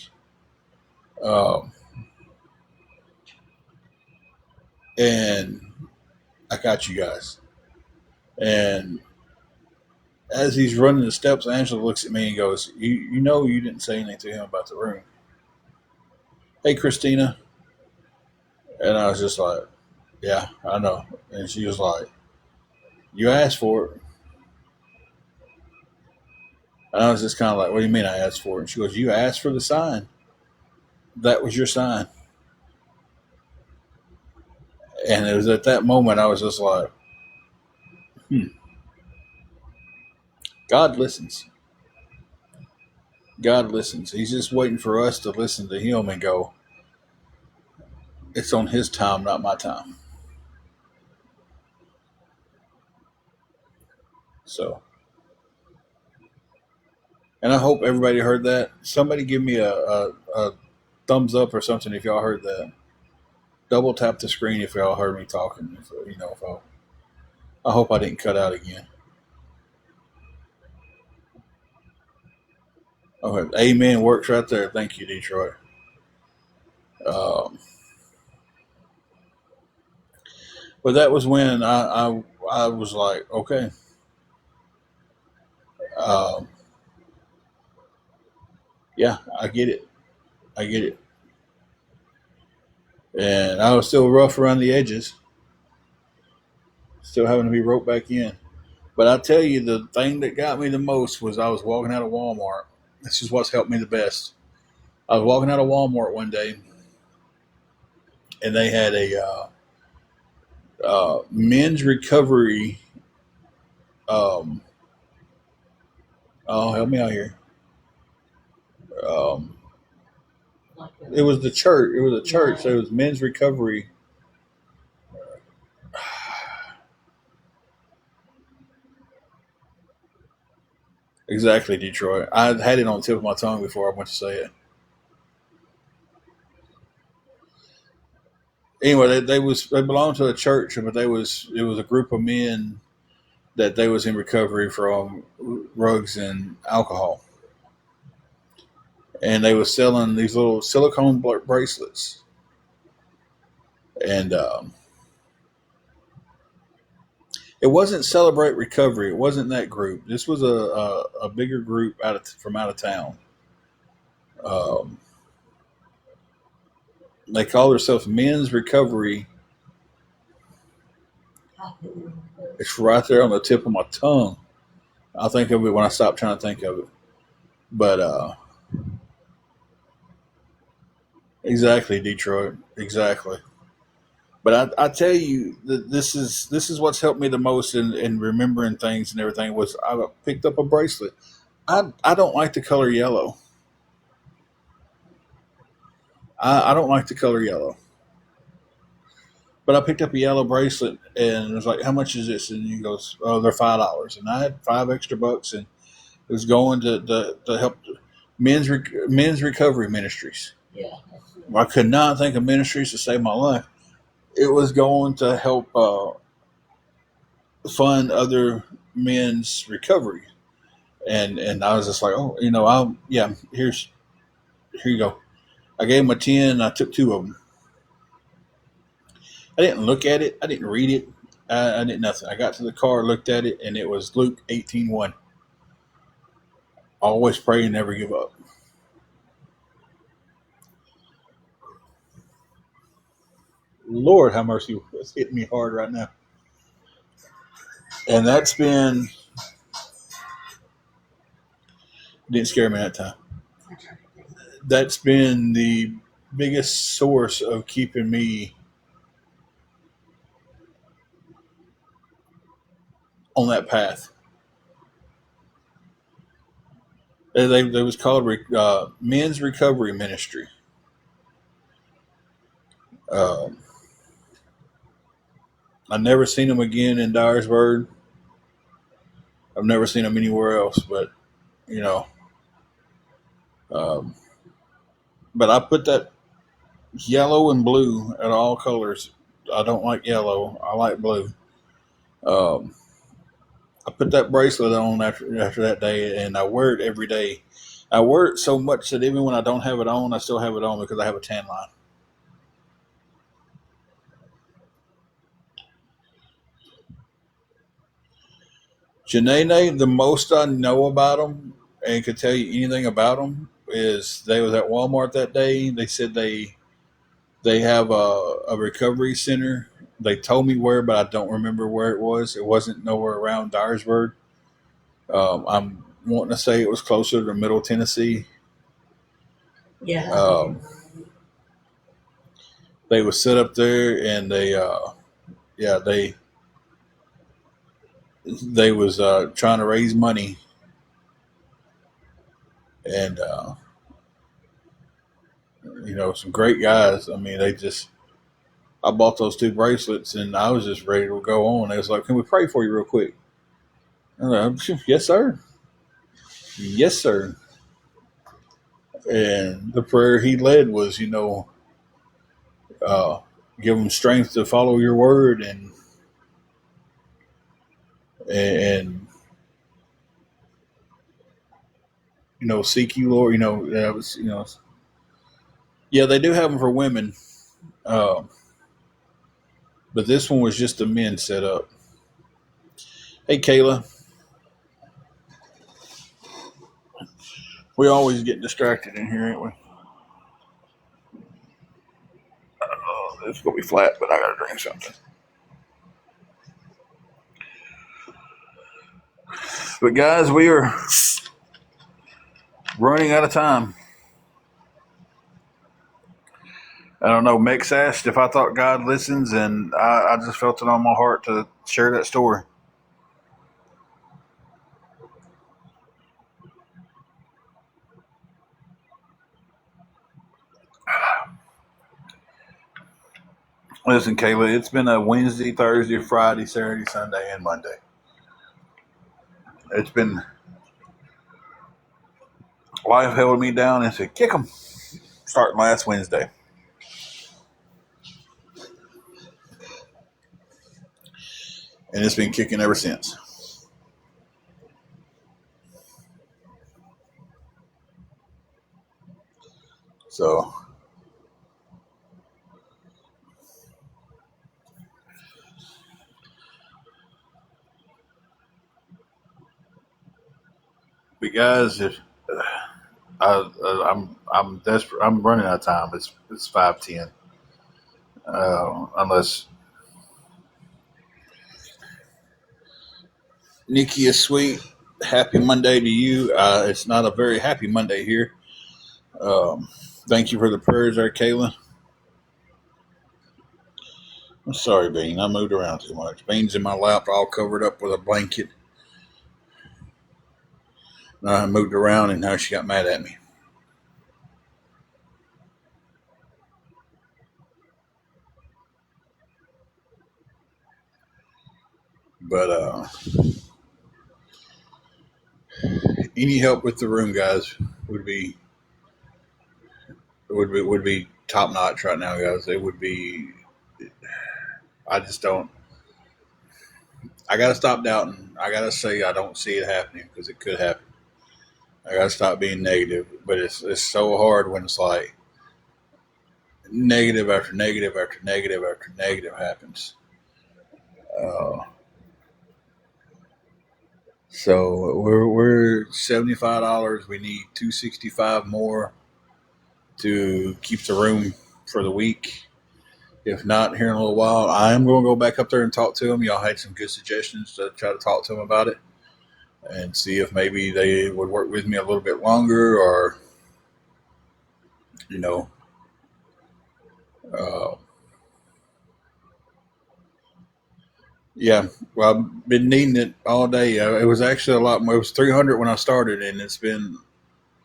And I got you guys. And as he's running the steps, Angela looks at me and goes, you know you didn't say anything to him about the room. Hey, Christina. And I was just like, yeah, I know. And she was like, you asked for it. And I was just kind of like, what do you mean I asked for it? And she goes, you asked for the sign. That was your sign. And it was at that moment I was just like, God listens. God listens. He's just waiting for us to listen to him and go, it's on his time, not my time. So, and I hope everybody heard that. Somebody give me a thumbs up or something if y'all heard that. Double tap the screen if y'all heard me talking. I hope I didn't cut out again. Okay, amen works right there. Thank you, Detroit. But that was when I was like, okay. Yeah, I get it. I get it. And I was still rough around the edges, still having to be roped back in. But I tell you, the thing that got me the most was I was walking out of Walmart. This is what's helped me the best. I was walking out of Walmart one day, and they had a men's recovery. Oh, help me out here. Um, it was the church. It was a church. So it was men's recovery. Exactly, Detroit. I had it on the tip of my tongue before I went to say it. Anyway, they belonged to a church, but it was a group of men that they was in recovery from drugs and alcohol, and they was selling these little silicone bracelets, and it wasn't Celebrate Recovery. It wasn't that group. This was a bigger group from out of town. Um, they call themselves Men's Recovery. It's right there on the tip of my tongue. I'll think of it when I stop trying to think of it. But exactly, Detroit. Exactly. But I tell you that this is what's helped me the most in remembering things and everything was I picked up a bracelet. I don't like the color yellow. I don't like the color yellow. But I picked up a yellow bracelet and it was like, how much is this? And he goes, oh, they're $5. And I had $5 extra, and it was going to help men's recovery ministries. Yeah. I could not think of ministries to save my life. It was going to help fund other men's recovery, and I was just like, oh, I'll here you go. I gave him a 10. And I took two of them. I didn't look at it. I didn't read it. I did nothing. I got to the car, looked at it, and it was Luke 18:1. Always pray and never give up. Lord, have mercy. It's hitting me hard right now. And that's been, didn't scare me that time. That's been the biggest source of keeping me on that path. They was called Men's Recovery Ministry. Um, I've never seen them again in Dyersburg. I've never seen them anywhere else, but you know, um, but I put that yellow and blue at all colors. I don't like yellow. I like blue. Um, I put that bracelet on after that day, and I wear it every day. I wear it so much that even when I don't have it on, I still have it on because I have a tan line. Janae, the most I know about them and could tell you anything about them is they was at Walmart that day. They said they have a recovery center. They told me where, but I don't remember where it was. It wasn't nowhere around Dyersburg. I'm wanting to say it was closer to Middle Tennessee. Yeah. They was set up there, and they was trying to raise money, and some great guys. I mean, I bought those two bracelets, and I was just ready to go on. They was like, "Can we pray for you real quick?" I'm like, "Yes, sir. Yes, sir." And the prayer he led was, uh, give them strength to follow your word, and seek you, Lord. That was, yeah, they do have them for women, uh, but this one was just the men set up. Hey, Kayla, we always get distracted in here, ain't we? It's gonna be flat, but I gotta drink something. But guys, we are running out of time. I don't know. Mex asked if I thought God listens, and I just felt it on my heart to share that story. Listen, Kayla, it's been a Wednesday, Thursday, Friday, Saturday, Sunday, and Monday. It's been Wife held me down and said, kick them, starting last Wednesday. And it's been kicking ever since. So, but guys, if I'm desperate, I'm running out of time. It's 5:10. Unless Nikki is sweet. Happy Monday to you. It's not a very happy Monday here. Thank you for the prayers there, Kayla. I'm sorry, Bean. I moved around too much. Bean's in my lap, all covered up with a blanket. And I moved around, and now she got mad at me. But any help with the room, guys, would be top notch right now, guys. It would be. I just don't. I gotta stop doubting. I gotta say I don't see it happening because it could happen. I gotta stop being negative, but it's so hard when it's like negative after negative after negative after negative happens. Uh, so we're $75. We need $265 more to keep the room for the week. If not, here in a little while, I am going to go back up there and talk to them. Y'all had some good suggestions to try to talk to them about it and see if maybe they would work with me a little bit longer, or you know, uh, yeah. Well, I've been needing it all day. It was actually a lot more. It was 300 when I started, and it's been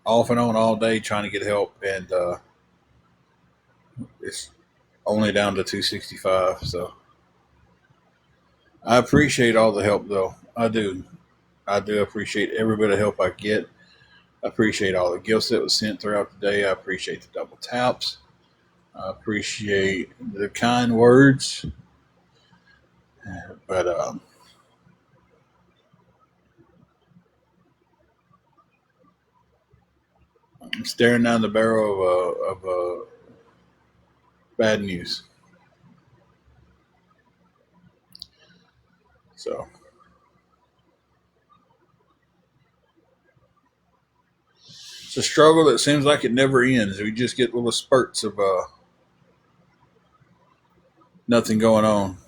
off and on all day trying to get help, and it's only down to 265. So I appreciate all the help, though. I do. I do appreciate every bit of help I get. I appreciate all the gifts that was sent throughout the day. I appreciate the double taps. I appreciate the kind words. But I'm staring down the barrel of bad news. So it's a struggle that seems like it never ends. We just get little spurts of nothing going on.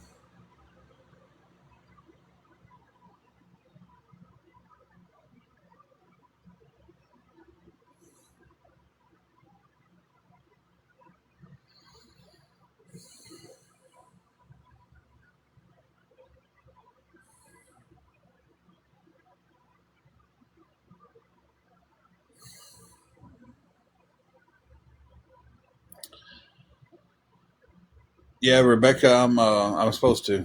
Yeah, Rebecca, I'm supposed to.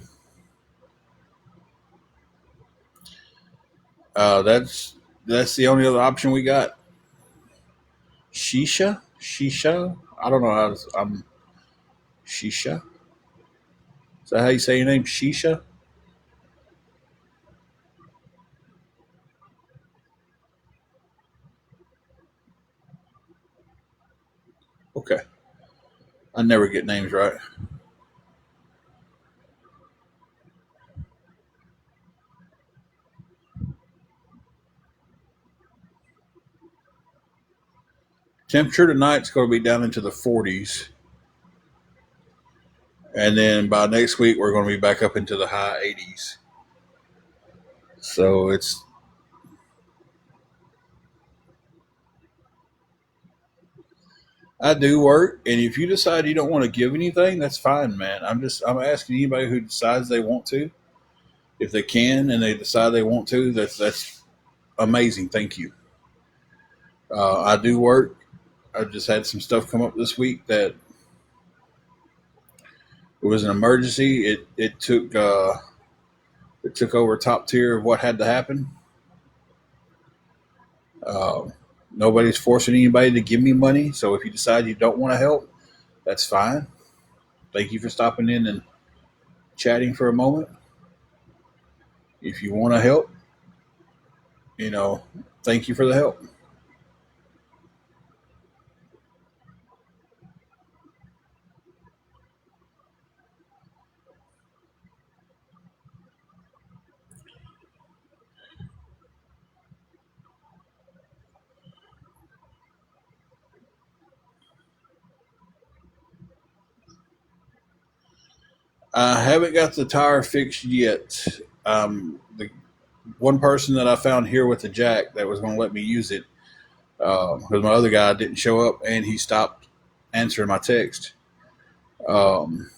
That's the only other option we got. Shisha. I don't know how to. Shisha. Is that how you say your name? Shisha. Okay. I never get names right. Temperature tonight's going to be down into the 40s, and then by next week we're going to be back up into the high 80s. So it's I do work, and if you decide you don't want to give anything, that's fine, man. I'm asking anybody who decides they want to, if they can and they decide they want to, that's amazing. Thank you. I do work. I just had some stuff come up this week that it was an emergency. It took over top tier of what had to happen. Uh, Nobody's forcing anybody to give me money. So if you decide you don't want to help, that's fine. Thank you for stopping in and chatting for a moment. If you want to help, you know, thank you for the help. I haven't got the tire fixed yet. The one person that I found here with the jack that was going to let me use it, because my other guy didn't show up and he stopped answering my text. Um,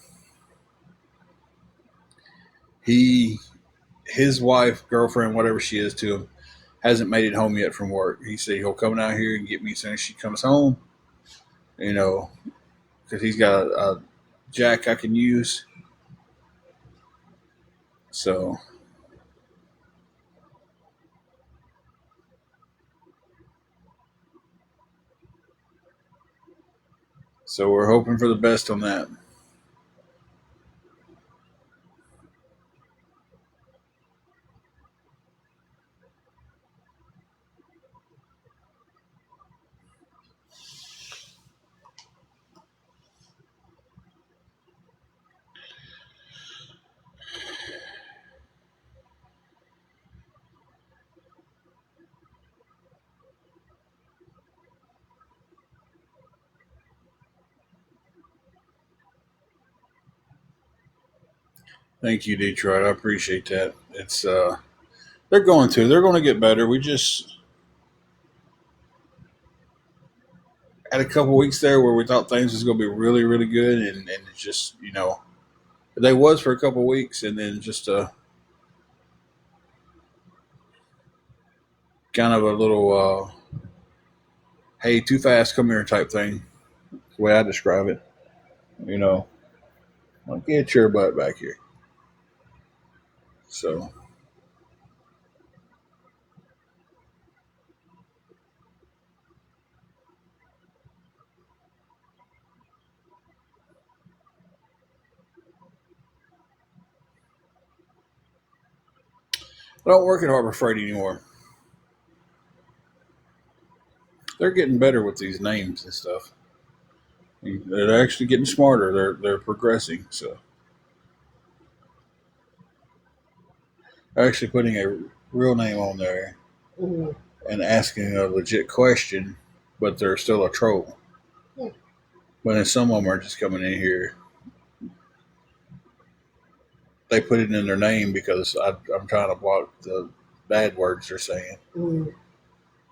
he, his wife, girlfriend, whatever she is to him, hasn't made it home yet from work. He said he'll come down here and get me as soon as she comes home. You know, because he's got a jack I can use. So, so we're hoping for the best on that. Thank you, Detroit. I appreciate that. It's they're going to get better. We just had a couple weeks there where we thought things was going to be really really good, and it's just they was for a couple weeks, and then just kind of a little hey, too fast, come here type thing. That's the way I describe it. You know, like get your butt back here. So I don't work at Harbor Freight anymore. They're getting better with these names and stuff. They're actually getting smarter. They're progressing. So they're actually putting a real name on there Mhm. and asking a legit question, but they're still a troll. But then some of them are just coming in here. They put it in their name because I'm trying to block the bad words they're saying. Mhm.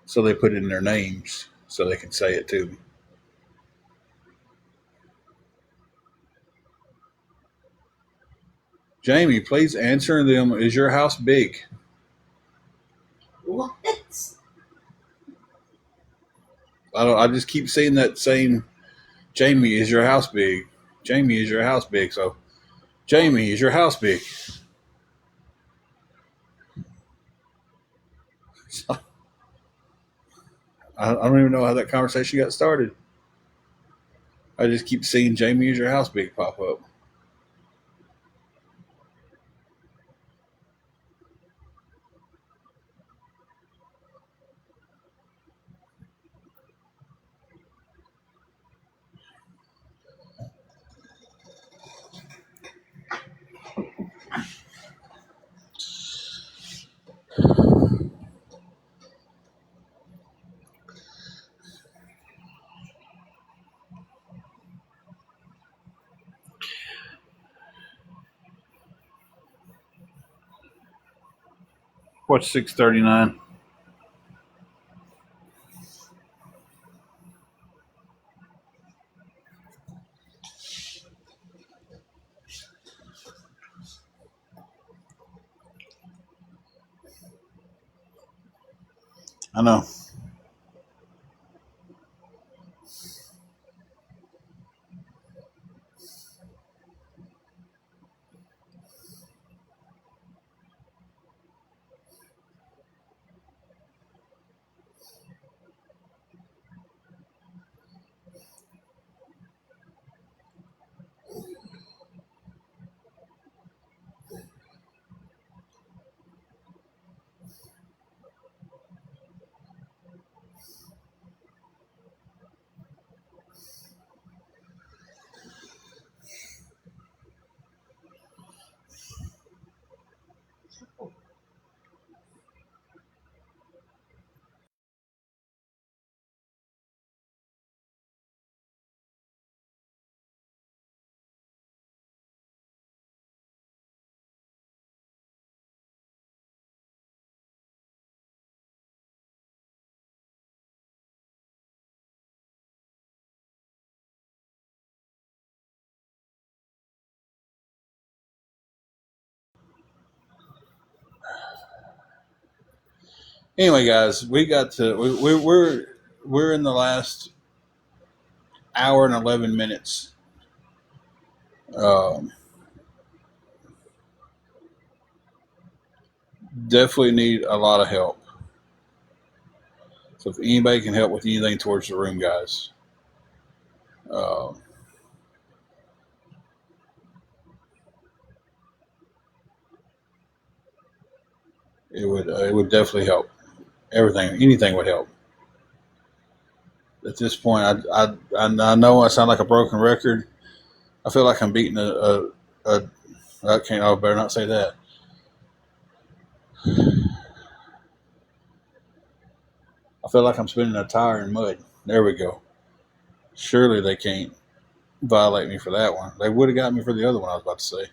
So they put it in their names so they can say it to me. Jamie, please answer them. Is your house big? What? I just keep seeing that same Jamie, is your house big? Jamie, is your house big? So, Jamie, is your house big? I don't even know how that conversation got started. I just keep seeing Jamie, is your house big pop up. What's 639? I know. Anyway, guys, we're in the last hour and 11 minutes. Um, Definitely need a lot of help. So if anybody can help with anything towards the room, guys, uh, it would definitely help. Anything would help. At this point, I know I sound like a broken record. I feel like I'm beating a I can't. I better not say that. I feel like I'm spinning a tire in mud. There we go. Surely they can't violate me for that one. They would have got me for the other one I was about to say.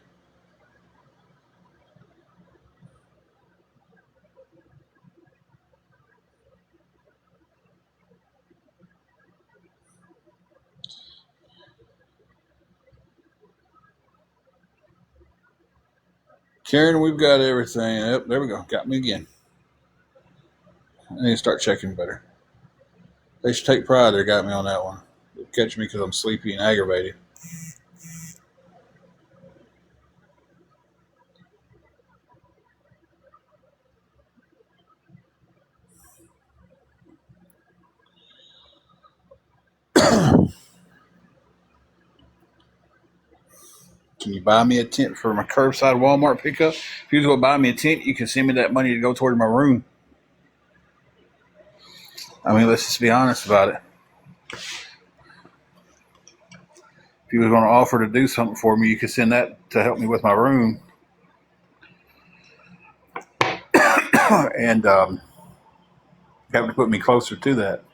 Karen, we've got everything. Yep, there we go. Got me again. I need to start checking better. They should take pride they got me on that one. They catch me because I'm sleepy and aggravated. Can you buy me a tent for my curbside Walmart pickup? If you go buy me a tent, you can send me that money to go toward my room. I mean, let's just be honest about it. If you was going to offer to do something for me, you could send that to help me with my room. And having to put me closer to that.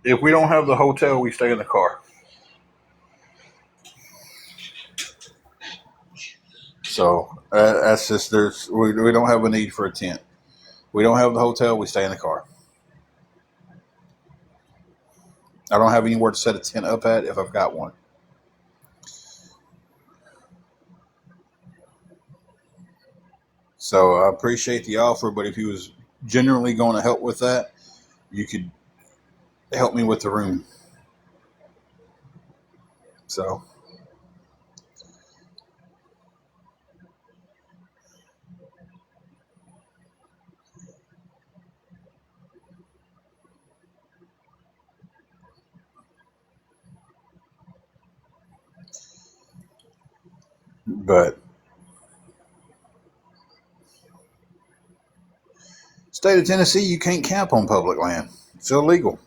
If we don't have the hotel, we stay in the car. So that's just we don't have a need for a tent. We don't have the hotel, we stay in the car. I don't have anywhere to set a tent up at if I've got one. So I appreciate the offer, but if he was genuinely going to help with that, you could help me with the room. So, but state of Tennessee, you can't camp on public land. It's illegal.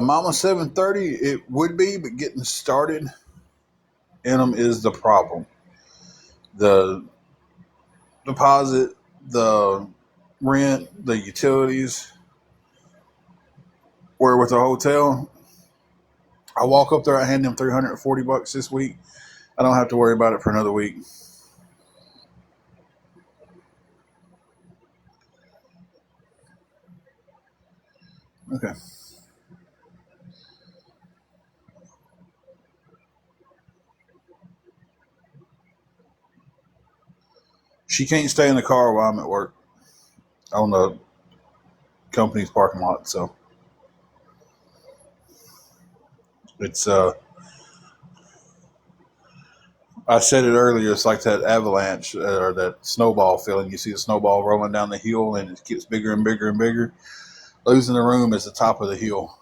Mama 730, it would be, but getting started in them is the problem. The deposit, the rent, the utilities. Where with a hotel, I walk up there, I hand them $340 this week. I don't have to worry about it for another week. Okay. She can't stay in the car while I'm at work on the company's parking lot. So it's I said it earlier. It's like that avalanche or that snowball feeling. You see the snowball rolling down the hill, and it gets bigger and bigger and bigger. Losing the room is the top of the hill.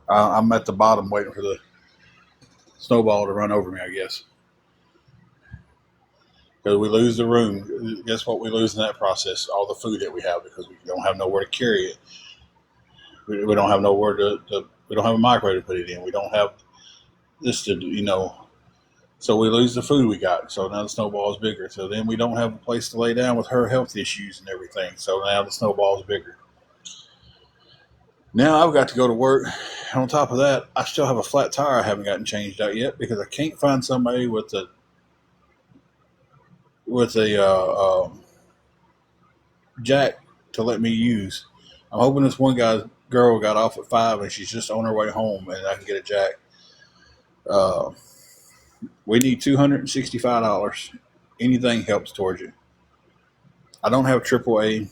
I'm at the bottom, waiting for the snowball to run over me, I guess. Because we lose the room, guess what we lose in that process? All the food that we have because we don't have nowhere to carry it. We don't have nowhere we don't have a microwave to put it in. We don't have this so we lose the food we got. So now the snowball is bigger. So then we don't have a place to lay down with her health issues and everything. So now the snowball is bigger. Now I've got to go to work. On top of that, I still have a flat tire I haven't gotten changed out yet because I can't find somebody with a jack to let me use. I'm hoping this one girl got off at 5 and she's just on her way home and I can get a jack. Uh, we need $265. Anything helps towards it. I don't have AAA,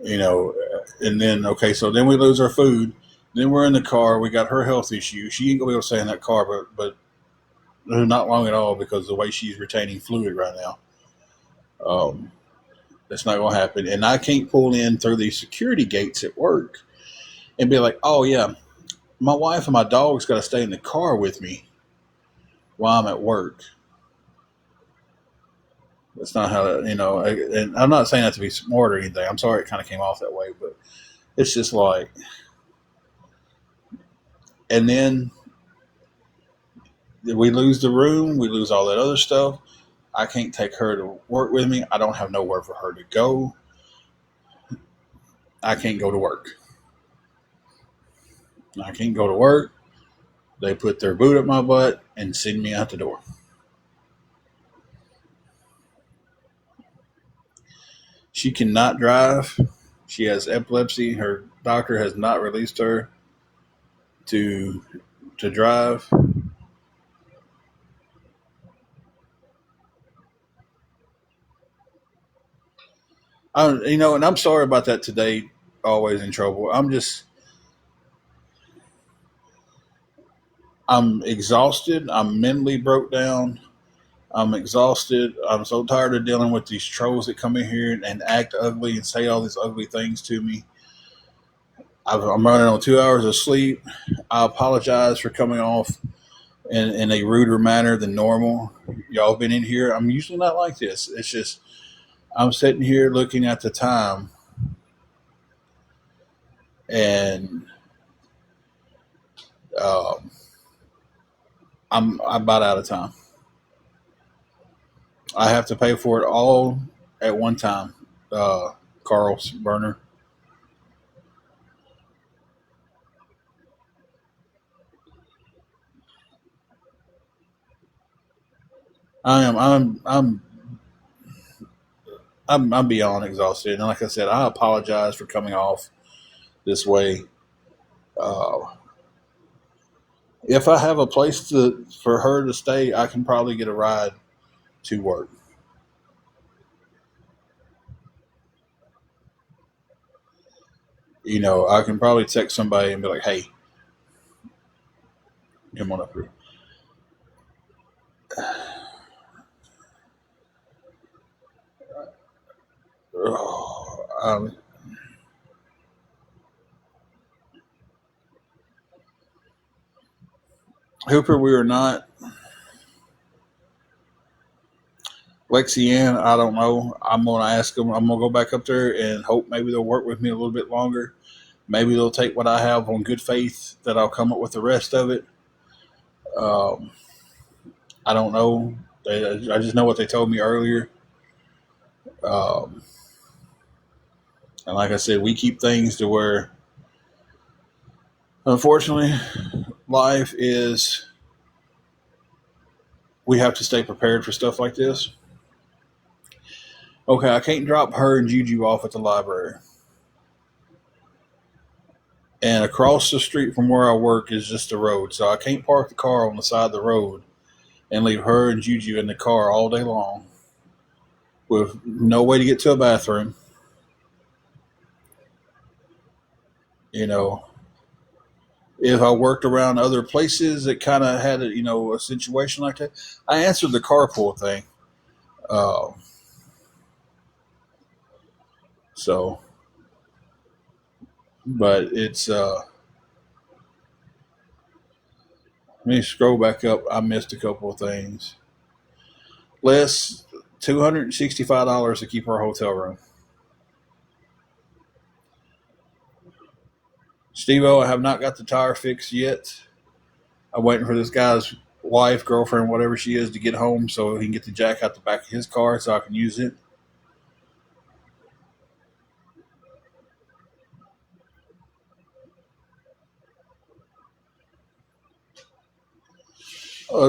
you know, and then okay, so then we lose our food. Then we're in the car. We got her health issue. She ain't gonna be able to stay in that car, but not long at all because the way she's retaining fluid right now. Um, that's not gonna happen. And I can't pull in through these security gates at work and be like, oh yeah, my wife and my dog's got to stay in the car with me while I'm at work. That's not how to, and I'm not saying that to be smart or anything. I'm sorry it kind of came off that way, but it's just like, and then we lose the room, we lose all that other stuff. I can't take her to work with me. I don't have nowhere for her to go. I can't go to work. I can't go to work. They put their boot up my butt and send me out the door. She cannot drive. She has epilepsy. Her doctor has not released her to drive. And I'm sorry about that today. Always in trouble. I'm exhausted. I'm mentally broke down. I'm exhausted. I'm so tired of dealing with these trolls that come in here and act ugly and say all these ugly things to me. I'm running on 2 hours of sleep. I apologize for coming off in a ruder manner than normal. Y'all been in here. I'm usually not like this. It's just I'm sitting here looking at the time and um, I'm about out of time. I have to pay for it all at one time. Carl's burner. I am. I'm beyond exhausted, and like I said, I apologize for coming off this way. Uh, if I have a place for her to stay, I can probably get a ride to work. I can probably text somebody and be like, "Hey, come on up here." Um, Hooper, we are not. Lexi Ann, I don't know. I'm gonna ask them. I'm gonna go back up there and hope maybe they'll work with me a little bit longer. Maybe they'll take what I have on good faith that I'll come up with the rest of it. Um, I don't know. I just know what they told me earlier. Um, and like I said, we keep things to where, unfortunately, life is. We have to stay prepared for stuff like this. Okay, I can't drop her and Juju off at the library. And across the street from where I work is just the road. So I can't park the car on the side of the road and leave her and Juju in the car all day long with no way to get to a bathroom. You know, if I worked around other places that kind of had a situation like that, I answered the carpool thing. Uh, so, but it's let me scroll back up. I missed a couple of things. Less $265 to keep our hotel room. Steve-O, I have not got the tire fixed yet. I'm waiting for this guy's wife, girlfriend, whatever she is, to get home so he can get the jack out the back of his car so I can use it.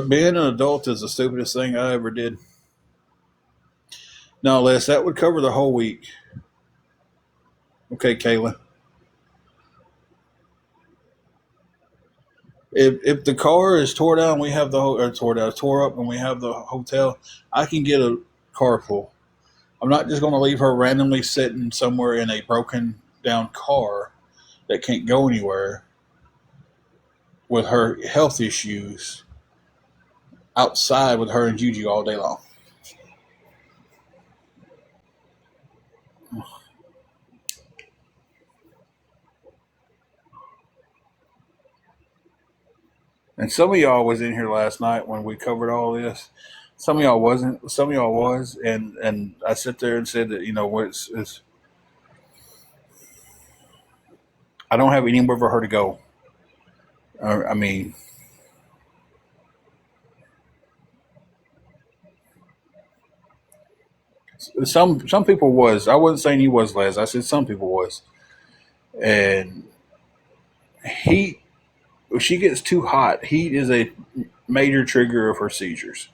Being an adult is the stupidest thing I ever did. No, Les, that would cover the whole week. Okay, Kayla. If the car is tore down, we have the or tore up, and we have the hotel. I can get a carpool. I'm not just going to leave her randomly sitting somewhere in a broken down car that can't go anywhere with her health issues outside with her and Juju all day long. And some of y'all was in here last night when we covered all this. Some of y'all wasn't. Some of y'all was, and I sit there and said that it's I don't have anywhere for her to go. I mean, some people was. I wasn't saying he was, Les. I said some people was, and heat. If she gets too hot, heat is a major trigger of her seizures.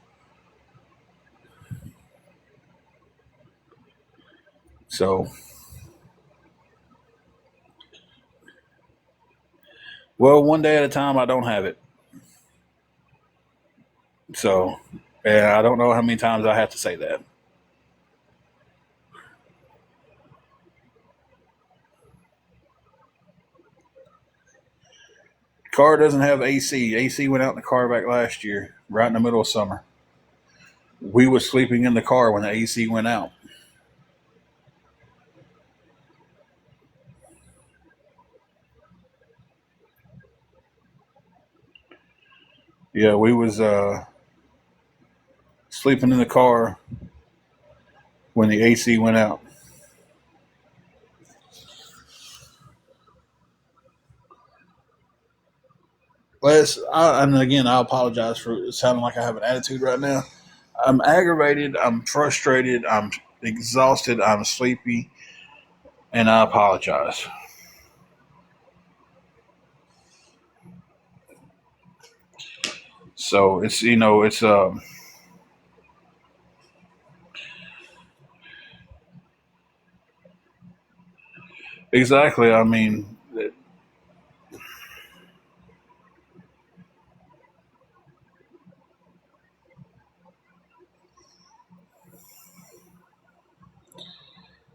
So, well, one day at a time, I don't have it. So, yeah, I don't know how many times I have to say that. Car doesn't have AC. AC went out in the car back last year, right in the middle of summer. We was sleeping in the car when the AC went out. Yeah, we was sleeping in the car when the AC went out. And again, I apologize for sounding like I have an attitude right now. I'm aggravated. I'm frustrated. I'm exhausted. I'm sleepy, and I apologize. So it's exactly. I mean,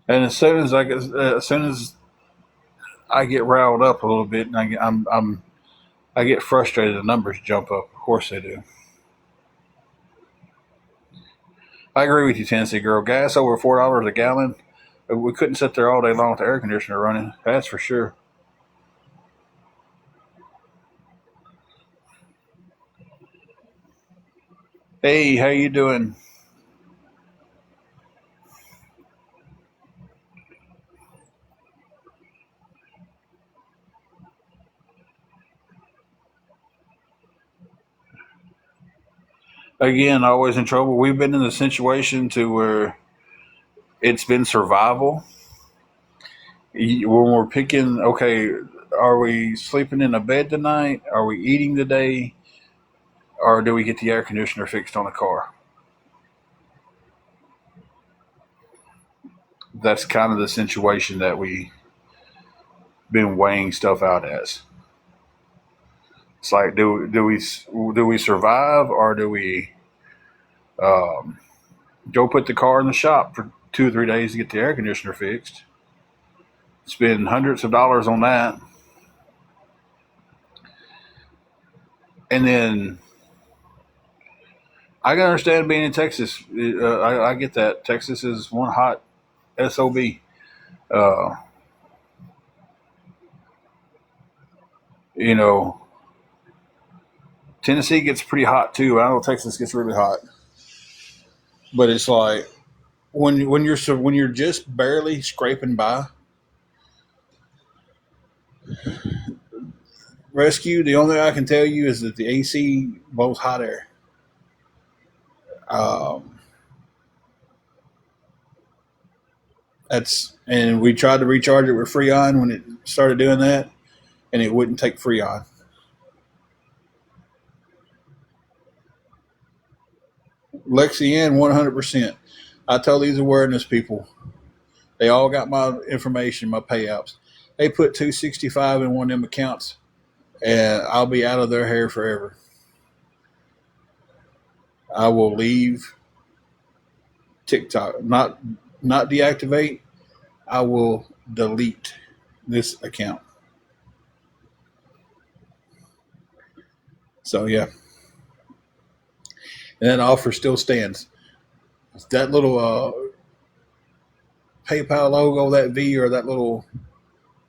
and as soon as I get riled up a little bit, and I get frustrated. The numbers jump up. Of course they do. I agree with you, Tennessee girl. Gas over $4 a gallon. We couldn't sit there all day long with the air conditioner running. That's for sure. Hey, how you doing? Again, always in trouble. We've been in a situation to where it's been survival. When we're picking, okay, are we sleeping in a bed tonight? Are we eating today? Or do we get the air conditioner fixed on the car? That's kind of the situation that we been weighing stuff out as. It's like, do we survive, or do we um, go put the car in the shop for 2 or 3 days to get the air conditioner fixed? Spend hundreds of dollars on that, and then I can understand being in Texas. I get that Texas is one hot sob. Uh, you know, Tennessee gets pretty hot too. I know Texas gets really hot, but it's like when you're just barely scraping by rescue. The only thing I can tell you is that the AC blows hot air. Um, and we tried to recharge it with Freon when it started doing that, and it wouldn't take Freon. Lexi Ann, 100%. I tell these awareness people, they all got my information, my payouts. They put 265 in one of them accounts, and I'll be out of their hair forever. I will leave TikTok, not deactivate. I will delete this account. So yeah, and that offer still stands. That little PayPal logo, that V or that little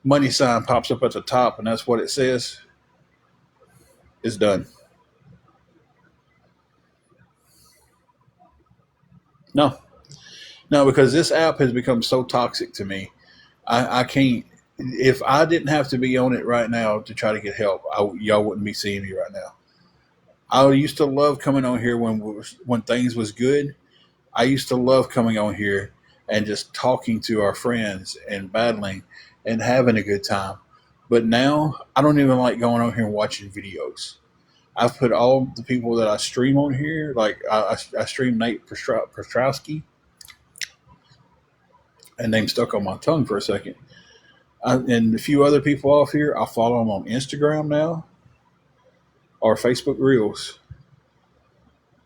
money sign pops up at the top, and that's what it says. It's done. No, no, because this app has become so toxic to me. I can't. If I didn't have to be on it right now to try to get help, y'all wouldn't be seeing me right now. I used to love coming on here when things was good. I used to love coming on here and just talking to our friends and battling and having a good time. But now I don't even like going on here and watching videos. I've put all the people that I stream on here, like I stream Nate Pestrowski, and name stuck on my tongue for a second. And a few other people off here, I follow them on Instagram now or Facebook Reels,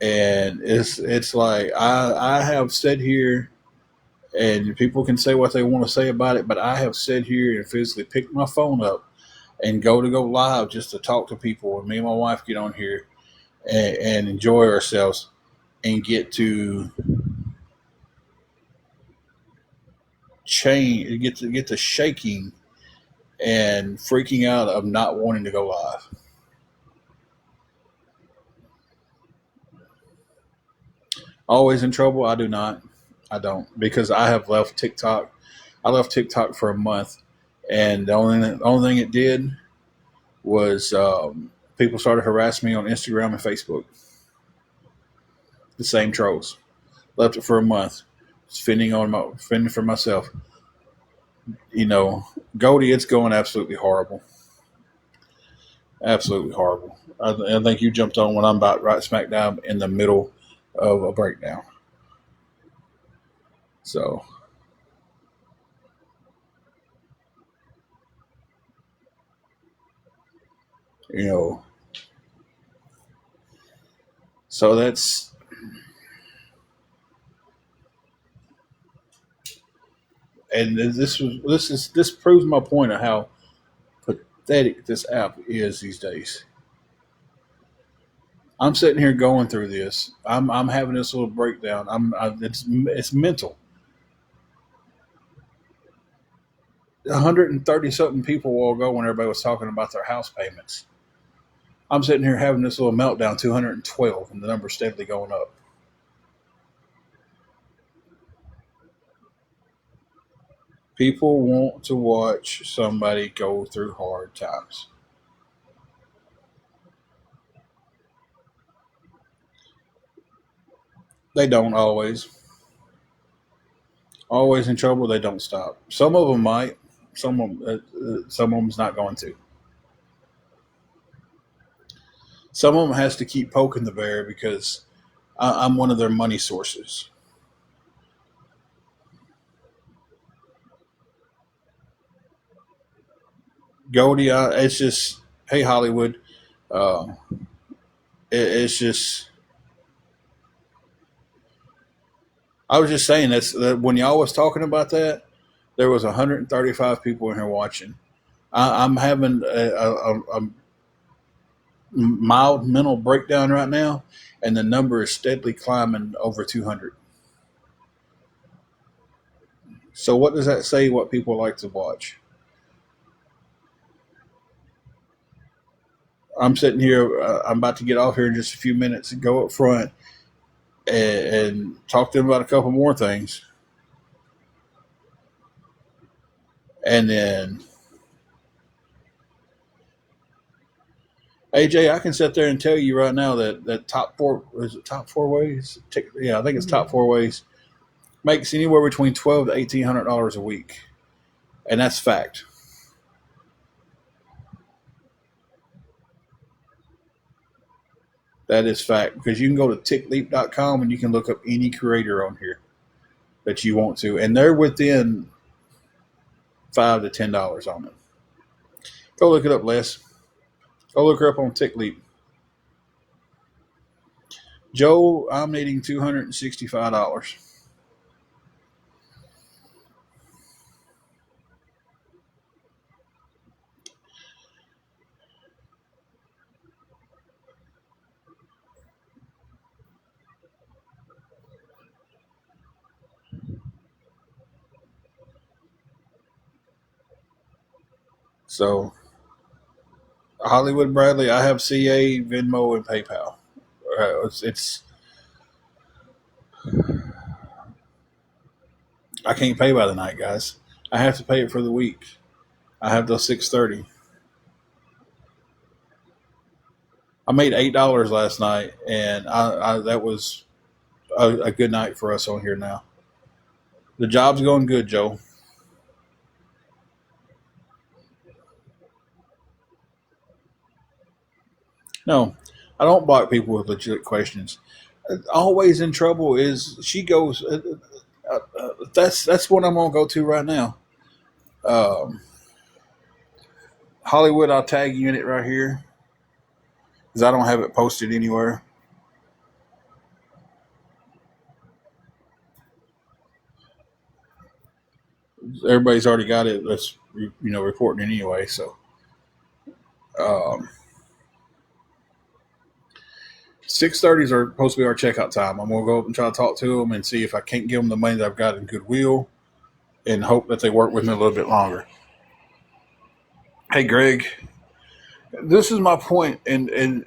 and it's like I have said here, and people can say what they want to say about it, but I have said here and physically picked my phone up and go live just to talk to people. And me and my wife get on here and enjoy ourselves and get to change, get to shaking and freaking out of not wanting to go live. Always in trouble? I do not. I don't, because I have left TikTok. I left TikTok for a month, and the only thing it did was people started harassing me on Instagram and Facebook. The same trolls. Left it for a month, fending for myself. You know, Goldie, it's going absolutely horrible. Absolutely horrible. I think you jumped on when I'm about right smack down in the middle of a breakdown. So, you know, so that's, and this proves my point of how pathetic this app is these days. I'm sitting here going through this. I'm having this little breakdown. It's mental. 130 something people a while ago when everybody was talking about their house payments. I'm sitting here having this little meltdown. 212, and the number's steadily going up. People want to watch somebody go through hard times. They don't always. Always in trouble. They don't stop. Some of them might. Some of them's not going to. Some of them has to keep poking the bear because I'm one of their money sources. Goldie, it's just, hey Hollywood, uh, it's just. I was just saying that when y'all was talking about that, there was 135 people in here watching. I'm having a mild mental breakdown right now, and the number is steadily climbing over 200. So what does that say? What people like to watch? I'm sitting here. I'm about to get off here in just a few minutes and go up front and talk to them about a couple more things, and then AJ, I can sit there and tell you right now that top four, is it top four ways? Yeah, I think it's top four ways, makes anywhere between $1,200 to $1,800 a week, and that's fact. That is fact, because you can go to tickleap.com and you can look up any creator on here that you want to, and they're within $5 to $10 on it. Go look it up, Les. Go look her up on TickLeap. Joe, I'm needing $265. So, Hollywood Bradley, I have CA, Venmo, and PayPal. It's I can't pay by the night, guys. I have to pay it for the week. I have till 6:30. I made $8 last night, and that was a good night for us on here now. The job's going good, Joe. No, I don't block people with legit questions. Always in trouble is she goes. That's what I'm gonna go to right now. Um, Hollywood, I'll tag you in it right here because I don't have it posted anywhere. Everybody's already got it. That's reporting it anyway. So um, 6:30s are supposed to be our checkout time. I'm gonna go up and try to talk to them and see if I can't give them the money that I've got in Goodwill, and hope that they work with me a little bit longer. Hey, Greg, this is my point in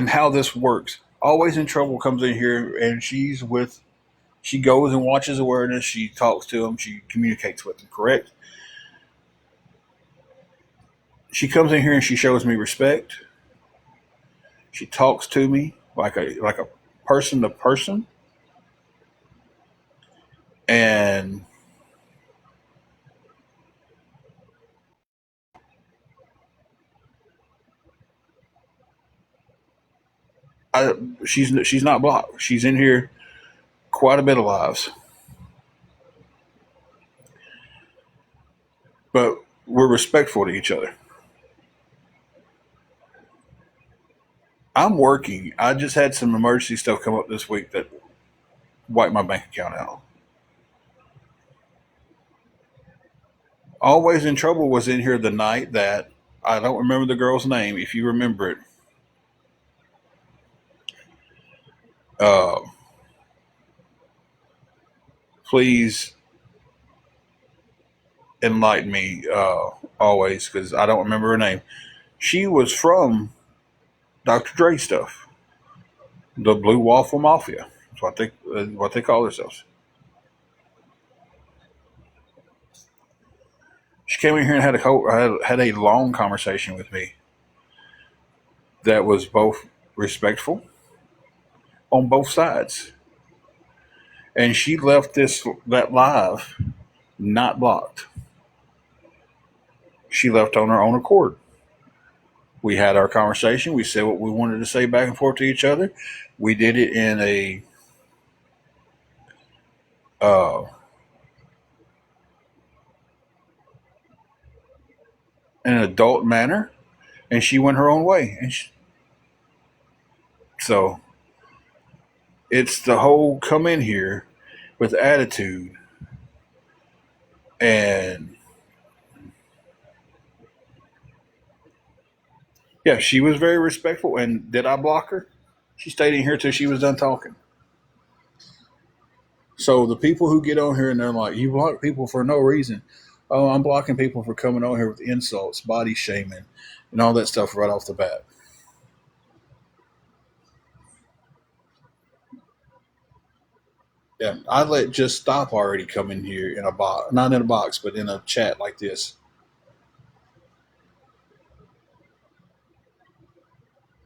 how this works. Always in trouble comes in here, and she goes and watches awareness. She talks to them. She communicates with them. Correct. She comes in here and she shows me respect. She talks to me like a person to person, and she's not blocked. She's in here quite a bit of lives, but we're respectful to each other. I'm working. I just had some emergency stuff come up this week that wiped my bank account out. Always in trouble was in here the night that I don't remember the girl's name. If you remember it, uh, please enlighten me. Always, because I don't remember her name. She was from Dr. Dre stuff, the Blue Waffle Mafia. That's what they call themselves. She came in here and had a long conversation with me that was both respectful on both sides, and she left that live not blocked. She left on her own accord. We had our conversation. We said what we wanted to say back and forth to each other. We did it in uh, an adult manner, and she went her own way. So it's the whole come in here with attitude, and yeah, she was very respectful. And did I block her? She stayed in here till she was done talking. So the people who get on here and they're like, "You block people for no reason." Oh, I'm blocking people for coming on here with insults, body shaming, and all that stuff right off the bat. Yeah, I let Just Stop already come in here in a box, not in a box, but in a chat like this,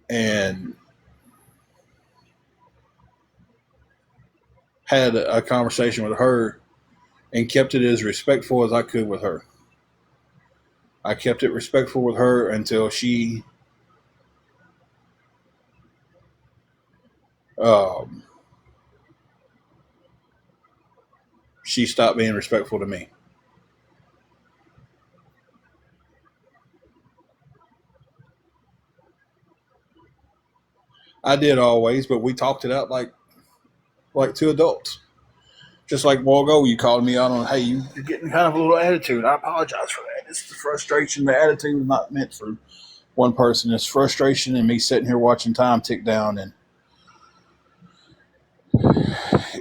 and had a conversation with her and kept it as respectful as I could with her. I kept it respectful with her until she um, she stopped being respectful to me. I did always, but we talked it out like two adults. Just like a while ago, you called me out on, hey, you're getting kind of a little attitude. I apologize for that. It's the frustration. The attitude was not meant for one person. It's frustration and me sitting here watching time tick down and,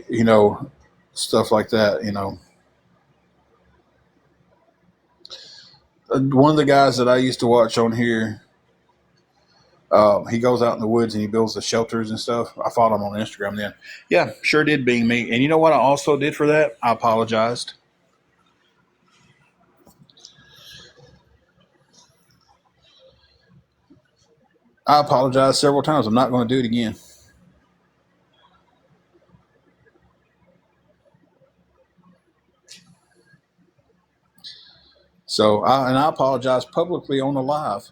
you know, stuff like that, you know. One of the guys that I used to watch on here, he goes out in the woods and he builds the shelters and stuff. I followed him on Instagram then. Yeah, sure did being me. And you know what I also did for that? I apologized. I apologized several times. I'm not going to do it again. I apologized publicly on the live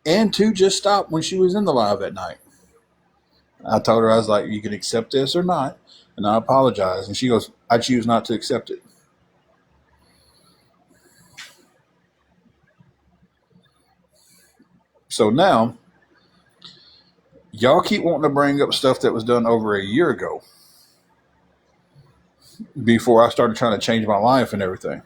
and to just stop when she was in the live at night. I told her, I was like, you can accept this or not. And I apologize. And she goes, I choose not to accept it. So now, y'all keep wanting to bring up stuff that was done over a year ago before I started trying to change my life and everything.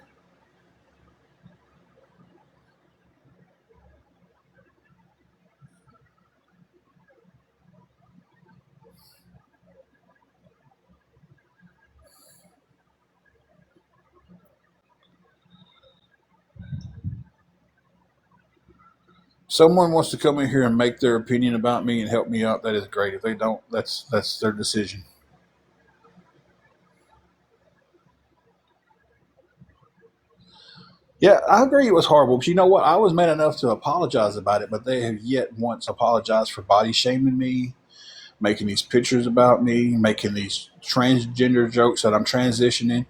Someone wants to come in here and make their opinion about me and help me out, that is great. If they don't, that's their decision. Yeah, I agree it was horrible. But you know what? I was man enough to apologize about it, but they have yet once apologized for body shaming me, making these pictures about me, making these transgender jokes that I'm transitioning,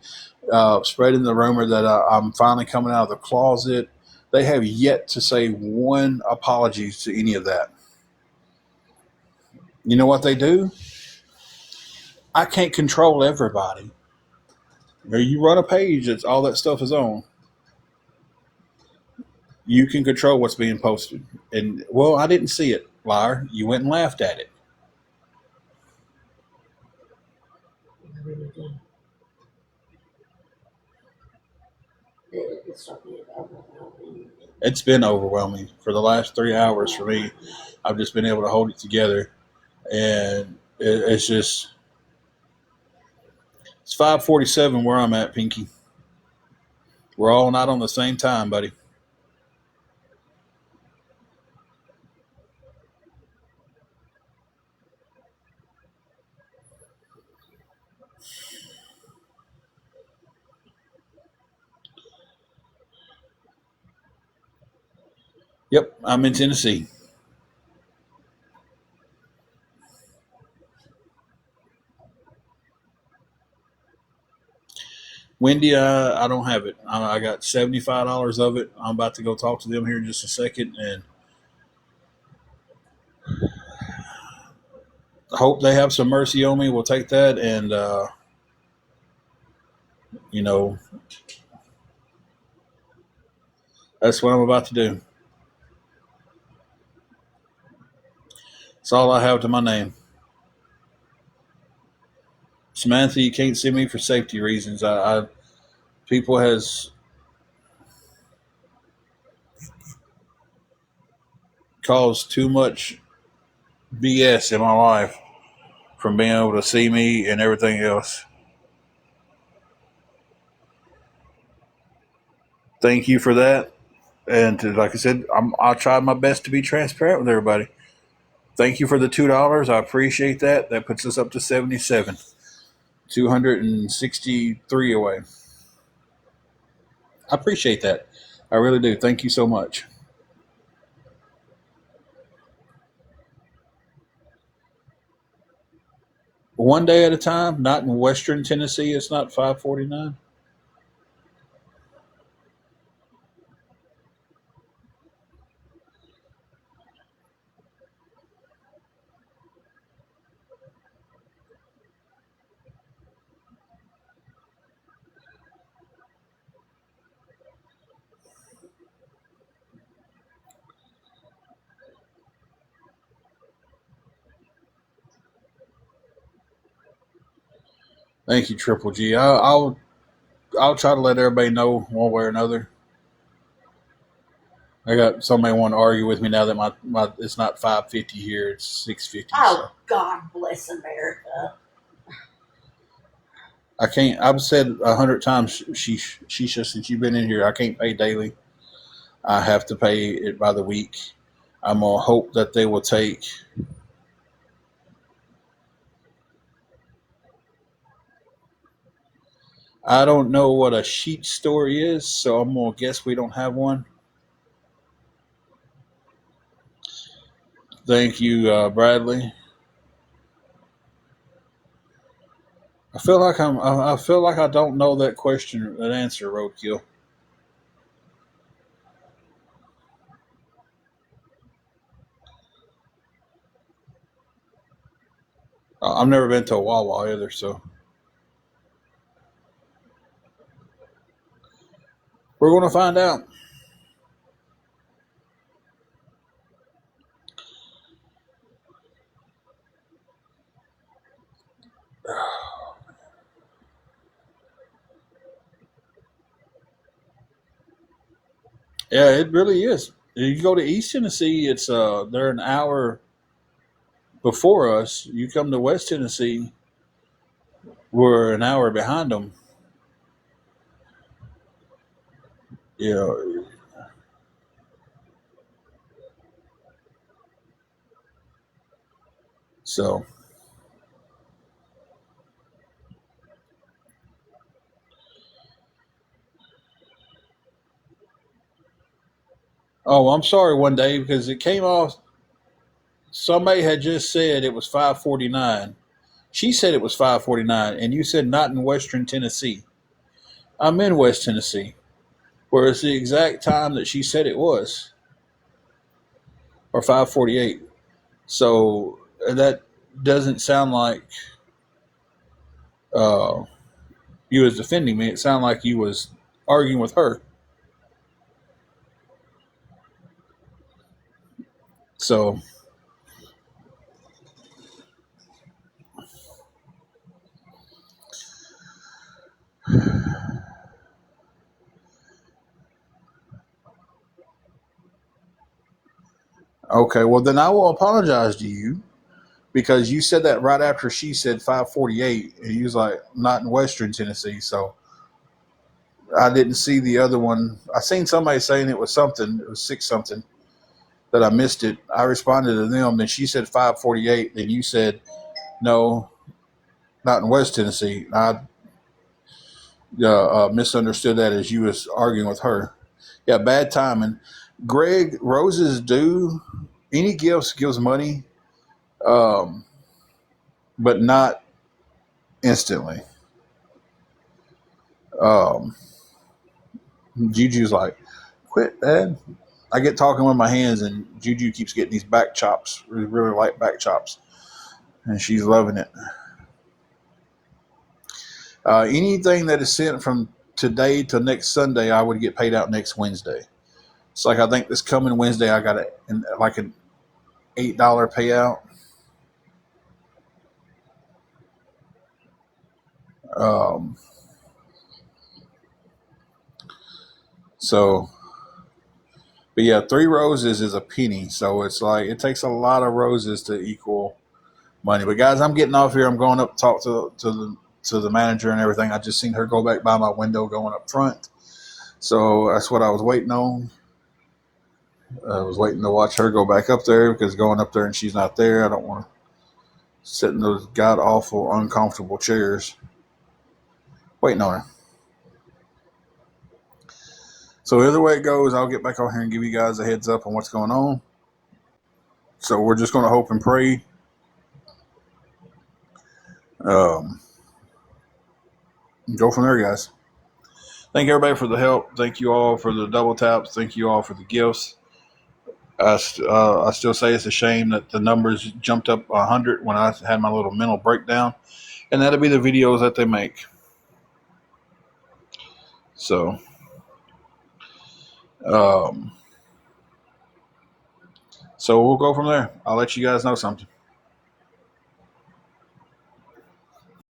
spreading the rumor that I'm finally coming out of the closet. They have yet to say one apology to any of that. You know what they do? I can't control everybody. Or you run a page that's all that stuff is on. You can control what's being posted. And well, I didn't see it, liar. You went and laughed at it. I really did. It's starting to get overwhelming. It's been overwhelming for the last 3 hours for me. I've just been able to hold it together, and it's just it's 5:47 where I'm at, Pinky. We're all not on the same time, buddy. Yep, I'm in Tennessee. Wendy, I don't have it. I got $75 of it. I'm about to go talk to them here in just a second, and hope they have some mercy on me. We'll take that, and you know that's what I'm about to do. That's all I have to my name. Samantha, you can't see me for safety reasons. I people has caused too much BS in my life from being able to see me and everything else. Thank you for that. And like I said, I'll try my best to be transparent with everybody. Thank you for the $2. I appreciate that. That puts us up to 77, 263 away. I appreciate that. I really do. Thank you so much. One day at a time. Not in Western Tennessee. It's not 5:49. Thank you, Triple G. I'll try to let everybody know one way or another. I got somebody want to argue with me now that my it's not 550 here, it's 650. Oh, So God bless America. I can't. I've said 100 times, Shisha, since you've been in here, I can't pay daily. I have to pay it by the week. I'm gonna hope that they will take. I don't know what a sheet store is, so I'm gonna guess we don't have one. Thank you, Bradley. I feel like I don't know that question, that answer, Roadkill. I've never been to a Wawa either, so we're gonna find out. Yeah, it really is. You go to East Tennessee, it's they're an hour before us. You come to West Tennessee, we're an hour behind them. You know, so oh, I'm sorry one day because it came off. Somebody had just said it was 5:49. She said it was 5:49, and you said not in Western Tennessee. I'm in West Tennessee, where it's the exact time that she said it was, or 5:48. So that doesn't sound like uh, you was defending me. It sounded like you was arguing with her. So okay, well then I will apologize to you because you said that right after she said 5:48, and you was like not in Western Tennessee. So I didn't see the other one. I seen somebody saying it was something. It was six something that I missed it. I responded to them. Then she said 5:48. Then you said no, not in West Tennessee. I misunderstood that as you was arguing with her. Yeah, bad timing. Greg, roses do any gifts gives money, um, but not instantly. Um, Juju's like, quit, Dad. I get talking with my hands, and Juju keeps getting these back chops, really light back chops, and she's loving it. Anything that is sent from today to next Sunday, I would get paid out next Wednesday. It's like I think this coming Wednesday, I got like an $8 payout. Um, so, but yeah, three roses is a penny. So it's like it takes a lot of roses to equal money. But guys, I'm getting off here. I'm going up to talk to the manager and everything. I just seen her go back by my window going up front. So that's what I was waiting on. I was waiting to watch her go back up there because going up there and she's not there, I don't want to sit in those god awful uncomfortable chairs waiting on her. So either way it goes, I'll get back on here and give you guys a heads up on what's going on. So we're just going to hope and pray. Um, go from there, guys. Thank everybody for the help. Thank you all for the double taps. Thank you all for the gifts. I still say it's a shame that the numbers jumped up 100 when I had my little mental breakdown. And that'll be the videos that they make. So, um, so we'll go from there. I'll let you guys know something.